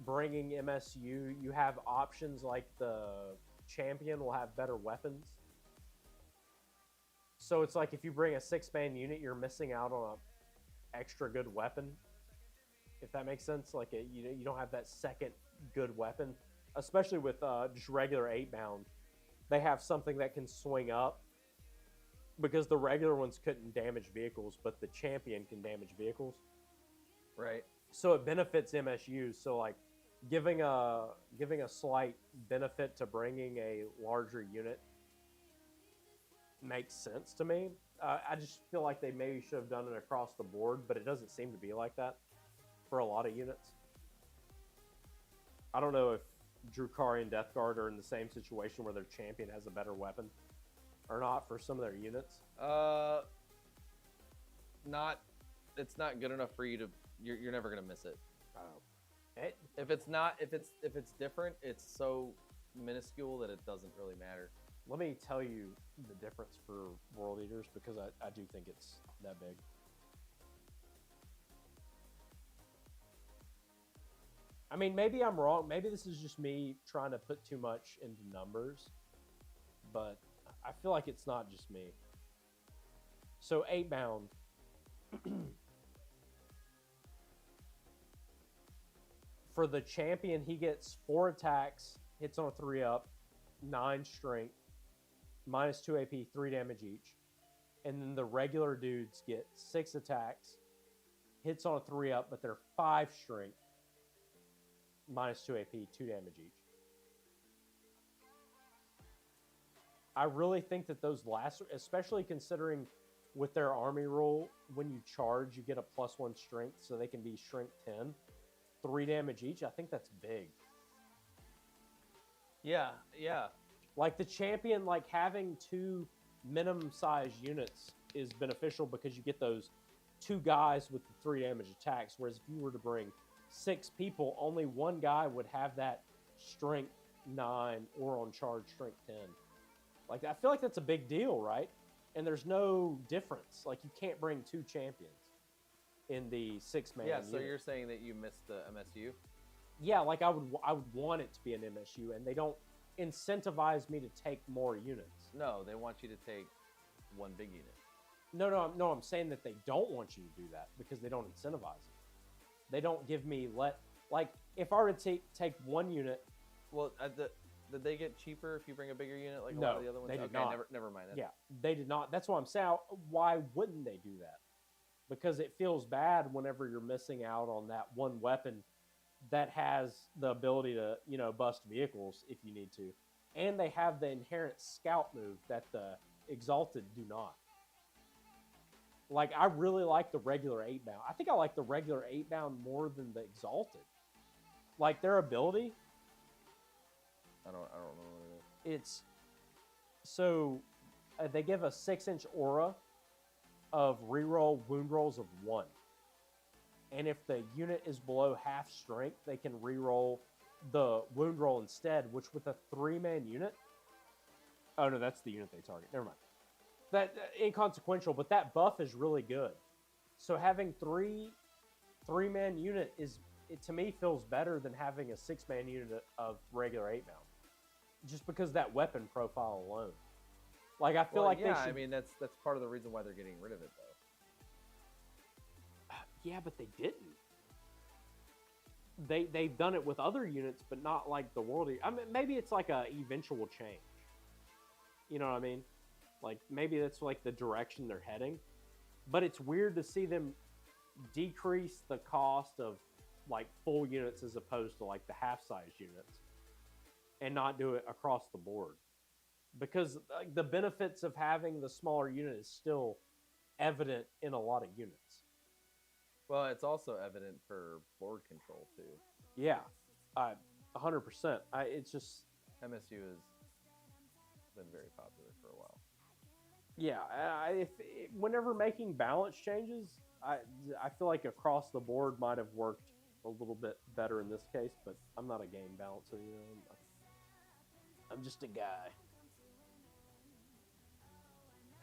bringing MSU, you have options like the Champion will have better weapons. So it's like if you bring a 6-man unit, you're missing out on an extra good weapon, if that makes sense. Like you don't have that second good weapon, especially with just regular 8-bound. They have something that can swing up, because the regular ones couldn't damage vehicles, but the Champion can damage vehicles.
Right.
So it benefits MSUs. So like giving a slight benefit to bringing a larger unit makes sense to me. I just feel like they maybe should have done it across the board, but it doesn't seem to be like that for a lot of units. I don't know if Drukari and Death Guard are in the same situation where their champion has a better weapon or not for some of their units.
Not. It's not good enough for you to. You're never gonna miss it. If it's different, it's so minuscule that it doesn't really matter.
Let me tell you the difference for World Eaters because I do think it's that big. I mean, maybe I'm wrong. Maybe this is just me trying to put too much into numbers, but I feel like it's not just me. So 8-bound. For the champion, he gets 4 attacks, hits on a 3-up, 9 strength, minus 2 AP, 3 damage each. And then the regular dudes get 6 attacks, hits on a 3-up, but they're 5 strength, minus 2 AP, 2 damage each. I really think that those last, especially considering with their army rule, when you charge, you get a +1 strength, so they can be strength 10. 3 damage each, I think that's big.
Yeah.
Like the champion, like having 2 minimum size units is beneficial because you get those 2 guys with the 3 damage attacks. Whereas if you were to bring 6 people, only 1 guy would have that strength 9 or on charge strength 10. Like I feel like that's a big deal, right? And there's no difference. Like you can't bring 2 champions in the 6-man.
Yeah. So
unit.
you're saying that you missed the MSU?
Yeah, like I would want it to be an MSU, and they don't incentivize me to take more units.
No, they want you to take 1 big unit.
No, I'm saying that they don't want you to do that because they don't incentivize it. They don't give me like if I were to take 1 unit.
Well, did they get cheaper if you bring a bigger unit like a
No,
lot of the other ones?
they did
okay,
not.
Never mind.
Yeah, they did not. That's why I'm saying, why wouldn't they do that? Because it feels bad whenever you're missing out on that 1 weapon that has the ability to, bust vehicles if you need to. And they have the inherent scout move that the Exalted do not. Like, I really like the regular 8-bound. I think I like the regular 8-bound more than the Exalted. Like, their ability...
I don't know what it is.
It's... So, they give a 6-inch aura of reroll wound rolls of 1. And if the unit is below half strength, they can reroll the wound roll instead, which with a 3-man unit... Oh, no, that's the unit they target. Never mind. That inconsequential, but that buff is really good. So having 3-man unit to me feels better than having a 6-man unit of regular 8-bound. Just because that weapon profile alone. Like, I feel like they should...
I mean, that's part of the reason why they're getting rid of it, though.
Yeah, but they didn't. They've done it with other units, but not like the World... I mean, maybe it's like a eventual change. You know what I mean? Like, maybe that's like the direction they're heading. But it's weird to see them decrease the cost of like full units as opposed to like the half-size units and not do it across the board. Because the benefits of having the smaller unit is still evident in a lot of units.
Well, it's also evident for board control, too.
Yeah, 100%. It's just...
MSU has been very popular for a while.
Yeah, whenever making balance changes, I feel like across the board might have worked a little bit better in this case, but I'm not a game balancer, I'm just a guy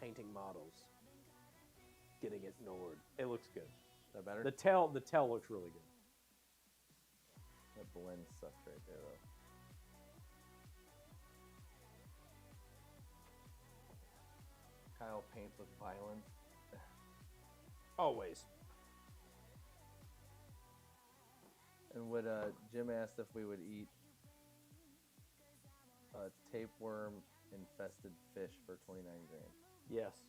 painting models, getting ignored. It looks good.
Is that better?
The tail looks really good.
That blend sucks right there, though. Kyle paints with violence.
Always.
And what Jim asked if we would eat a tapeworm infested fish for 29 grand.
Yes.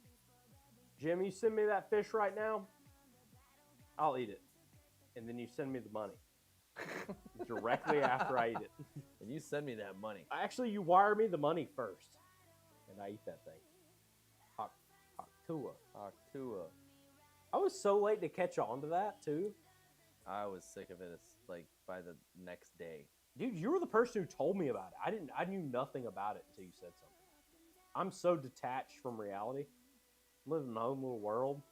Jim, you send me that fish right now, I'll eat it. And then you send me the money. Directly after I eat it.
And you send me that money.
Actually, you wire me the money first. And I eat that thing. Tua.
Octua.
I was so late to catch on to that too.
I was sick of it. It's like by the next day.
Dude, you were the person who told me about it. I knew nothing about it until you said something. I'm so detached from reality. Live in my own little world,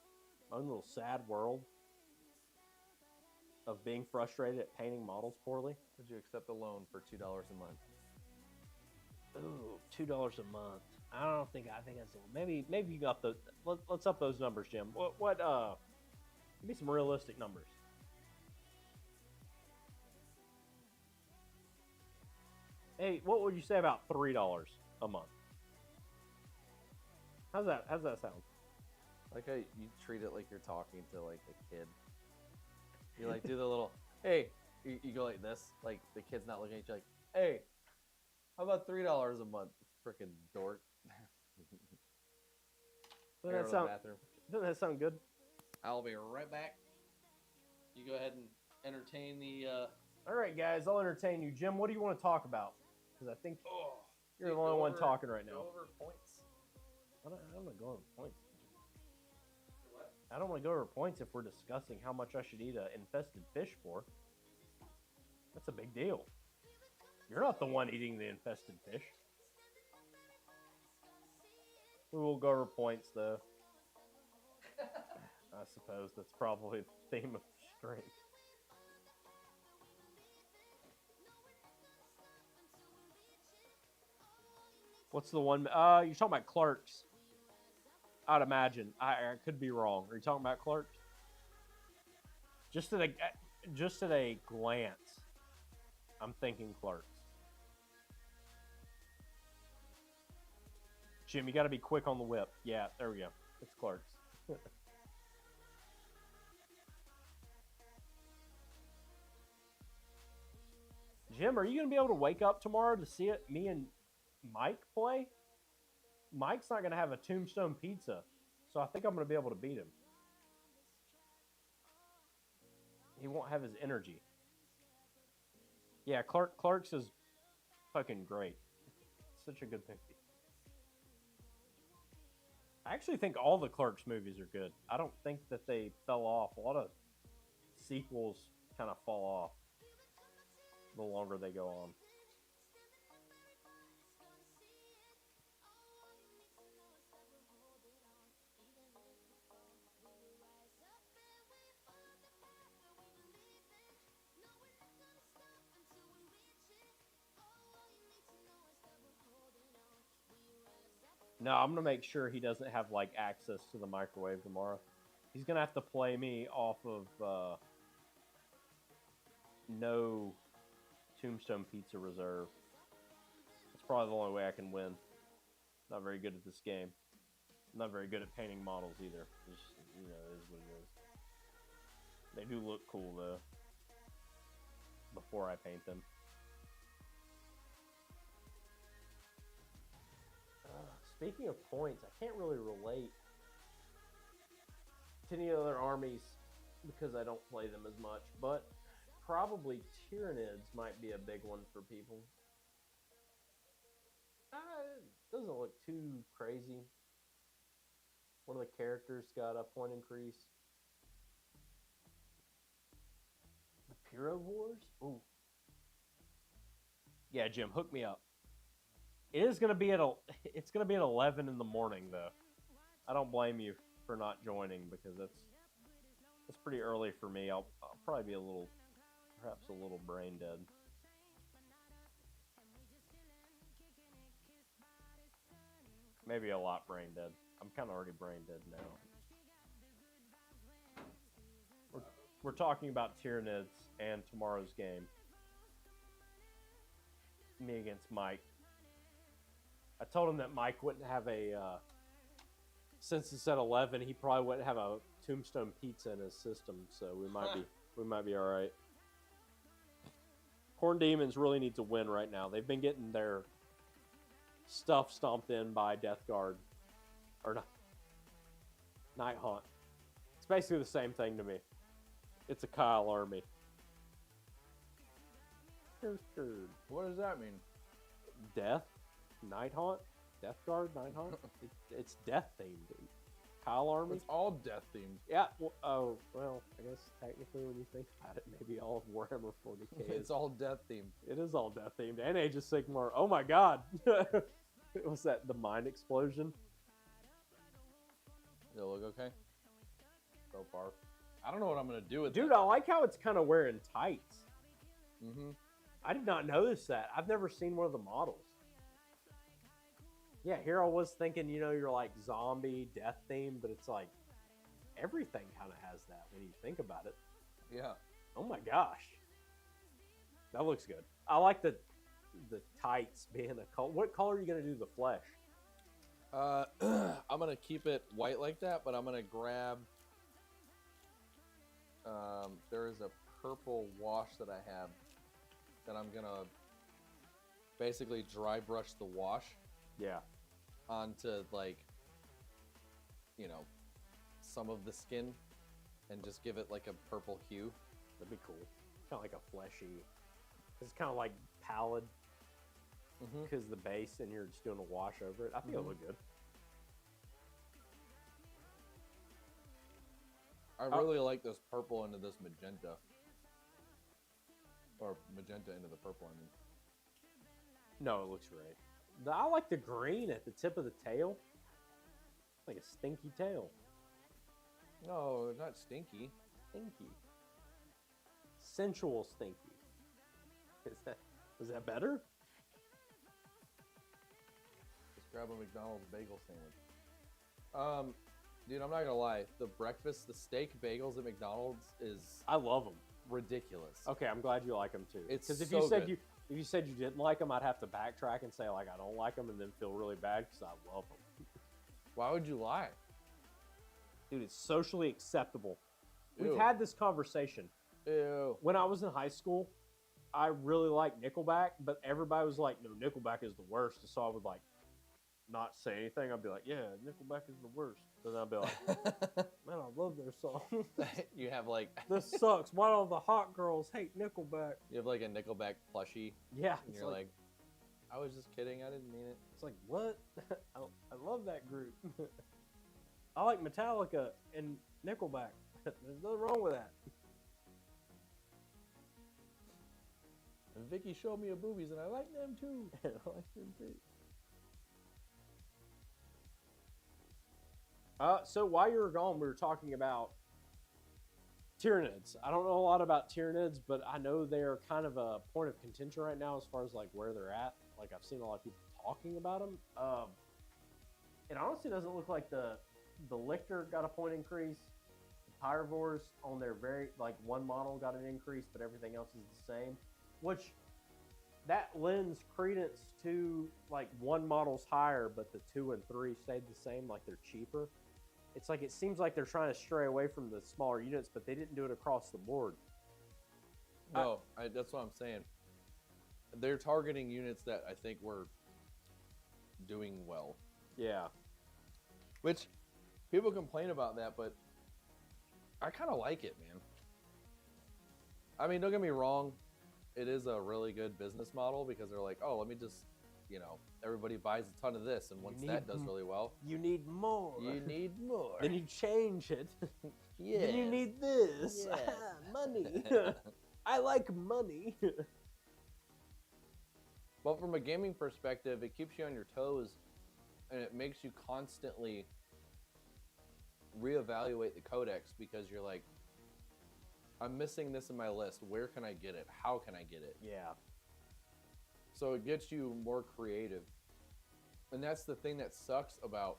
my own little sad world of being frustrated at painting models poorly.
Would you accept a loan for $2 a month?
Ooh, $2 a month. I think that's maybe you got the. Let's up those numbers, Jim. What give me some realistic numbers. Hey, what would you say about $3 a month? How's that sound?
Like how you treat it like you're talking to like a kid. You like do the little, hey, you go like this, like the kid's not looking at you, like, hey, how about $3 a month, freaking dork.
Doesn't
Go
that
to the
sound?
bathroom.
Doesn't that sound good?
I'll be right back. You go ahead and entertain the.
All right, guys, I'll entertain you. Jim, what do you want to talk about? Because I think
Oh,
you're the only one talking right now.
Go over points.
I don't want to go over points.
What?
I don't want to go over points if we're discussing how much I should eat an infested fish for. That's a big deal. You're not the one eating the infested fish. We will go over points, though. I suppose that's probably the theme of the stream. What's the one? You're talking about Clerks. I'd imagine. I could be wrong. Are you talking about Clerks? Just at a glance, I'm thinking Clerks. Jim, you got to be quick on the whip. Yeah, there we go. It's Clerks. Jim, are you going to be able to wake up tomorrow to see it? Me and Mike play? Mike's not going to have a Tombstone pizza, so I think I'm going to be able to beat him. He won't have his energy. Yeah, Clerks is fucking great. It's such a good movie. I actually think all the Clerks movies are good. I don't think that they fell off. A lot of sequels kind of fall off the longer they go on. No, I'm gonna make sure he doesn't have like access to the microwave tomorrow. He's gonna have to play me off of no Tombstone Pizza Reserve. That's probably the only way I can win. Not very good at this game. Not very good at painting models either. Just, you know, it is what it is. They do look cool though. Before I paint them. Speaking of points, I can't really relate to any other armies because I don't play them as much, but probably Tyranids might be a big one for people. It doesn't look too crazy. One of the characters got a point increase. The Pyrovores? Ooh. Yeah, Jim, hook me up. It is going to be it's going to be at 11 in the morning though. I don't blame you for not joining because that's pretty early for me. I'll probably be perhaps a little brain dead. Maybe a lot brain dead. I'm kind of already brain dead now. We're talking about Tyranids and tomorrow's game. Me against Mike. I told him that Mike wouldn't have since it's at 11, he probably wouldn't have a Tombstone pizza in his system, so we might be all right. Corn Demons really need to win right now. They've been getting their stuff stomped in by Death Guard, or not, Night Haunt. It's basically the same thing to me. It's a Kyle army.
What does that mean?
Death. Night Haunt? Death Guard? Night Haunt? It's death themed. Kyle army.
It's all death themed.
Yeah. Well, I guess technically when you think about it, maybe all of Warhammer 40k
It's all death themed.
It is all death themed. And Age of Sigmar. Oh my god. Was that the mind explosion?
Does it look okay? So far. I don't know what I'm gonna do with
Dude,
that.
I like how it's kind of wearing tights.
Mm-hmm.
I did not notice that. I've never seen one of the models. Yeah, here I was thinking, you're like zombie, death themed, but it's like everything kind of has that when you think about it.
Yeah.
Oh my gosh. That looks good. I like the tights being a color. What color are you going to do the flesh?
I'm gonna keep it white like that, but I'm gonna grab. There is a purple wash that I have that I'm gonna basically dry brush the wash
Yeah.
onto some of the skin and just give it like a purple hue.
That'd be cool. Kind of like a fleshy. It's kind of like pallid
Mm-hmm.
because the base and you're just doing a wash over it. I think it'll look good.
I really like this purple into this magenta. Or magenta into the purple, I mean.
No, it looks great. I like the green at the tip of the tail. Like a stinky tail.
No, not stinky.
Stinky. Sensual stinky. Was that better?
Just grab a McDonald's bagel sandwich. Dude, I'm not gonna lie. The steak bagels at McDonald's is
I love them.
ridiculous.
Okay, I'm glad you like them too.
It's
Because if
so
you said
good.
if you said you didn't like them, I'd have to backtrack and say like I don't like them, and then feel really bad because I love them.
Why would you lie?
Dude, it's socially acceptable. We've
Ew.
had this conversation.
Ew.
When I was in high school, I really liked Nickelback, but everybody was like, "No, Nickelback is the worst." So I would like not say anything. I'd be like, "Yeah, Nickelback is the worst." So then I'd be like, "Man, I love their song."
You have like
This sucks. Why do all the hot girls hate Nickelback?
you have like a Nickelback plushie,
Yeah,
and
it's
you're like, I was just kidding. I didn't mean it.
it's like what? I love that group. I like Metallica and Nickelback. There's nothing wrong with that.
And Vicky showed me her boobies, and I like them too.
I like them too. So while you were gone, we were talking about Tyranids. I don't know a lot about Tyranids, but I know they're kind of a point of contention right now as far as like where they're at. Like I've seen a lot of people talking about them. It honestly doesn't look like the Lictor got a point increase. The Pyrivores on their one model got an increase, but everything else is the same. Which that lends credence to like one model's higher, but the 2 and 3 stayed the same, like they're cheaper. It's like it seems like they're trying to stray away from the smaller units, but they didn't do it across the board.
No, that's what I'm saying. They're targeting units that I think were doing well.
Yeah.
Which people complain about that, but I kind of like it, man. I mean, don't get me wrong. It is a really good business model because they're like, oh, let me just, everybody buys a ton of this. And once that does really well,
You need more.
you need more.
Then you change it.
Yeah.
Then you need this.
Yeah.
Money. I like money.
But from a gaming perspective, it keeps you on your toes and it makes you constantly reevaluate the codex because you're like, I'm missing this in my list. Where can I get it? How can I get it?
Yeah.
So it gets you more creative. And that's the thing that sucks about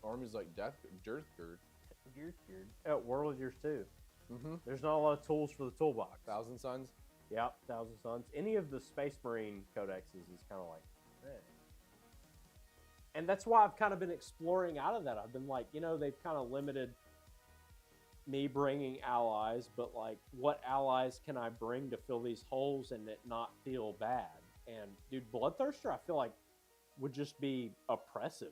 armies like Deathgird.
World Years too.
Mm-hmm.
There's not a lot of tools for the toolbox.
Thousand Suns.
Yep, Thousand Suns. Any of the Space Marine codexes is kind of like, eh. And that's why I've kind of been exploring out of that. I've been like, they've kind of limited me bringing allies, but like, what allies can I bring to fill these holes and it not feel bad? And dude, Bloodthirster, I feel like would just be oppressive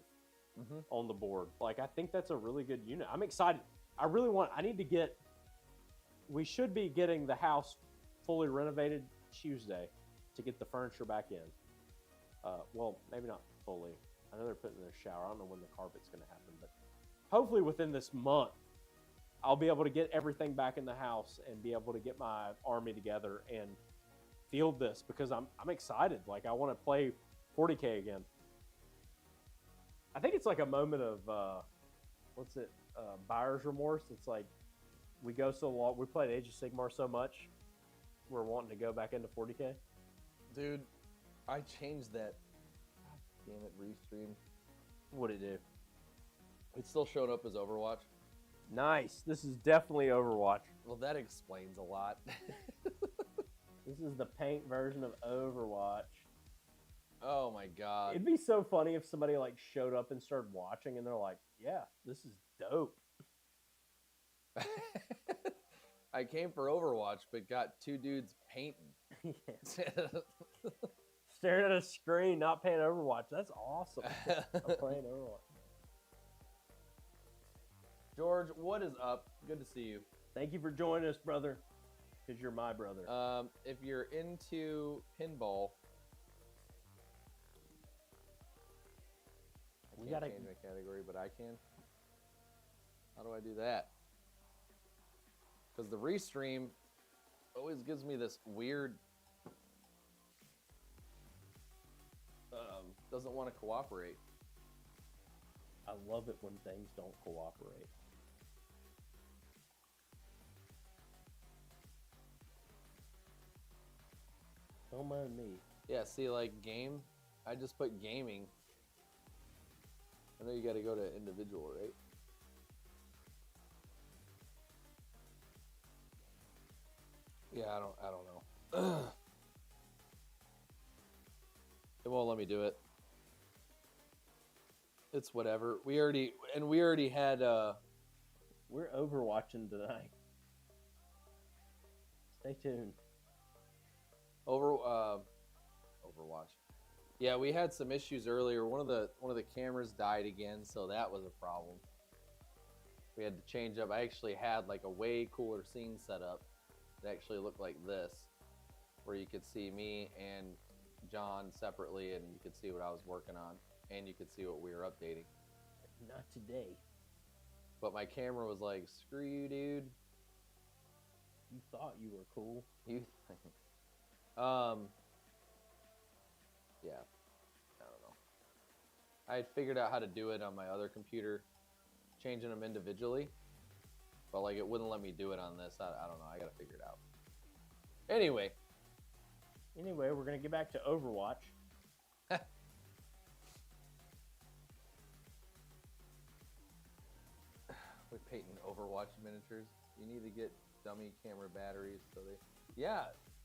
on the board. Like, I think that's a really good unit. I'm excited. We should be getting the house fully renovated Tuesday to get the furniture back in. Well, maybe not fully. I know they're putting in their shower. I don't know when the carpet's going to happen, but hopefully within this month, I'll be able to get everything back in the house and be able to get my army together and field this because I'm excited. Like I want to play 40K again. I think it's like a moment of buyer's remorse. It's like we go so long, we played Age of Sigmar so much, we're wanting to go back into 40K.
Dude, I changed that. God damn it, restream.
What'd it do?
It's still showing up as Overwatch.
Nice. This is definitely Overwatch.
Well, that explains a lot.
This is the paint version of Overwatch.
Oh my god.
It'd be so funny if somebody like showed up and started watching and they're like, yeah, this is dope.
I came for Overwatch, but got two dudes painting.
Staring at a screen, not playing Overwatch. That's awesome. I'm playing Overwatch.
George, what is up? Good to see you.
Thank you for joining us, brother. Because you're my brother.
If you're into pinball, I can't change my category, but I can. How do I do that? Because the restream always gives me this weird, doesn't want to cooperate.
I love it when things don't cooperate. Don't mind me.
Yeah, see, like game, I just put gaming. I know you got to go to individual, right? Yeah, I don't know. It won't let me do it. It's whatever. We already had
We're Overwatching tonight. Stay tuned.
Overwatch. Yeah, we had some issues earlier. One of the cameras died again, so that was a problem. We had to change up. I actually had like a way cooler scene set up. It actually looked like this, where you could see me and John separately, and you could see what I was working on, and you could see what we were updating.
Not today.
But my camera was like, "Screw you, dude."
You thought you were cool.
You think? Yeah. I don't know. I had figured out how to do it on my other computer, changing them individually, but like it wouldn't let me do it on this. I don't know. I gotta figure it out. Anyway,
we're gonna get back to Overwatch.
we're painting Overwatch miniatures. You need to get dummy camera batteries so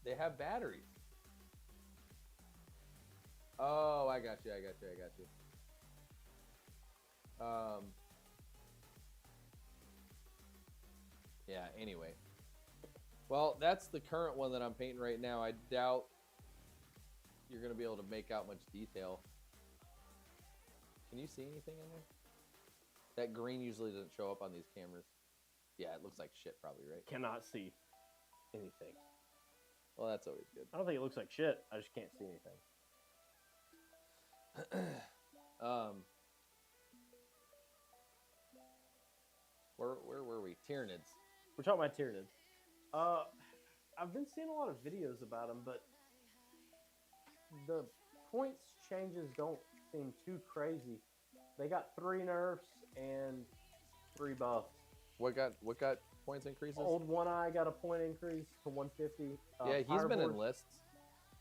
they have batteries. Oh, I got you. Yeah, anyway. Well, that's the current one that I'm painting right now. I doubt you're going to be able to make out much detail. Can you see anything in there? That green usually doesn't show up on these cameras. Yeah, it looks like shit probably, right?
Cannot see anything.
Well, that's always good.
I don't think it looks like shit. I just can't see anything.
Where were we? Tyranids.
We're talking about Tyranids. I've been seeing a lot of videos about them, but the points changes don't seem too crazy. They got 3 nerfs and 3 buffs.
What got points increases?
Old One Eye got a point increase to 150.
Yeah, he's been in lists.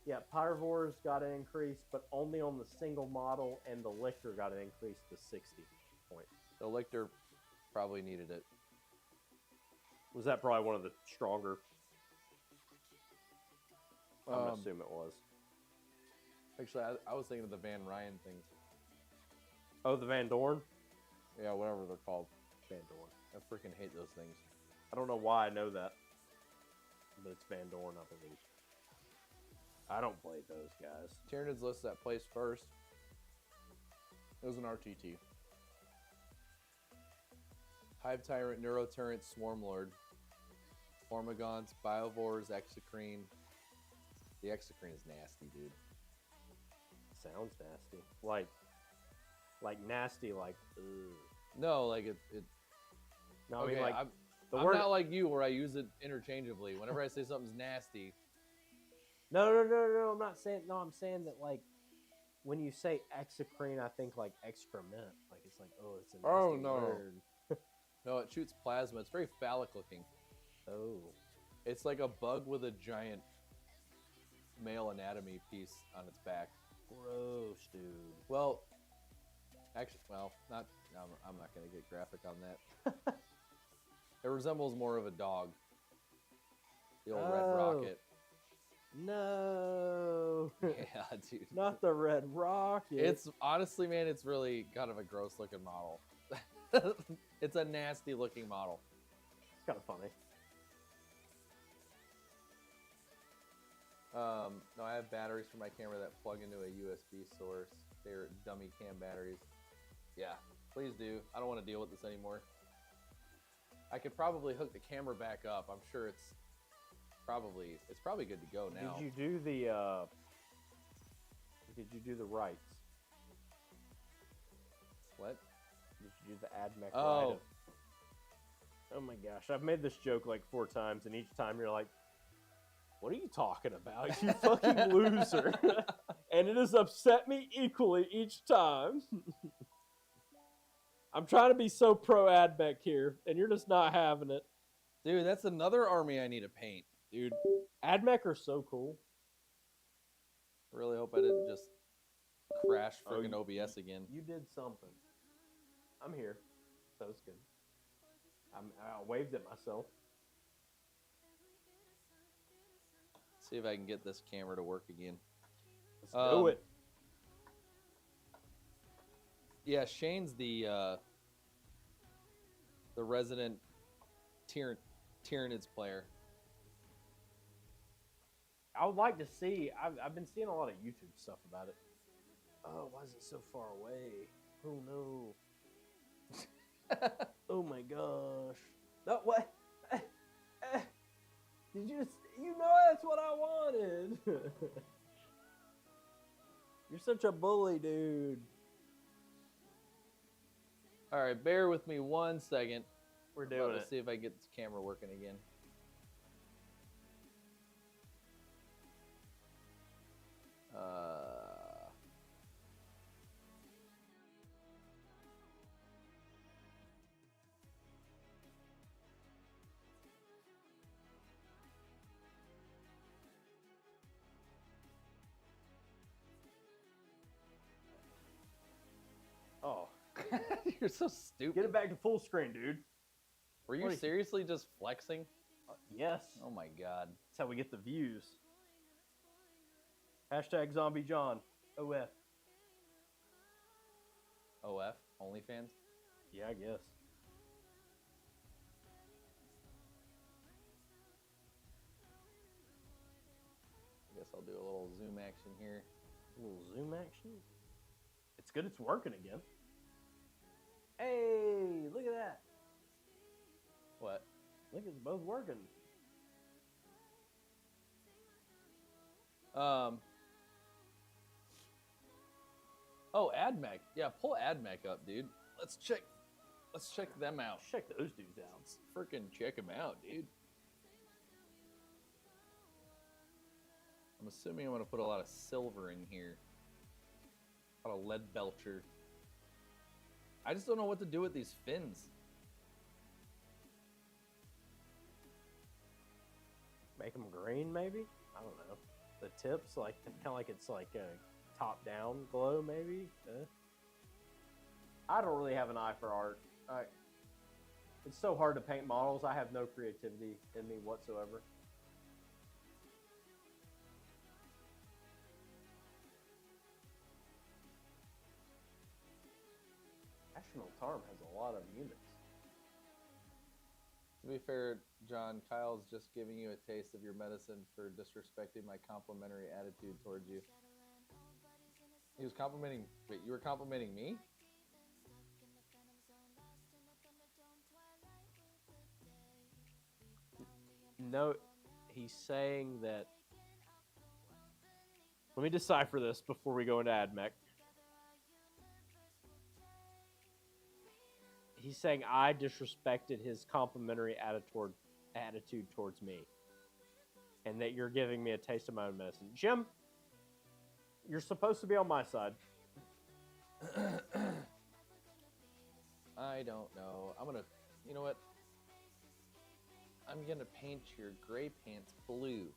Yeah, Pyrovore's got an increase, but only on the single model, and the Lictor got an increase to 60 points.
The Lictor probably needed it.
Was that probably one of the stronger? I'm gonna assume it was.
Actually, I was thinking of the Van Ryan thing.
Oh, the Van Dorn?
Yeah, whatever they're called.
Van Dorn.
I freaking hate those things.
I don't know why I know that, but it's Van Dorn, I believe. I don't play those guys.
Tyranids list that placed first. It was an RTT. Hive Tyrant, Neuroturret, Swarmlord, Formagants, Biovores, Exocrine. The Exocrine is nasty, dude.
Sounds nasty. Like nasty, like, ugh.
No, like it.
No, I
Okay,
mean like
I'm
the
I'm
word.
not like you where I use it interchangeably. Whenever I say something's nasty,
No. I'm not saying. No, I'm saying that like when you say exocrine, I think like excrement. Like it's like, oh, it's a nasty
Oh, no.
word.
no, it shoots plasma. It's very phallic looking.
Oh,
It's like a bug with a giant male anatomy piece on its back.
gross, dude.
Well, actually, not. I'm not going to get graphic on that. It resembles more of a dog. The old Red
Oh.
Rocket.
No,
Yeah, dude.
not the red rocket.
It's honestly, man, it's really kind of a gross looking model. It's a nasty looking model.
kind of funny.
No, I have batteries for my camera that plug into a USB source. They're dummy cam batteries. Yeah, please do. I don't want to deal with this anymore. I could probably hook the camera back up. I'm sure it's probably good to go now.
Did you do the? Did you do the rights?
What?
Did you do the AdMech
Oh.
right? Oh my gosh, I've made this joke like 4 times, and each time you're like, "What are you talking about, you fucking loser?" And it has upset me equally each time. I'm trying to be so pro AdMech here, and you're just not having it.
Dude, that's another army I need to paint. Dude,
AdMech are so cool.
I really hope I didn't just crash
Oh,
freaking OBS again.
You did something. I'm here. That was good. I waved at myself.
See if I can get this camera to work again.
Let's do it.
Yeah, Shane's the resident Tyranids player.
I would like to see. I've been seeing a lot of YouTube stuff about it. Oh, why is it so far away? Oh no. Oh my gosh. No, what? Did you just, you know that's what I wanted. You're such a bully, dude.
All right, bear with me 1 second.
We're
About
doing
to
it.
see if I can get this camera working again.
Oh,
You're so stupid.
get it back to full screen, dude.
Were you
What are you-
seriously just flexing?
Yes.
Oh my god.
That's how we get the views. Hashtag Zombie John. OF.
OF? OnlyFans?
Yeah, I guess.
I guess I'll do a little zoom action here.
A little zoom action. It's good it's working again. Hey, look at that.
What?
Look, it's both working.
Oh, AdMech. Yeah, pull AdMech up, dude. Let's check them out.
Check those dudes out.
Let's freaking check them out, dude. I'm assuming I'm gonna put a lot of silver in here. A lot of lead belcher. I just don't know what to do with these fins.
Make them green, maybe? I don't know. The tips, like, kind of like it's like a top-down glow, maybe? I don't really have an eye for art. It's so hard to paint models. I have no creativity in me whatsoever. National Tarm has a lot of units.
To be fair, John, Kyle's just giving you a taste of your medicine for disrespecting my complimentary attitude towards you. He was complimenting. Wait, you were complimenting me?
No, he's saying that. Let me decipher this before we go into AdMech. He's saying I disrespected his complimentary attitude towards me, and that you're giving me a taste of my own medicine. Jim, you're supposed to be on my side.
I don't know. You know what? I'm gonna paint your gray pants blue.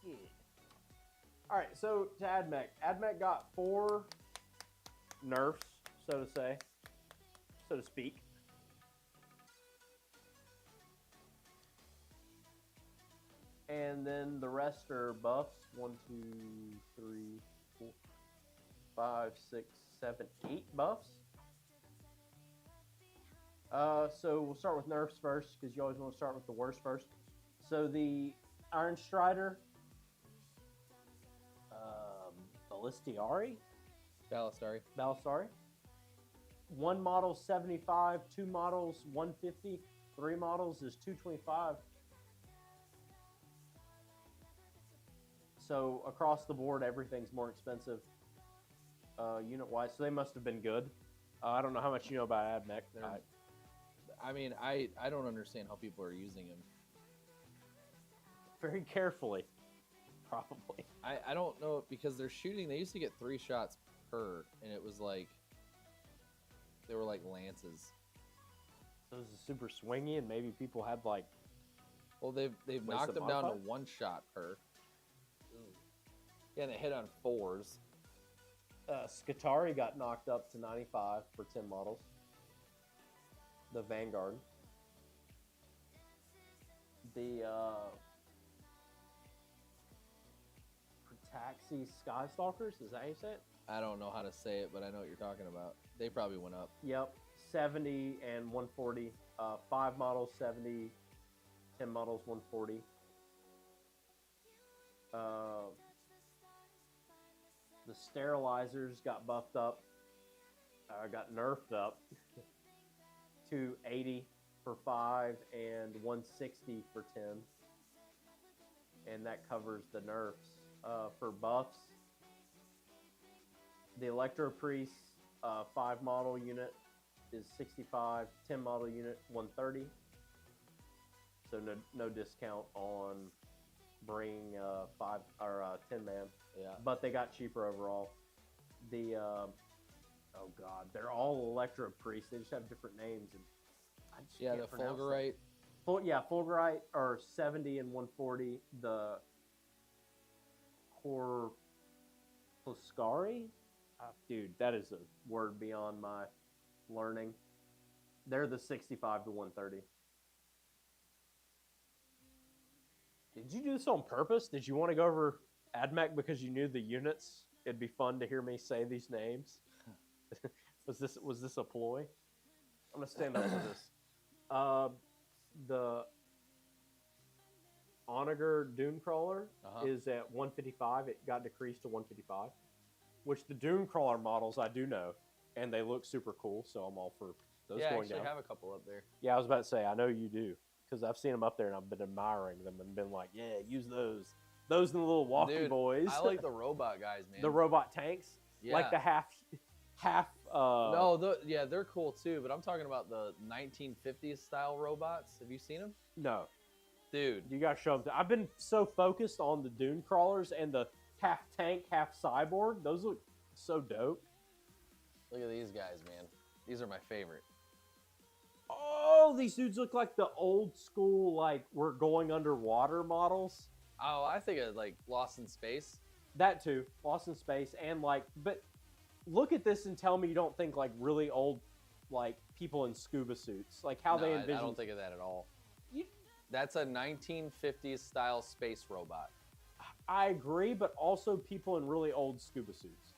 Yeah. All right, so to AdMech. AdMech got 4 nerfs, so to speak. And then the rest are buffs. 1, 2, 3, 4, 5, 6, 7, 8 buffs. So we'll start with nerfs first, because you always want to start with the worst first. So the Iron Strider, Ballistari. 1 model 75, 2 models 150, 3 models is 225. So across the board, everything's more expensive unit-wise. So they must have been good. I don't know how much you know about AdMech.
I mean, I don't understand how people are using him.
Very carefully, probably.
I don't know, because they're shooting. They used to get 3 shots per, and it was like they were like lances.
So this is super swingy, and maybe people had like.
Well, they've knocked them down to 1 shot per. Yeah, and they hit on 4s.
Skatari got knocked up to 95 for 10 models. The Vanguard. The Prataxi Skystalkers, is that how you say it?
I don't know how to say it, but I know what you're talking about. They probably went up.
Yep, 70 and 140. 5 models 70, 10 models 140. The sterilizers got buffed up, got nerfed up to 80 for 5 and 160 for 10. And that covers the nerfs. For buffs, the Electro Priest 5 model unit is 65, 10 model unit 130. So no discount on bringing 5 or 10 man.
Yeah.
But they got cheaper overall. The oh god, they're all Electro Priests. They just have different names, and I just
Yeah,
can't
the
pronounce
Fulgurite.
Fulgurite are 70 and 140. The Corpuscari, dude, that is a word beyond my learning. They're the 65 to 130. Did you do this on purpose? Did you want to go over AdMech because you knew the units? It'd be fun to hear me say these names. Was this a ploy? I'm gonna stand up for this. The Onager Dune Crawler is at 155. It got decreased to 155. Which the Dune Crawler models I do know, and they look super cool. So I'm all for those
Yeah, I
going
actually
down.
have a couple up there.
Yeah, I was about to say, I know you do. Because I've seen them up there and I've been admiring them and been like, yeah, use those. Those and the little walkie
Dude,
boys.
I like the robot guys, man.
the robot tanks.
Yeah.
Like the half.
No, yeah, they're cool too, but I'm talking about the 1950s style robots. Have you seen them?
No.
Dude.
You got to show them. I've been so focused on the Dune Crawlers and the half tank, half cyborg. Those look so dope.
Look at these guys, man. These are my favorite.
Oh, these dudes look like the old school, like, we're going underwater models.
Oh, I think of like Lost in Space.
That too. Lost in Space. And like, but look at this and tell me you don't think like really old, like people in scuba suits. Like how they envision.
I don't think of that at all.
You-
That's a 1950s style space robot.
I agree, but also people in really old scuba suits.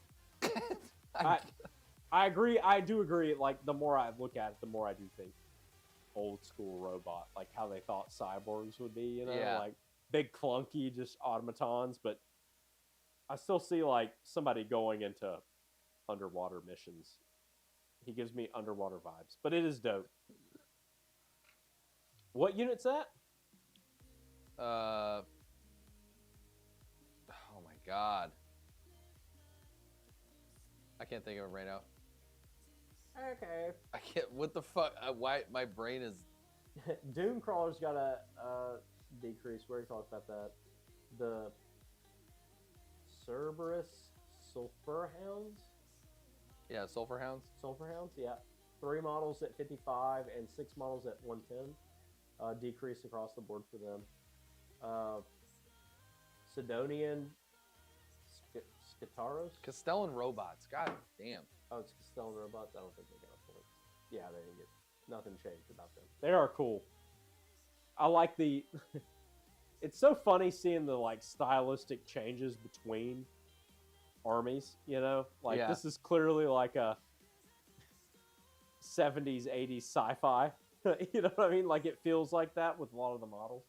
I agree. I do agree. Like, the more I look at it, the more I do think old school robot, like how they thought cyborgs would be, you know,
Yeah.
like big clunky, just automatons. But I still see like somebody going into underwater missions. He gives me underwater vibes, but it is dope. What unit's that?
Oh my god. I can't think of it right now.
Okay.
I can't. What the fuck? Why my brain is.
Doom Crawler's got a decrease. We already talked about that. The Cerberus Sulfur Hounds.
Yeah, sulfur hounds.
Sulfur Hounds, yeah. 3 models at 55 and 6 models at 110. Decrease across the board for them. Sidonian Skitaros.
Castellan robots. God damn.
Oh, it's Castellan robots. I don't think they got points. Yeah, they didn't get nothing changed about them. They are cool. I like the. It's so funny seeing the like stylistic changes between armies. You know, like
Yeah.
this is clearly like a 70s, 80s sci-fi. You know what I mean? Like it feels like that with a lot of the models.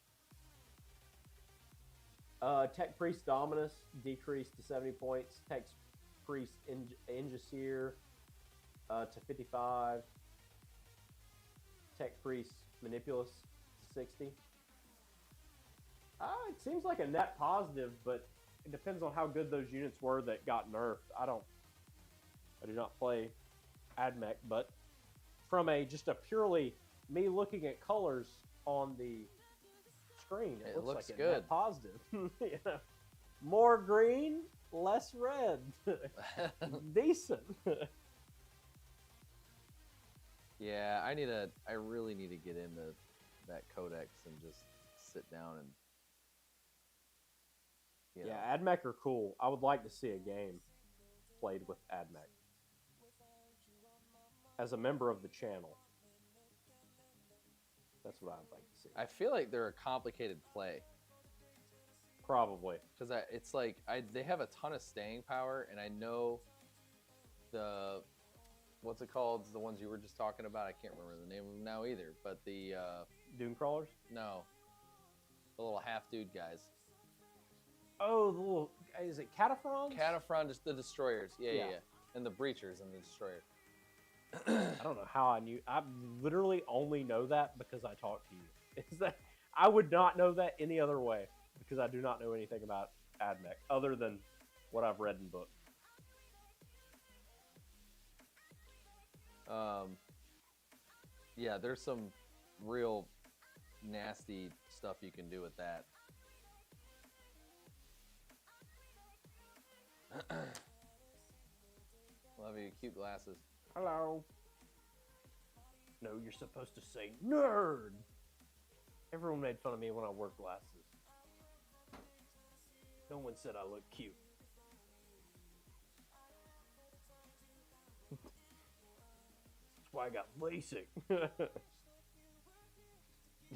Tech Priest Dominus decreased to 70 points. Tech Priest Ingeseer to 55. Tech Priest Manipulus 60. It seems like a net positive, but it depends on how good those units were that got nerfed. I do not play AdMech, but from just a purely me looking at colors on the screen, it looks like a
good.
net positive. You know? More green, less red. Decent.
Yeah, I really need to get into that codex and just sit down and.
Yeah, AdMech are cool. I would like to see a game played with AdMech. As a member of the channel. That's what I'd like to see.
I feel like they're a complicated play
Probably.
because it's like they have a ton of staying power, and I know the what's it called? The ones you were just talking about. I can't remember the name of them now either. But the
Doom Crawlers?
no, the little half dude guys.
Oh, the little, is it Cataphrons?
Cataphront, just the destroyers. Yeah,
Yeah.
and the breachers and the destroyers.
I don't know how I knew. I literally only know that because I talked to you. Is that I would not know that any other way because I do not know anything about AdMech other than what I've read in books.
Yeah, there's some real nasty stuff you can do with that. Love you, cute glasses.
Hello. No, you're supposed to say nerd. Everyone made fun of me when I wore glasses. No one said I look cute. That's why I got LASIK.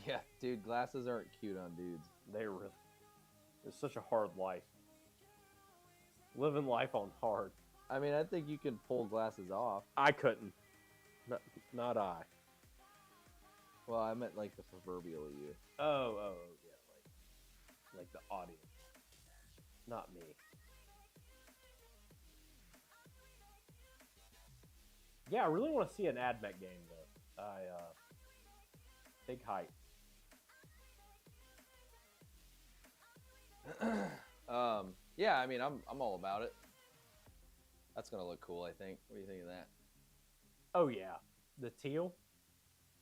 Yeah, dude, glasses aren't cute on dudes.
They really. It's such a hard life. Living life on hard.
I mean, I think you can pull glasses off.
I couldn't. Not I.
Well, I meant like the proverbial you.
Oh, yeah, like the audience. Not me. Yeah, I really want to see an AdMech game though. Big hype.
Yeah, I mean, I'm all about it. That's gonna look cool, I think. What do you think of that?
Oh yeah, the teal,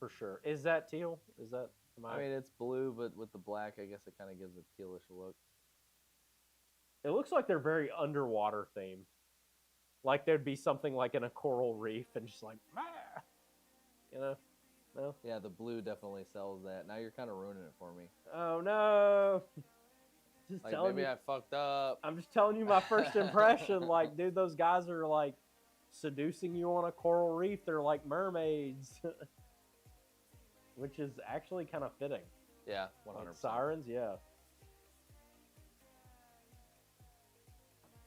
for sure. Is that teal? Is that?
I mean, it's blue, but with the black, I guess it kind of gives a tealish look.
It looks like they're very underwater themed. Like there'd be something like in a coral reef and just like, ah! You know? No?
Yeah, the blue definitely sells that. Now you're kind of ruining it for me.
Oh no! Just
Like,
telling
maybe
you.
I fucked up.
I'm just telling you my first impression. Like, dude, those guys are like seducing you on a coral reef. They're like mermaids, which is actually kind of fitting.
Yeah, 100%.
Like sirens, yeah.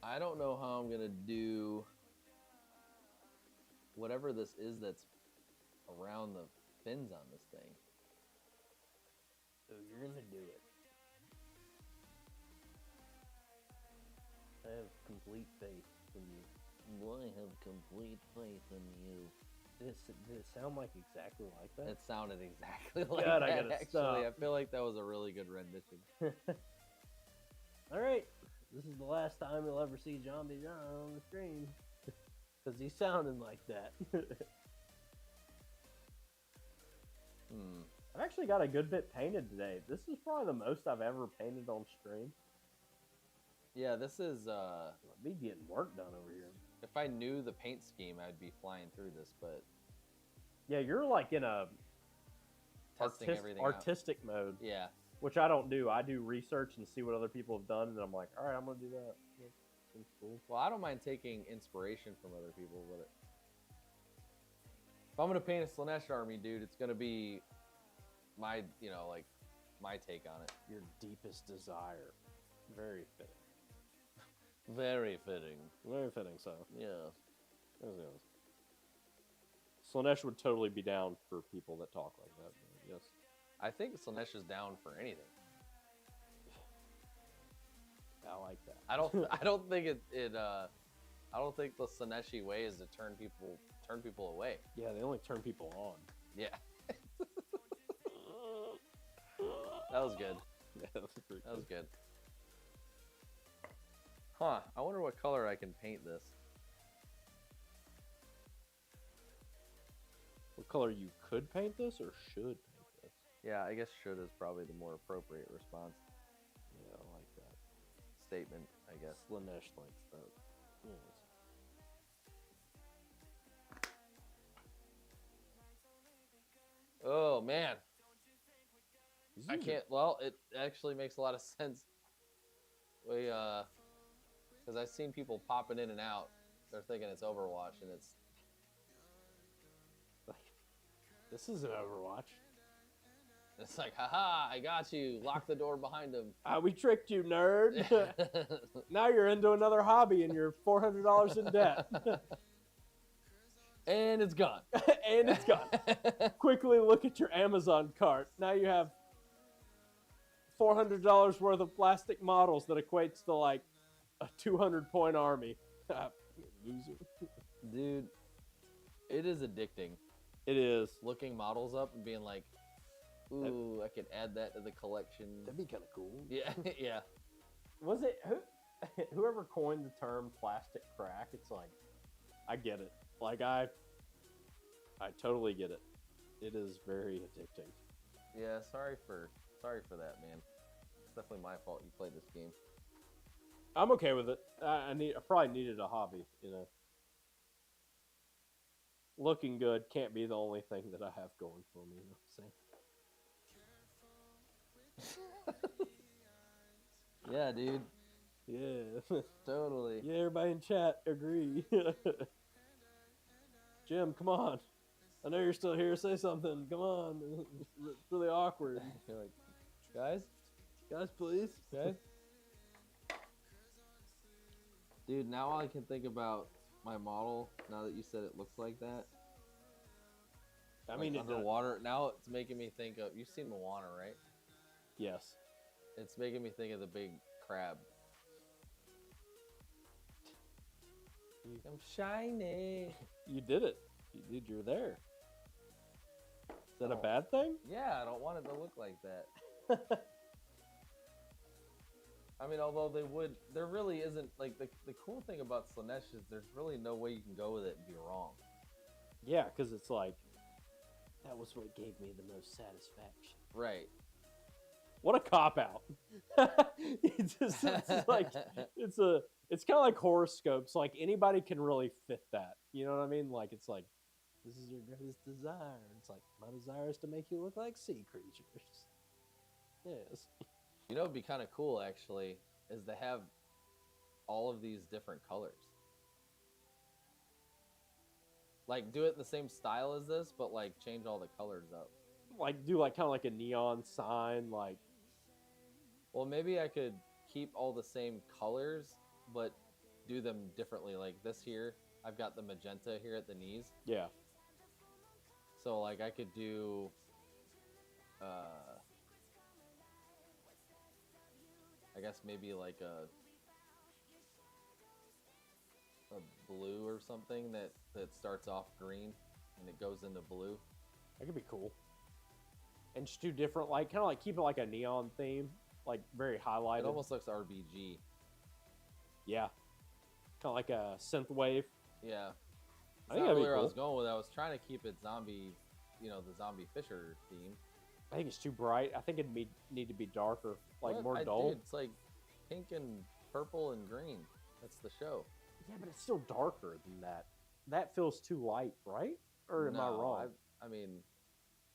I don't know how I'm gonna do whatever this is that's around the fins on this thing.
Oh, you're gonna do it. I have complete faith in you.
I have complete faith in you.
Did it sound like exactly like that?
It sounded exactly like
God, I
that,
gotta
actually.
stop.
I feel like that was a really good rendition.
All right, this is the last time you'll ever see John B. John on the screen because he's sounding like that. I've actually got a good bit painted today. This is probably the most I've ever painted on stream.
Yeah, this is.
Me getting work done over here.
If I knew the paint scheme, I'd be flying through this, but
Yeah, you're like in a
testing everything out.
artistic mode,
Yeah.
which I don't do. I do research and see what other people have done, and I'm like, all right, I'm gonna do that. That seems cool.
Well, I don't mind taking inspiration from other people, but if I'm gonna paint a Slanesh army, dude, it's gonna be my, like my take on it.
Your deepest desire. Very fitting.
Very fitting.
Very fitting. So
Yeah.
yes. Slanesh would totally be down for people that talk like that. But yes.
I think Slanesh is down for anything.
I like that.
I don't think I don't think the Slaneshi way is to turn people away.
Yeah, they only turn people on.
Yeah. That was good.
Yeah, that was pretty
That was good. Huh. I wonder what color I can paint this.
What color you could paint this or should paint this?
Yeah, I guess should is probably the more appropriate response
Yeah, I like that.
statement, I guess.
Slanesh likes that. Yes.
Oh man.
These
I
are-
can't. Well, it actually makes a lot of sense. Because I've seen people popping in and out. They're thinking it's Overwatch, and it's
This isn't Overwatch.
like, haha, I got you. Lock the door behind him.
We tricked you, nerd. Now you're into another hobby and you're $400 in debt.
And it's gone.
And it's gone. Quickly look at your Amazon cart. Now you have $400 worth of plastic models that equates to like a 200-point army. Loser.
Dude, it is addicting.
It is.
Looking models up and being like, ooh, I could add that to the collection.
That'd be kind of cool.
Yeah, yeah.
Was it whoever coined the term plastic crack? It's like, I get it. Like I totally get it. It is very addicting.
Yeah, sorry for that, man. It's definitely my fault you played this game.
I'm okay with it. I probably needed a hobby, Looking good can't be the only thing that I have going for me,
Yeah, dude.
Yeah.
Totally.
Yeah, everybody in chat agree. Jim, come on. I know you're still here. Say something. Come on. It's really awkward.
You're like, guys?
Guys, please.
Guys? Dude, now all I can think about my model, now that you said it looks like that.
I mean,
like underwater. Now it's making me think of, you've seen Moana, right?
Yes.
It's making me think of the big crab. I'm shiny.
You did it. You're there. Is that a
Oh.
bad thing?
Yeah, I don't want it to look like that. I mean, although there really isn't, like, the cool thing about Slanesh is there's really no way you can go with it and be wrong.
Yeah, because it's like, that was what gave me the most satisfaction.
Right.
What a cop out. it's like it's kind of like horoscopes. Like anybody can really fit that. You know what I mean? Like it's like this is your greatest desire. It's like my desire is to make you look like sea creatures. Yes.
You know, it'd be kind of cool actually, is to have all of these different colors. Like do it the same style as this, but like change all the colors up.
Like do like kind of like a neon sign, like.
Well, maybe I could keep all the same colors, but do them differently. Like this here, I've got the magenta here at the knees.
Yeah.
So like I could do, I guess maybe like a blue or something that starts off green and it goes into blue.
That could be cool. And just do different, like kind of like keep it like a neon theme, like very highlighted.
It almost looks RBG.
Yeah. Kind of like a synth wave.
Yeah.
I
It's
think
not
that'd be
really where I was
cool.
going with it. I was trying to keep it zombie
the zombie fisher theme.
I think it's too bright. I think it'd need to be darker, like
What?
more dull.
Dude, it's like pink and purple and green. That's the show.
Yeah, but it's still darker than that. That feels too light, right? Or am I
No,
wrong?
I mean,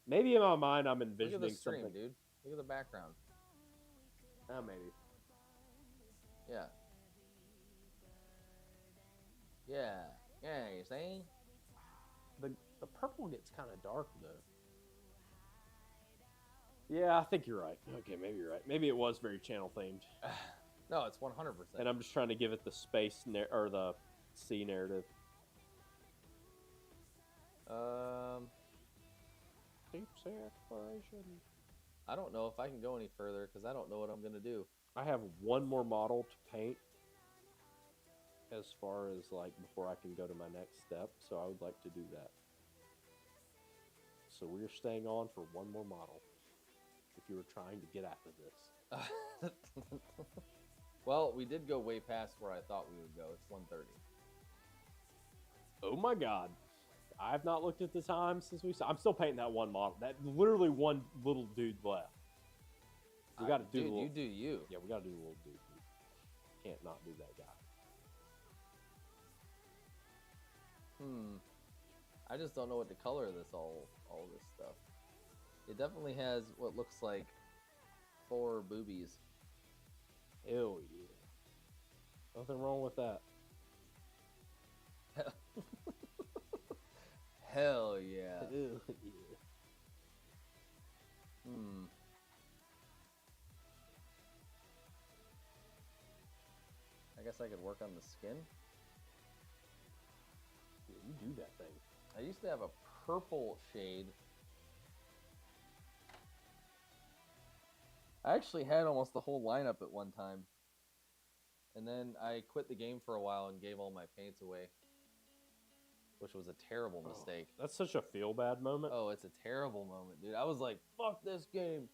Maybe in my mind I'm
look at
envisioning
the stream,
something.
dude. Look at the background.
Oh, maybe.
Yeah. Yeah. Yeah, you see?
The purple gets kind of dark though. Yeah, I think you're right. Okay, maybe you're right. Maybe it was very channel themed,
No, it's 100%.
and I'm just trying to give it the space or the sea narrative. Deep sea exploration.
I don't know if I can go any further because I don't know what I'm gonna do.
I have one more model to paint as far as like before I can go to my next step, so I would like to do that. So we're staying on for one more model if you were trying to get after this.
Well, we did go way past where I thought we would go. It's 1:30.
Oh my god. I have not looked at the time since we saw. I'm still painting that one model. That literally one little dude left. We got to do
Dude,
the little,
you do you.
Yeah, we got to do the little dude. Can't not do that guy.
I just don't know what to color this all this stuff. It definitely has what looks like 4 boobies.
Hell yeah. Nothing wrong with that.
Hell yeah.
Hell yeah.
I guess I could work on the skin.
Yeah, you do that thing.
I used to have a purple shade. I actually had almost the whole lineup at one time. And then I quit the game for a while and gave all my paints away. Which was a terrible mistake.
That's such a feel bad moment.
Oh, it's a terrible moment, dude. I was like, fuck this game.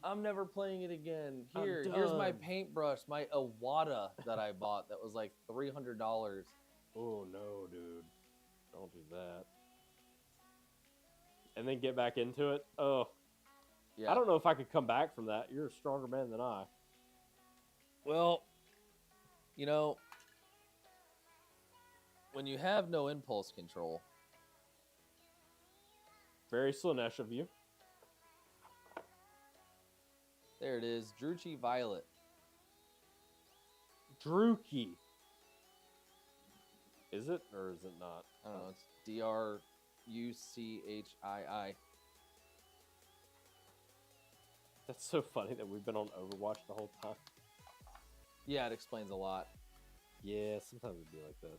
I'm never playing it again. Here's my
done.
paintbrush, my Iwata that I bought that was like $300.
Oh no, dude. Don't do that. And then get back into it. Oh,
Yeah.
I don't know if I could come back from that. You're a stronger man than I.
Well, when you have no impulse control,
Very Slanesh of you.
there it is, Druchii Violet.
Druchii. Is it or is it not?
I don't know. It's Druchii.
That's so funny that we've been on Overwatch the whole time.
Yeah, it explains a lot.
Yeah, sometimes it'd be like that.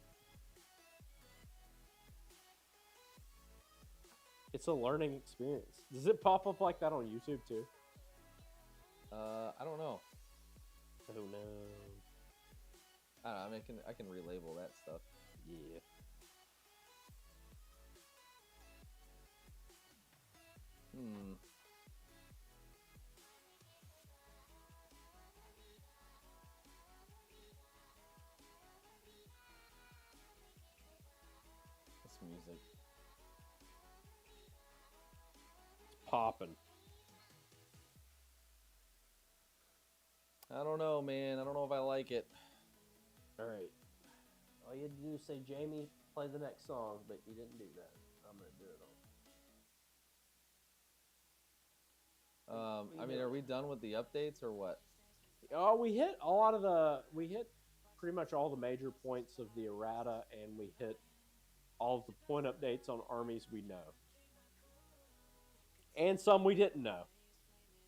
It's a learning experience. Does it pop up like that on YouTube too?
I don't know.
Oh no.
I don't know. I mean, I can relabel that stuff.
Yeah.
This music.
It's popping.
I don't know, man. I don't know if I like it.
All right. All you had to do is say, Jamie, play the next song, but you didn't do that. I'm going to do it all.
I mean, are we done with the updates or what?
Oh, we hit pretty much all the major points of the errata, and we hit all of the point updates on armies we know. And some we didn't know.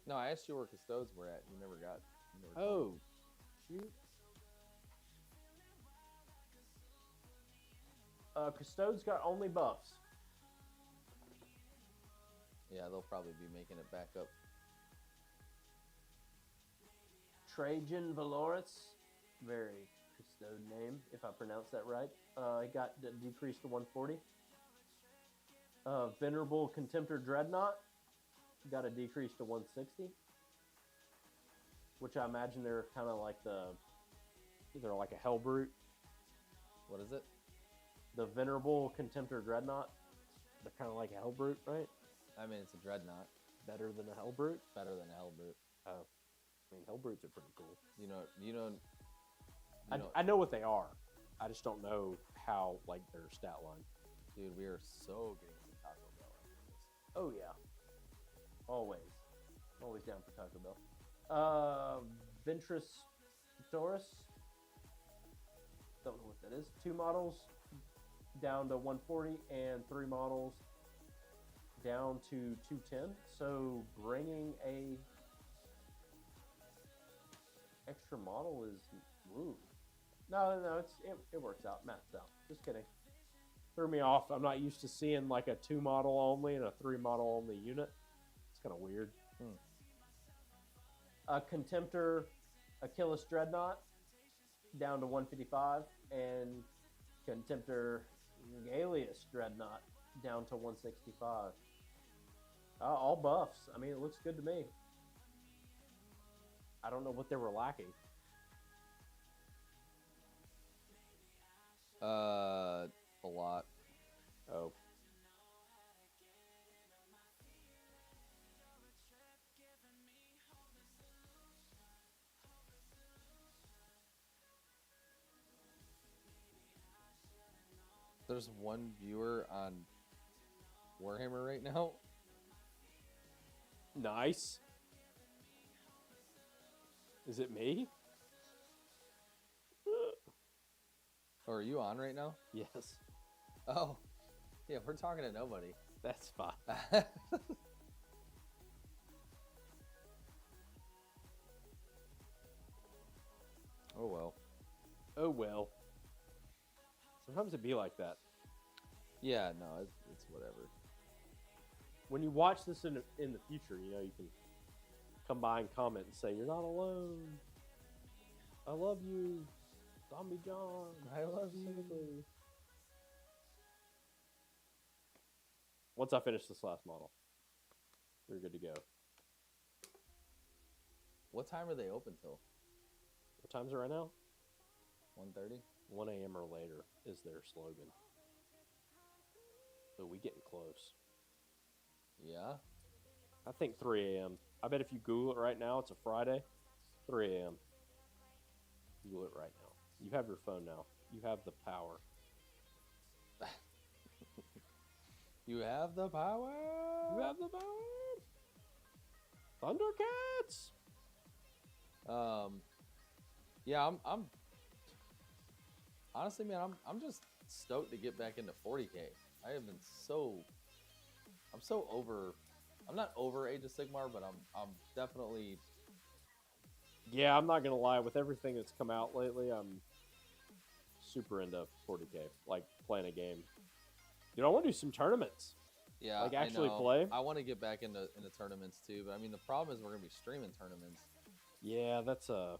No, I asked you where Custodes were at. You never got.
Oh, shoot. Custodes got only buffs.
Yeah, they'll probably be making it back up.
Trajan Valoris, very custode name, if I pronounce that right. It got decreased to 140. Venerable Contemptor Dreadnought got a decrease to 160. Which I imagine they're kind of like they're like a Hellbrute.
What is it?
The Venerable Contemptor Dreadnought. They're kind of like a Hellbrute, right?
I mean, it's a dreadnought.
Better than a Hellbrute?
Better than a Hellbrute.
Oh. I mean, Hellbrutes are pretty cool.
I
I know what they are. I just don't know how, like, their stat line.
dude, we are so getting some Taco Bell after this.
Oh, yeah. Always. Always down for Taco Bell. Ventress Taurus. Don't know what that is. 2 models down to 140 and 3 models down to 210. So bringing a extra model is woo. No, it works out. Maths out. Just kidding. Threw me off. I'm not used to seeing like a 2 model only and a 3 model only unit. It's kind of weird. Contemptor Achilles Dreadnought down to 155 and Contemptor Galeus Dreadnought down to 165. All buffs. I mean, it looks good to me. I don't know what they were lacking.
A lot.
Oh.
There's one viewer on Warhammer right now.
Nice. Is it me?
Or are you on right now?
Yes.
Oh, yeah, we're talking to nobody.
That's fine.
Oh well.
Oh well. Sometimes it be like that.
Yeah, no, it's whatever.
When you watch this in the future, you know, you can come by and comment and say, "You're not alone. I love you, Zombie John.
I love you."
Once I finish this last model, we're good to go.
What time are they open till?
What time's it right now?
1:30.
1 a.m. or later is their slogan. So we getting close.
Yeah.
I think 3 a.m. I bet if you Google it right now, it's a Friday, 3 a.m. Google it right now. You have your phone now. You have the power.
You have the power.
You have the power. Thundercats.
Yeah, I'm honestly, man, I'm just stoked to get back into 40K. I have been I'm so over. I'm not over Age of Sigmar, but I'm definitely.
Yeah, I'm not gonna lie. With everything that's come out lately, I'm super into 40K. Like playing a game. Dude, I want to do some tournaments.
Yeah,
like actually
I know.
play.
I want to get back into tournaments too, but I mean the problem is we're gonna be streaming tournaments.
Yeah, that's
an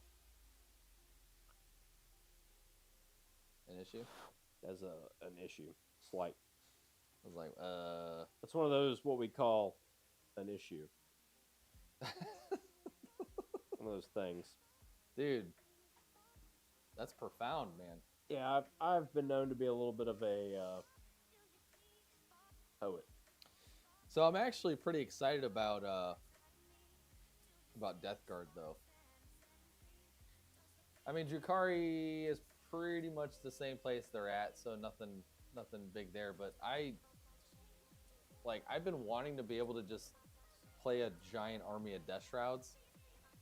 issue.
an issue. Slight.
I was like,
That's one of those what we call an issue. One of those things.
dude, that's profound, man.
Yeah, I've been known to be a little bit of a poet.
So I'm actually pretty excited about Death Guard though. I mean, Drukhari is pretty much the same place they're at, so nothing big there. But I've been wanting to be able to just play a giant army of Death Shrouds,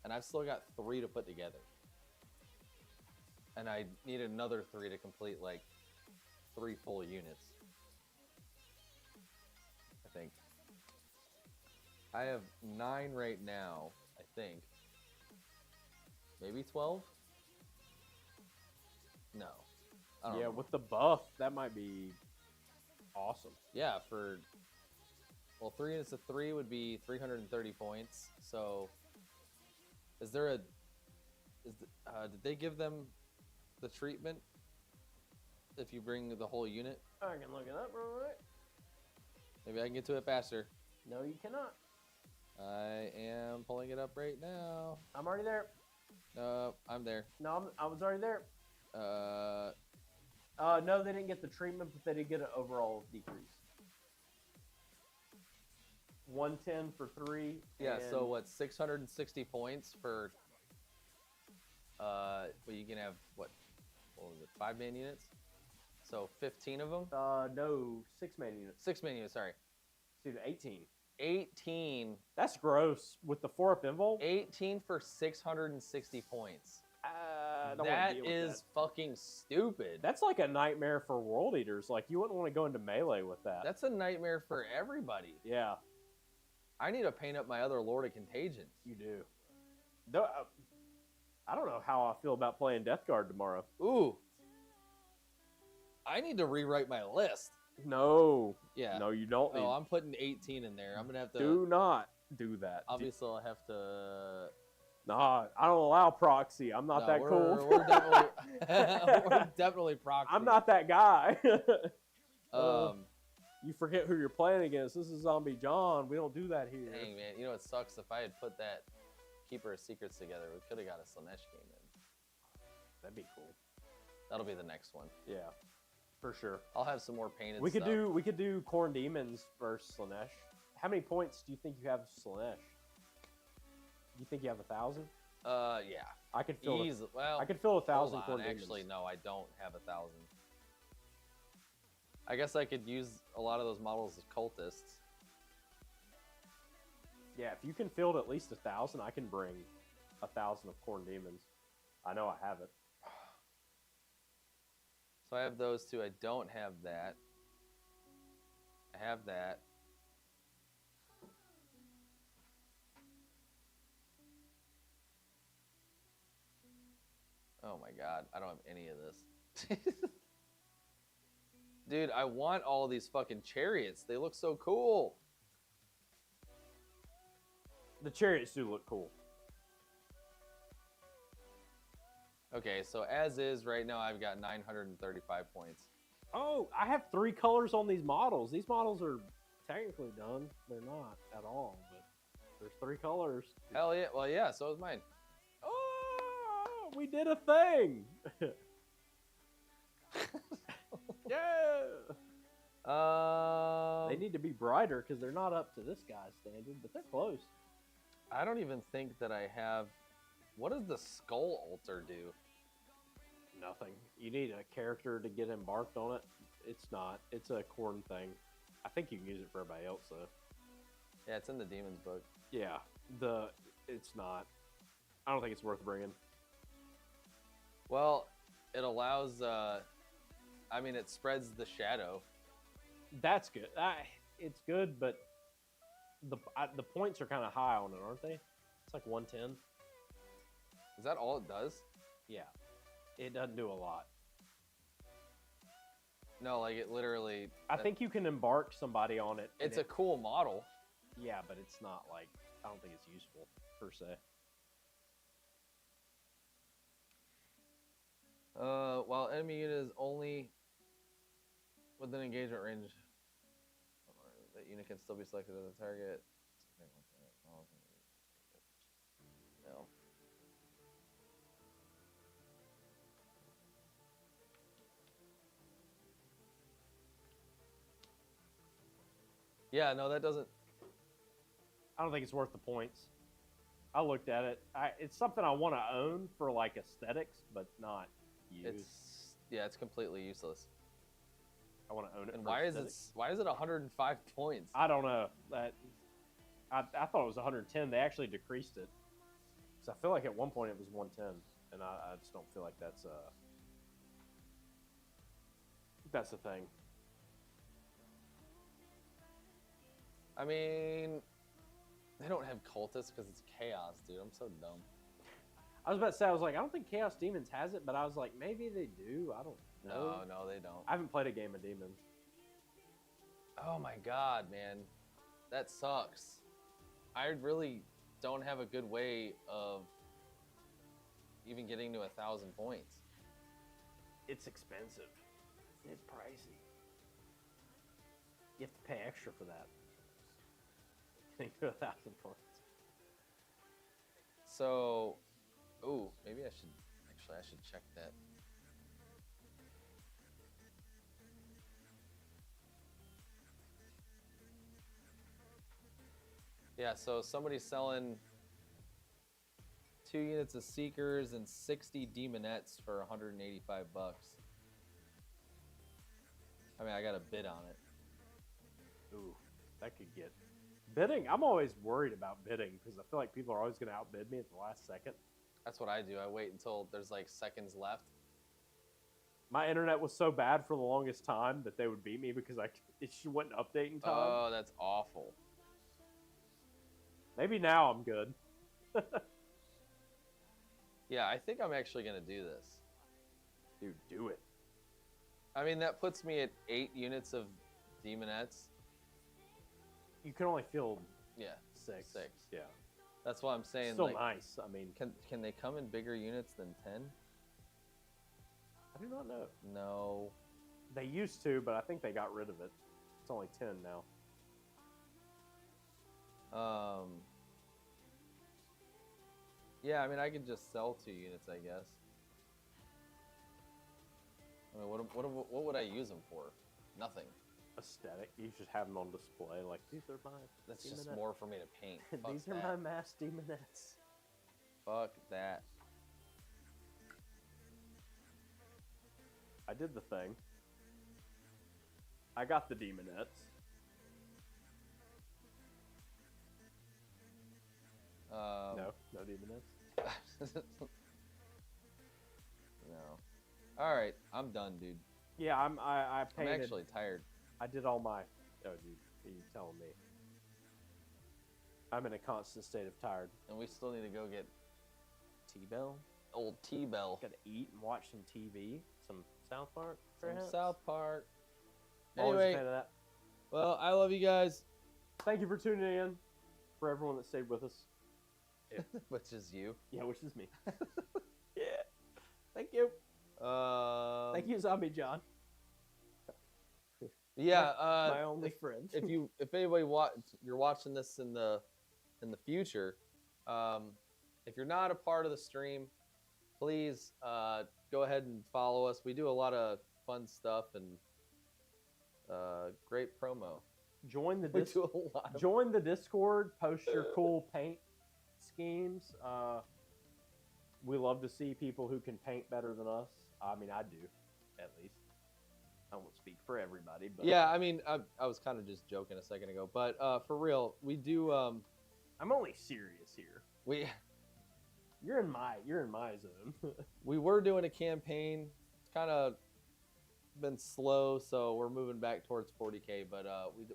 and I've still got 3 to put together, and I need another 3 to complete like 3 full units. I think I have 9 right now. I think maybe 12. No. I don't
Yeah,
know.
with the buff, that might be awesome.
Yeah, 3 units of 3 would be 330 points. So, did they give them the treatment if you bring the whole unit?
I can look it up real quick.
Maybe I can get to it faster.
No, you cannot.
I am pulling it up right now.
I'm already there.
I'm there.
No, I was already there. No, they didn't get the treatment, but they did get an overall decrease. 110 for 3.
Yeah.
and
So what? 660 points for. Well, you can have what was it? 5-man units. So 15 of them.
No, 6-man units.
6-man units. Sorry.
Dude, 18.
18.
That's gross. With the 4-up invul?
18 for 660 points.
I don't wanna
That
deal with
is fucking stupid.
That's like a nightmare for world eaters. Like, you wouldn't want to go into melee with that.
That's a nightmare for everybody.
Yeah,
I need to paint up my other Lord of Contagion.
you do. No, I don't know how I feel about playing Death Guard tomorrow.
Ooh. I need to rewrite my list.
No.
Yeah.
No, you don't.
Oh, I'm putting 18 in there. I'm gonna have to.
Do not do that.
Obviously, I'll have to.
Nah, I don't allow proxy. I'm not
No,
that cool.
We're definitely, we're definitely proxy.
I'm not that guy.
Um,
You forget who you're playing against. This is Zombie John. We don't do that here.
dang man, you know it sucks. If I had put that Keeper of Secrets together, we could have got a Slanesh game in.
That'd be cool.
That'll be the next one.
Yeah, for sure.
I'll have some more painted.
We could
stuff.
do Corn Demons versus Slanesh. How many points do you think you have Slanesh? Do you think you have 1,000?
Yeah.
I could fill.
Easy. Well,
I could fill 1,000
hold
Corn
on.
Demons.
Actually, no, I don't have 1,000. I guess I could use a lot of those models as cultists.
Yeah, if you can field at least 1,000, I can bring 1,000 of Corn Demons. I know I have it.
So I have those two. I don't have that. I have that. Oh my god, I don't have any of this. Dude, I want all these fucking chariots. They look so cool.
The chariots do look cool.
Okay, so as is right now, I've got 935 points.
Oh, I have 3 colors on these models. These models are technically done. They're not at all, but there's 3 colors.
Hell yeah. Well, yeah, so is mine.
Oh, we did a thing. Yeah. They need to be brighter because they're not up to this guy's standard, but they're close.
I don't even think that I have. What does the skull altar do?
Nothing. You need a character to get embarked on it. It's not. It's a corn thing. I think you can use it for everybody else though.
Yeah, it's in the Demon's book.
Yeah. It's not. I don't think it's worth bringing.
Well, it allows. I mean, it spreads the shadow.
That's good. It's good, but the points are kind of high on it, aren't they? It's like 110.
Is that all it does?
Yeah. It doesn't do a lot.
No, like it literally.
I think you can embark somebody on it.
It's a cool model.
Yeah, but it's not like, I don't think it's useful per se.
While enemy unit is only within engagement range, that unit can still be selected as a target. No. Yeah, no, that doesn't.
I don't think it's worth the points. I looked at it. It's something I want to own for like aesthetics, but not use.
It's completely useless.
I want to own it.
And
for
why
aesthetics.
is it 105 points?
I don't know. I thought it was 110. They actually decreased it. So I feel like at one point it was 110, and I just don't feel like that's the thing.
I mean, they don't have cultists because it's chaos, dude. I'm so dumb.
I was about to say, I was like, I don't think Chaos Demons has it, but I was like, maybe they do. I don't know.
No, they don't.
I haven't played a game of Demons.
Oh my god, man. That sucks. I really don't have a good way of even getting to 1,000 points.
It's expensive. It's pricey. You have to pay extra for that. Getting to 1,000 points.
So, ooh, maybe I should check that. Yeah, so somebody's selling 2 units of Seekers and 60 Demonettes for 185 bucks. I mean, I got a bid on it.
Ooh, that could get bidding. I'm always worried about bidding because I feel like people are always going to outbid me at the last second.
That's what I do. I wait until there's like seconds left.
My internet was so bad for the longest time that they would beat me because it wouldn't update in time.
Oh, that's awful.
Maybe now I'm good.
Yeah, I think I'm actually going to do this.
Dude, do it.
I mean, that puts me at 8 units of Demonettes.
You can only field
Yeah,
6.
6.
Yeah.
That's why I'm saying,
Still
like,
nice. I mean,
can they come in bigger units than 10?
I do not know.
No.
They used to, but I think they got rid of it. It's only 10 now.
Yeah, I mean, I could just sell 2 units, I guess. I mean, what would I use them for? Nothing.
Aesthetic. You should have them on display. Like,
These are my.
That's just
Demonette.
more for me to paint. Fuck
These are
that.
my mass demonettes.
Fuck that.
I did the thing. I got the Demonettes. No Demonettes.
No. All right, I'm done, dude.
Yeah, I
I'm
painted.
actually tired.
I did all my. Oh, dude, you telling me? I'm in a constant state of tired.
And we still need to go get
T-Bell.
old T-Bell.
Got to eat and watch some TV, some South Park,
From
perhaps.
South Park.
Always a
Anyway,
fan of that.
well, I love you guys.
Thank you for tuning in. For everyone that stayed with us.
Which is you.
Yeah, which is me. Yeah. Thank you. Thank you, Zombie John.
Yeah.
My only friend.
if anybody you're watching this in the future, if you're not a part of the stream, please go ahead and follow us. We do a lot of fun stuff and great promo.
Join the
We do a lot of
Join the Discord. Post your cool paint schemes. We love to see people who can paint better than us. I mean, I do, at least. I won't speak for everybody, but
Yeah, I mean, I was kind of just joking a second ago, but for real, we do.
I'm only serious here. You're in my zone.
We were doing a campaign. It's kind of been slow, so we're moving back towards 40K. But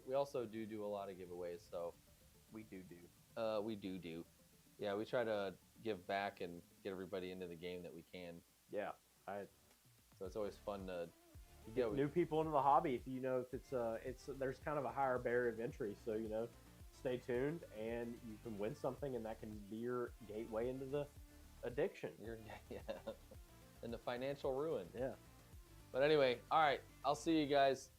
we also do a lot of giveaways. So
We do.
we do. Yeah, we try to give back and get everybody into the game that we can.
Yeah,
So it's always fun to
get new people into the hobby. If you know if it's there's kind of a higher barrier of entry, so stay tuned and you can win something, and that can be your gateway into the addiction.
Yeah, into financial ruin.
Yeah.
But anyway, all right, I'll see you guys.